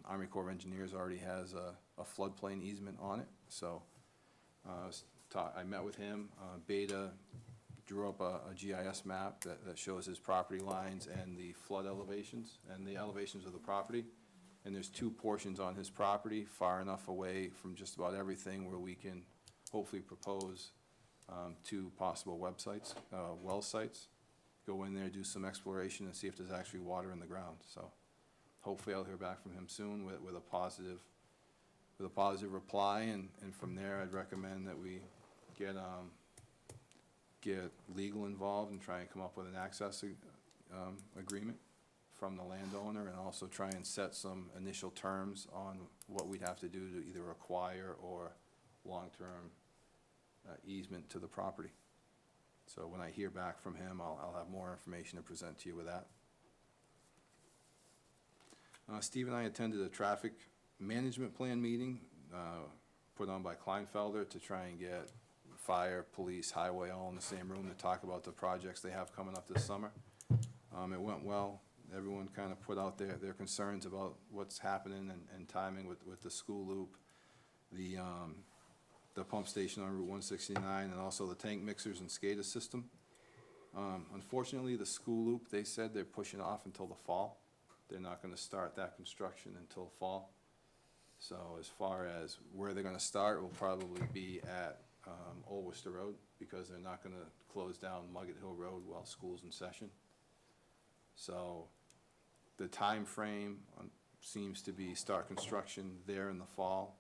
Army Corps of Engineers already has a floodplain easement on it. So I met with him. Beta drew up a GIS map that shows his property lines and the flood elevations and the elevations of the property. And there's two portions on his property, far enough away from just about everything where we can hopefully propose two possible websites, well sites. Go in there, do some exploration and see if there's actually water in the ground. So hopefully I'll hear back from him soon with a positive reply, and from there I'd recommend that we get legal involved and try and come up with an access agreement from the landowner, and also try and set some initial terms on what we'd have to do to either acquire or long-term easement to the property. So when I hear back from him, I'll have more information to present to you with that. Steve and I attended a traffic management plan meeting put on by Kleinfelder to try and get fire, police, highway all in the same room to talk about the projects they have coming up this summer. It went well. Everyone kind of put out their concerns about what's happening and timing with the school loop, the pump station on Route 169, and also the tank mixers and SCADA system. Unfortunately, the school loop, they said they're pushing off until the fall. They're not going to start that construction until fall. So as far as where they're going to start, will probably be at Old Worcester Road, because they're not going to close down Mugget Hill Road while school's in session. So the time frame seems to be start construction there in the fall,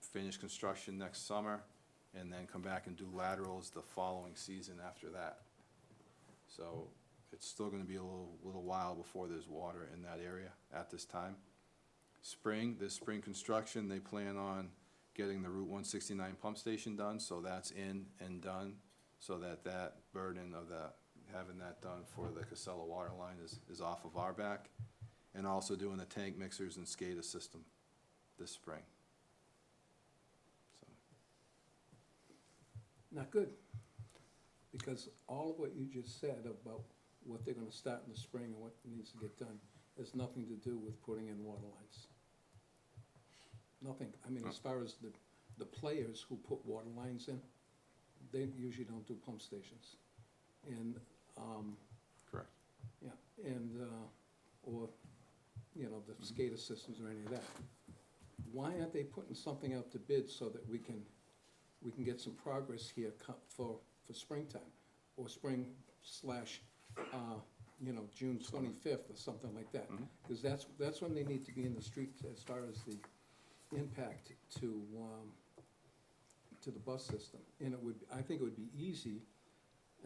finish construction next summer, and then come back and do laterals the following season after that. So it's still going to be a little while before there's water in that area at this time. This spring construction, they plan on getting the Route 169 pump station done, so that's in and done, so that burden of having that done for the Casella water line is off of our back, and also doing the tank mixers and SCADA system this spring. So. not good. Because all of what you just said about what they're gonna start in the spring and what needs to get done has nothing to do with putting in water lines. Nothing. I mean, as far as the players who put water lines in, they usually don't do pump stations. And, Correct. yeah, and, or, the SCADA systems or any of that. why aren't they putting something out to bid so that we can get some progress here for springtime? Or spring slash, June 25th or something like that. Because that's when they need to be in the streets as far as the impact to the bus system. And I think it would be easy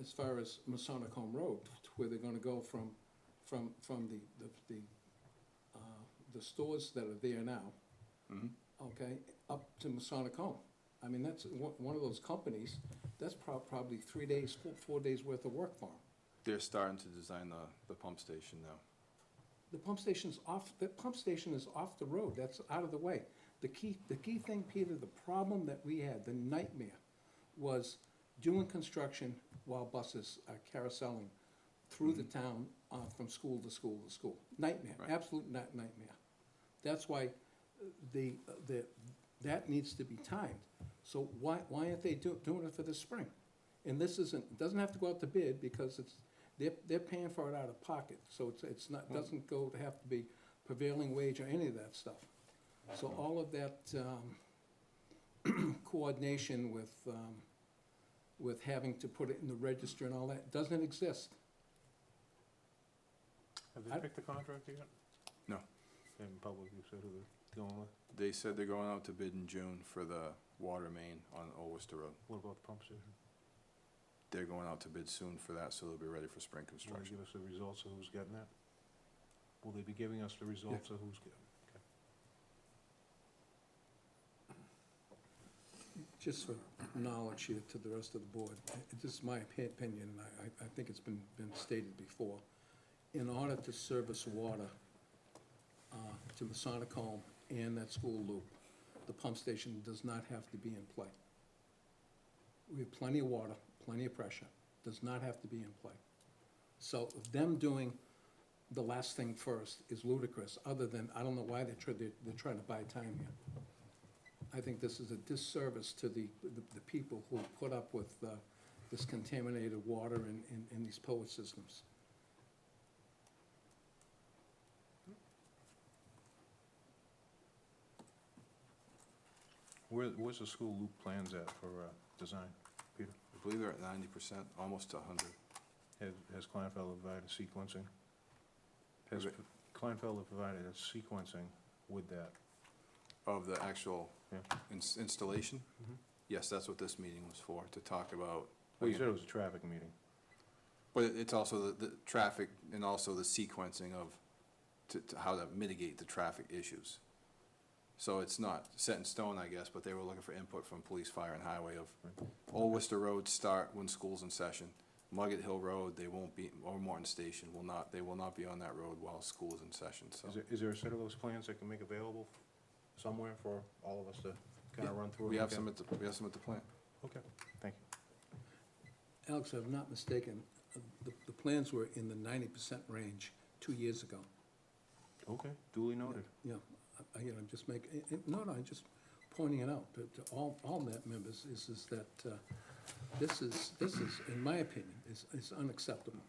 as far as Masonic Home Road, where they're gonna go from the stores that are there now, okay, up to Masonic Home. I mean, that's one of those companies, that's probably 3 days, 4 days worth of work for them. They're starting to design the pump station now. The pump station is off the road, that's out of the way. The key thing, Peter, the problem that we had, the nightmare, was doing construction while buses are carouseling through the town, from school to school to school. Nightmare, Right. absolute nightmare. That's why that needs to be timed. So why aren't they doing it for the spring? And this doesn't have to go out to bid, because they're paying for it out of pocket, so it's not, doesn't have to be prevailing wage or any of that stuff. So all of that, coordination with having to put it in the register and all that, doesn't exist. Have they picked the contractor yet? No. In public, you said who they're going with? They said they're going out to bid in June for the water main on Old Worcester Road. What about the pump station? They're going out to bid soon for that, so they'll be ready for spring Will they construction. give us the results of who's getting that? Will they be giving us the results of who's getting? Just for knowledge here to the rest of the board, this is my opinion, and I think it's been stated before. In order to service water to Masonic Home and that school loop, the pump station does not have to be in play. We have plenty of water, plenty of pressure, does not have to be in play. So them doing the last thing first is ludicrous, other than, I don't know why they're trying to buy time here. I think this is a disservice to the people who put up with this contaminated water in these POA systems. Where's the school loop plans at for design, Peter? I believe they're at 90%, almost to 100. Has Kleinfelder provided sequencing? Has Okay. Kleinfelder provided a sequencing with that? Of the actual Yeah. installation? Yes, that's what this meeting was for, to talk about. Well, you said it was a traffic meeting. But it's also the traffic and also the sequencing of, to how to mitigate the traffic issues. So it's not set in stone, I guess, but they were looking for input from police, fire, and highway of Old Worcester Road start when school's in session. Muggett Hill Road, they won't be, or Morton Station they will not be on that road while school is in session, so. Is there a set of those plans that can make available somewhere for all of us to kind of run through? We and have look some at the plant. at? Okay, thank you. Alex, if I'm not mistaken, the plans were in the 90% range 2 years ago. Okay, duly noted. Yeah, I'm just I'm just pointing it out to all net members, is that this is, in my opinion, is unacceptable.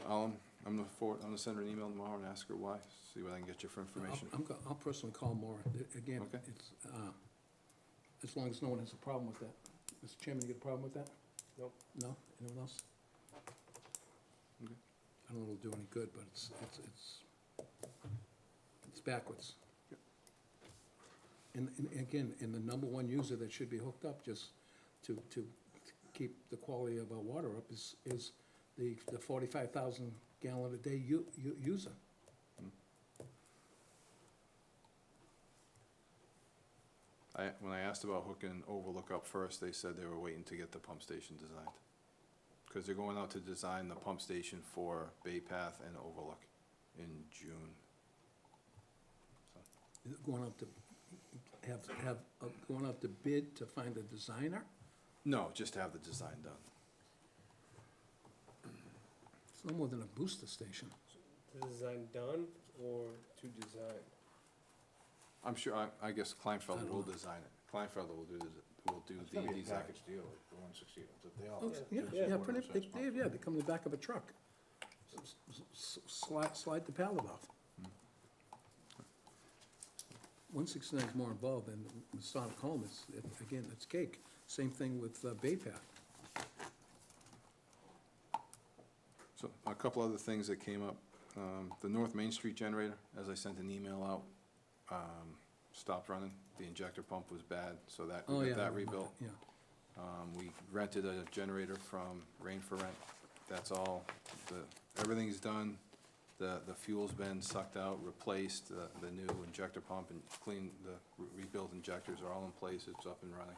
I'm gonna send her an email tomorrow and ask her why, see what I can get you for information. I'll personally call Maura. Again, Okay. it's, as long as no one has a problem with that. Mr. Chairman, you get a problem with that? Nope. No? Anyone else? Okay. I don't know if it'll do any good, but it's backwards. And again, the number one user that should be hooked up just to keep the quality of our water up is the 45,000 gallon a day user. When I asked about hooking Overlook up first, they said they were waiting to get the pump station designed. Because they're going out to design the pump station for Bay Path and Overlook in June. Going up to going up to bid to find a designer? No, just to have the design done. It's no more than a booster station. The design done or to design? I'm sure, I guess I Kleinfelder don't will know. design it. Kleinfelder will do It's the gonna be a design. package deal, like the 160, they all. Oh, Yeah, yeah, yeah. pretty, they come in the back of a truck. Slide the pallet off. 169 is more involved than Masonic Home. Again, it's cake. Same thing with Bay Path. So a couple other things that came up. The North Main Street generator, as I sent an email out, stopped running. The injector pump was bad, so Oh, we yeah, got I that remember rebuilt. Yeah. We rented a generator from Rain for Rent. That's all. Everything's done. The fuel's been sucked out, replaced, the new injector pump and rebuilt injectors are all in place. It's up and running.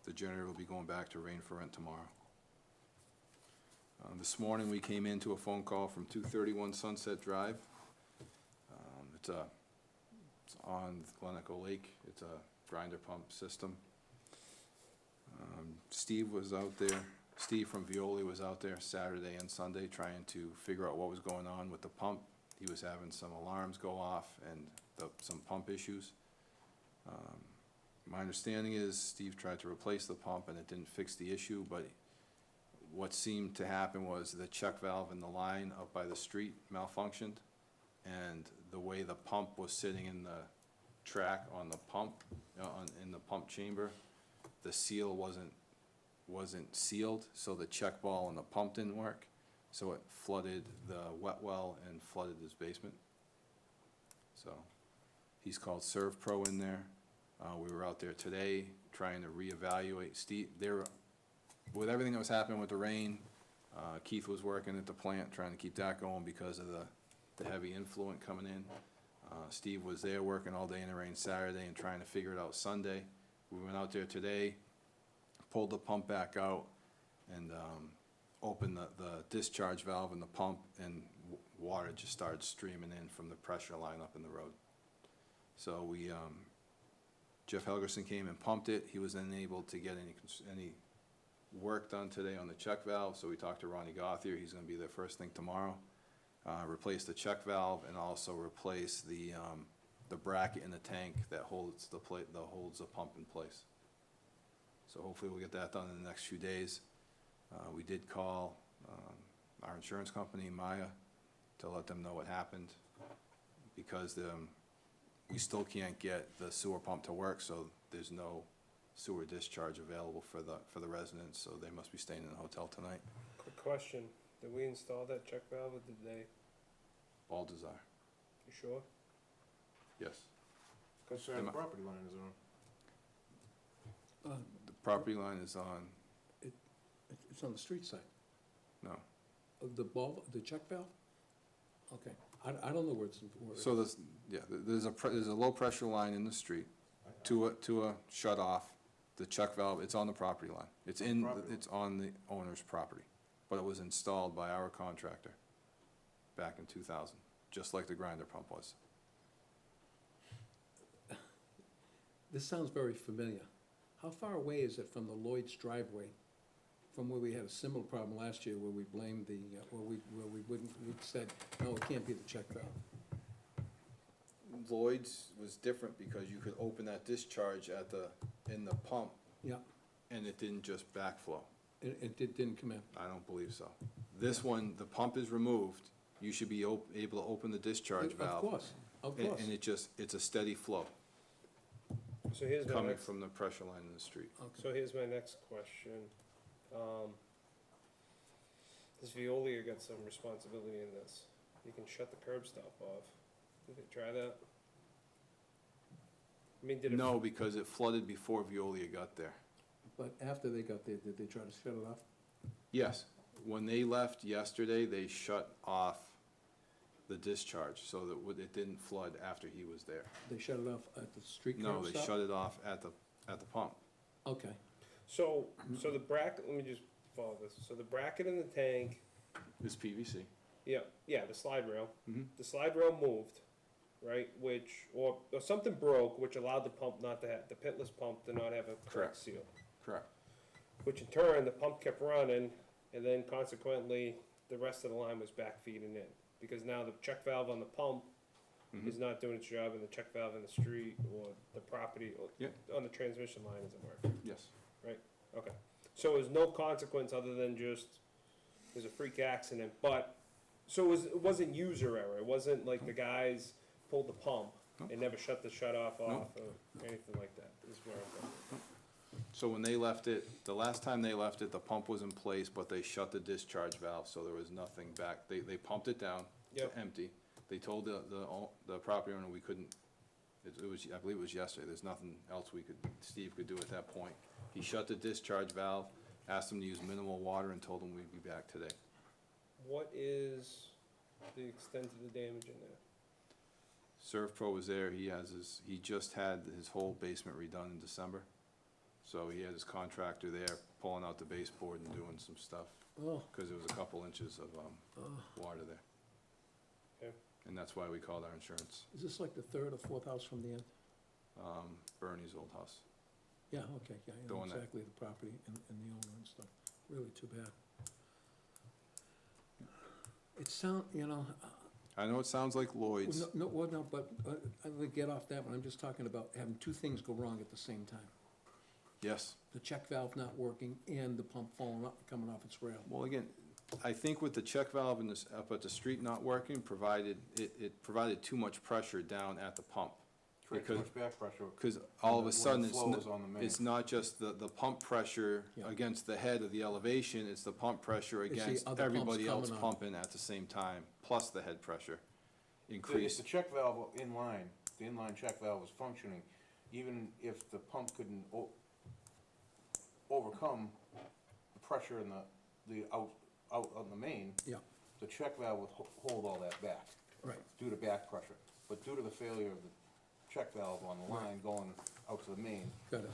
The generator will be going back to Rain for Rent tomorrow. This morning, we came into a phone call from 231 Sunset Drive. It's on Glenecho Lake. It's a grinder pump system. Steve was out there. Steve from Violi was out there Saturday and Sunday trying to figure out what was going on with the pump. He was having some alarms go off and some pump issues. My understanding is Steve tried to replace the pump and it didn't fix the issue, but what seemed to happen was the check valve in the line up by the street malfunctioned, and the way the pump was sitting in the track on the pump, in the pump chamber, the seal wasn't sealed, so the check ball and the pump didn't work, so it flooded the wet well and flooded his basement. So he's called Serv Pro in there. We were out there today trying to reevaluate. Steve, with everything that was happening with the rain, Keith was working at the plant trying to keep that going because of the heavy influent coming in. Steve was there working all day in the rain Saturday and trying to figure it out Sunday. We went out there today, pulled the pump back out, and opened the discharge valve in the pump, and water just started streaming in from the pressure line up in the road. So Jeff Helgerson came and pumped it. He was unable to get any work done today on the check valve, so we talked to Ronnie Gothier. He's gonna be there first thing tomorrow. Replace the check valve and also replace the bracket in the tank that holds the pump in place. So hopefully we'll get that done in the next few days. We did call our insurance company, Maya, to let them know what happened, because we still can't get the sewer pump to work, so there's no sewer discharge available for the residents, so they must be staying in the hotel tonight. Quick question, did we install that check valve or did they? All desire. You sure? Yes. What side of the property line is it on? The property line is on, It's on the street side. no. The check valve? Okay. I don't know where it's. So there's a low pressure line in the street to a shut off. The check valve, it's on the property line. It's on the owner's property, but it was installed by our contractor back in 2000, just like the grinder pump was. This sounds very familiar. How far away is it from the Lloyd's driveway, from where we had a similar problem last year where we blamed we said, no, it can't be the check valve? Lloyd's was different because you could open that discharge in the pump, Yeah, and it didn't just backflow. it didn't come in. I don't believe so. This one, the pump is removed, you should be able to open the discharge valve. Of course. And it's a steady flow So here's my coming next, from the pressure line in the street. so here's my next question. Does Veolia got some responsibility in this? You can shut the curb stop off. Did they try that? I mean, did it? No, because it flooded before Veolia got there. But after they got there, did they try to shut it off? Yes, when they left yesterday, they shut off the discharge so that it didn't flood after he was there. They shut it off at the street curb No, stop? they shut it off at the pump. Okay. So the bracket, let me just follow this. So the bracket in the tank, It's PVC. yeah, the slide rail. Mhm. The slide rail moved, right, or something broke, which allowed the pump not to have, the pitless pump to not have a correct Correct. seal. Correct. Which in turn, the pump kept running, and then consequently, the rest of the line was back feeding in. Because now the check valve on the pump Mhm. is not doing its job, and the check valve in the street, or the property, or Yeah. on the transmission line isn't working. Yes. Okay. So there's no consequence other than just, there's a freak accident, but, so it wasn't user error, it wasn't like the guys pulled the pump, They never shut the shut-off off or anything like that, is where I'm going. So when they left it, the last time they left it, the pump was in place, but they shut the discharge valve, so there was nothing back. They pumped it down Yep. to empty. They told the property owner we couldn't, it was, I believe it was yesterday, there's nothing else Steve could do at that point. He shut the discharge valve, asked them to use minimal water, and told them we'd be back today. What is the extent of the damage in there? Serv Pro was there, he just had his whole basement redone in December. So he had his contractor there pulling out the baseboard and doing some stuff, Oh, because there was a couple inches of, water there. Okay. And that's why we called our insurance, is this like the third or fourth house from the end? Bernie's old house. Yeah, okay, yeah, I The know one that- exactly the property and the owner and stuff. Really too bad. It I know it sounds like Lloyd's. but I'm gonna get off that one. I'm just talking about having two things go wrong at the same time. Yes. The check valve not working and the pump falling up, coming off its rail. Well, again, I think with the check valve in this, up at the street not working, it provided too much pressure down at the pump. Create too Because- much back pressure. Because all of a when sudden, the flow is on the main. it's not just the pump pressure Yeah. against the head of the elevation, it's the pump pressure It's the against other pumps everybody else coming on. pumping at the same time, plus the head pressure If increased. the check valve inline, the inline check valve was functioning, even if the pump couldn't overcome the pressure in the out on the main, Yeah, the check valve would hold all that back right. due to back pressure. But due to the failure of the check valve on the line going out to the main, Got it.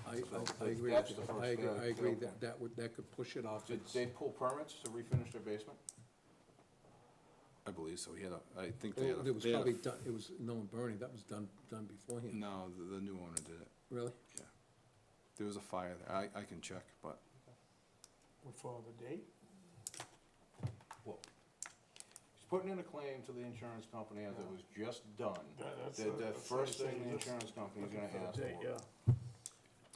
I So agree that's with the you. first I agree failure that could push it off. did It's- they pull permits to refinish their basement? I believe so, I think they had It was they had probably done, it was no burning, that was done beforehand. No, the new owner did it. Really? There was a fire there, I can check, but What for the date? Well, he's putting in a claim to the insurance company as it was just done. The first thing the insurance company's gonna ask for.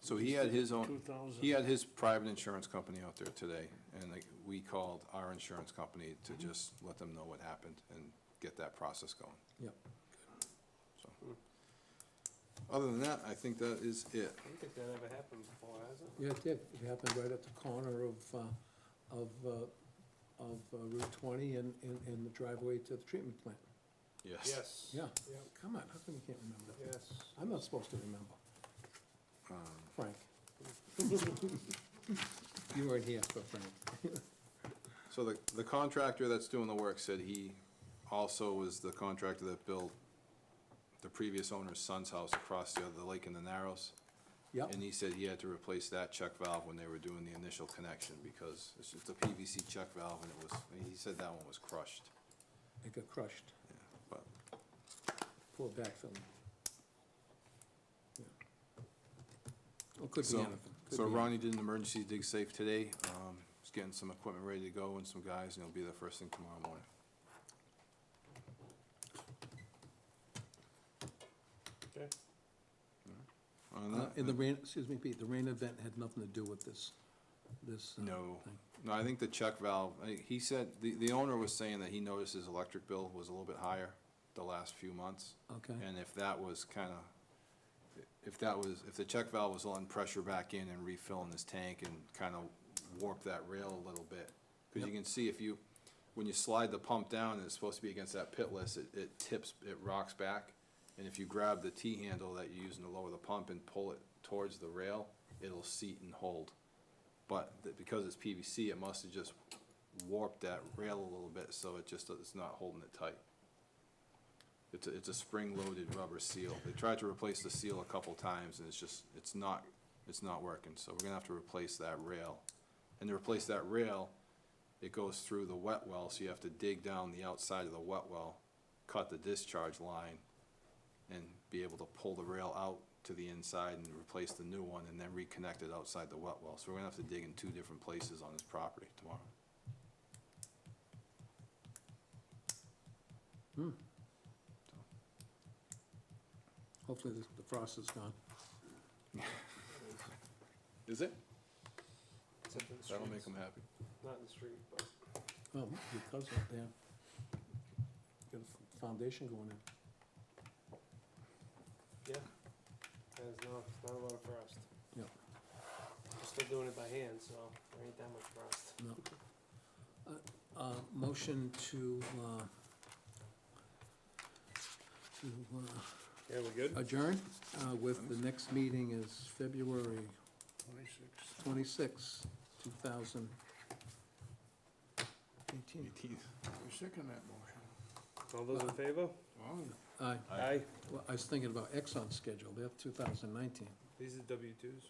So he had his own, 2000. he had his private insurance company out there today, and we called our insurance company to just let them know what happened and get that process going. Yep. So, other than that, I think that is it. I don't think that ever happened before, has it? Yeah, it did. It happened right at the corner of Route 20 and the driveway to the treatment plant. Yes. Yes. Yeah. Yep. Come on, how come you can't remember? Yes. I'm not supposed to remember, Frank. You weren't here for Frank. So the contractor that's doing the work said he also was the contractor that built the previous owner's son's house across the lake in the Narrows. Yep, And he said he had to replace that check valve when they were doing the initial connection, because it's just a PVC check valve, and he said that one was crushed. it got crushed. Yeah, but Poor backfill. Yeah. Well, could be So- anything. Could So be Ronnie did an emergency dig safe today. He's getting some equipment ready to go and some guys, and he'll be there first thing tomorrow morning. Okay. Other than that, And the rain, excuse me, Pete, the rain event had nothing to do with this No, thing. no, I think the check valve, he said, the owner was saying that he noticed his electric bill was a little bit higher the last few months. Okay, And if that was if the check valve was letting pressure back in and refilling this tank and kind of warp that rail a little bit. Because you can see when you slide the pump down and it's supposed to be against that pitless, it tips, it rocks back. And if you grab the T-handle that you're using to lower the pump and pull it towards the rail, it'll seat and hold. But because it's PVC, it must have just warped that rail a little bit, so it's not holding it tight. It's a spring-loaded rubber seal. They tried to replace the seal a couple times, and it's not working, so we're gonna have to replace that rail. And to replace that rail, it goes through the wet well, so you have to dig down the outside of the wet well, cut the discharge line, and be able to pull the rail out to the inside and replace the new one, and then reconnect it outside the wet well. So we're gonna have to dig in two different places on this property tomorrow. hopefully the frost is gone. Is it? Except in the That'll make streets. them happy. Not in the street, but. Well, because of that, got a foundation going in. Yeah. There's not a lot of frost. Yep. We're still doing it by hand, so there ain't that much frost. No. Motion to Yeah, we good? adjourn, with the next meeting is February 26. 26, 2018. We second that motion. All those in favor? Aye. Aye. Well, I was thinking about Exxon's schedule, they have 2019. These are W-2s.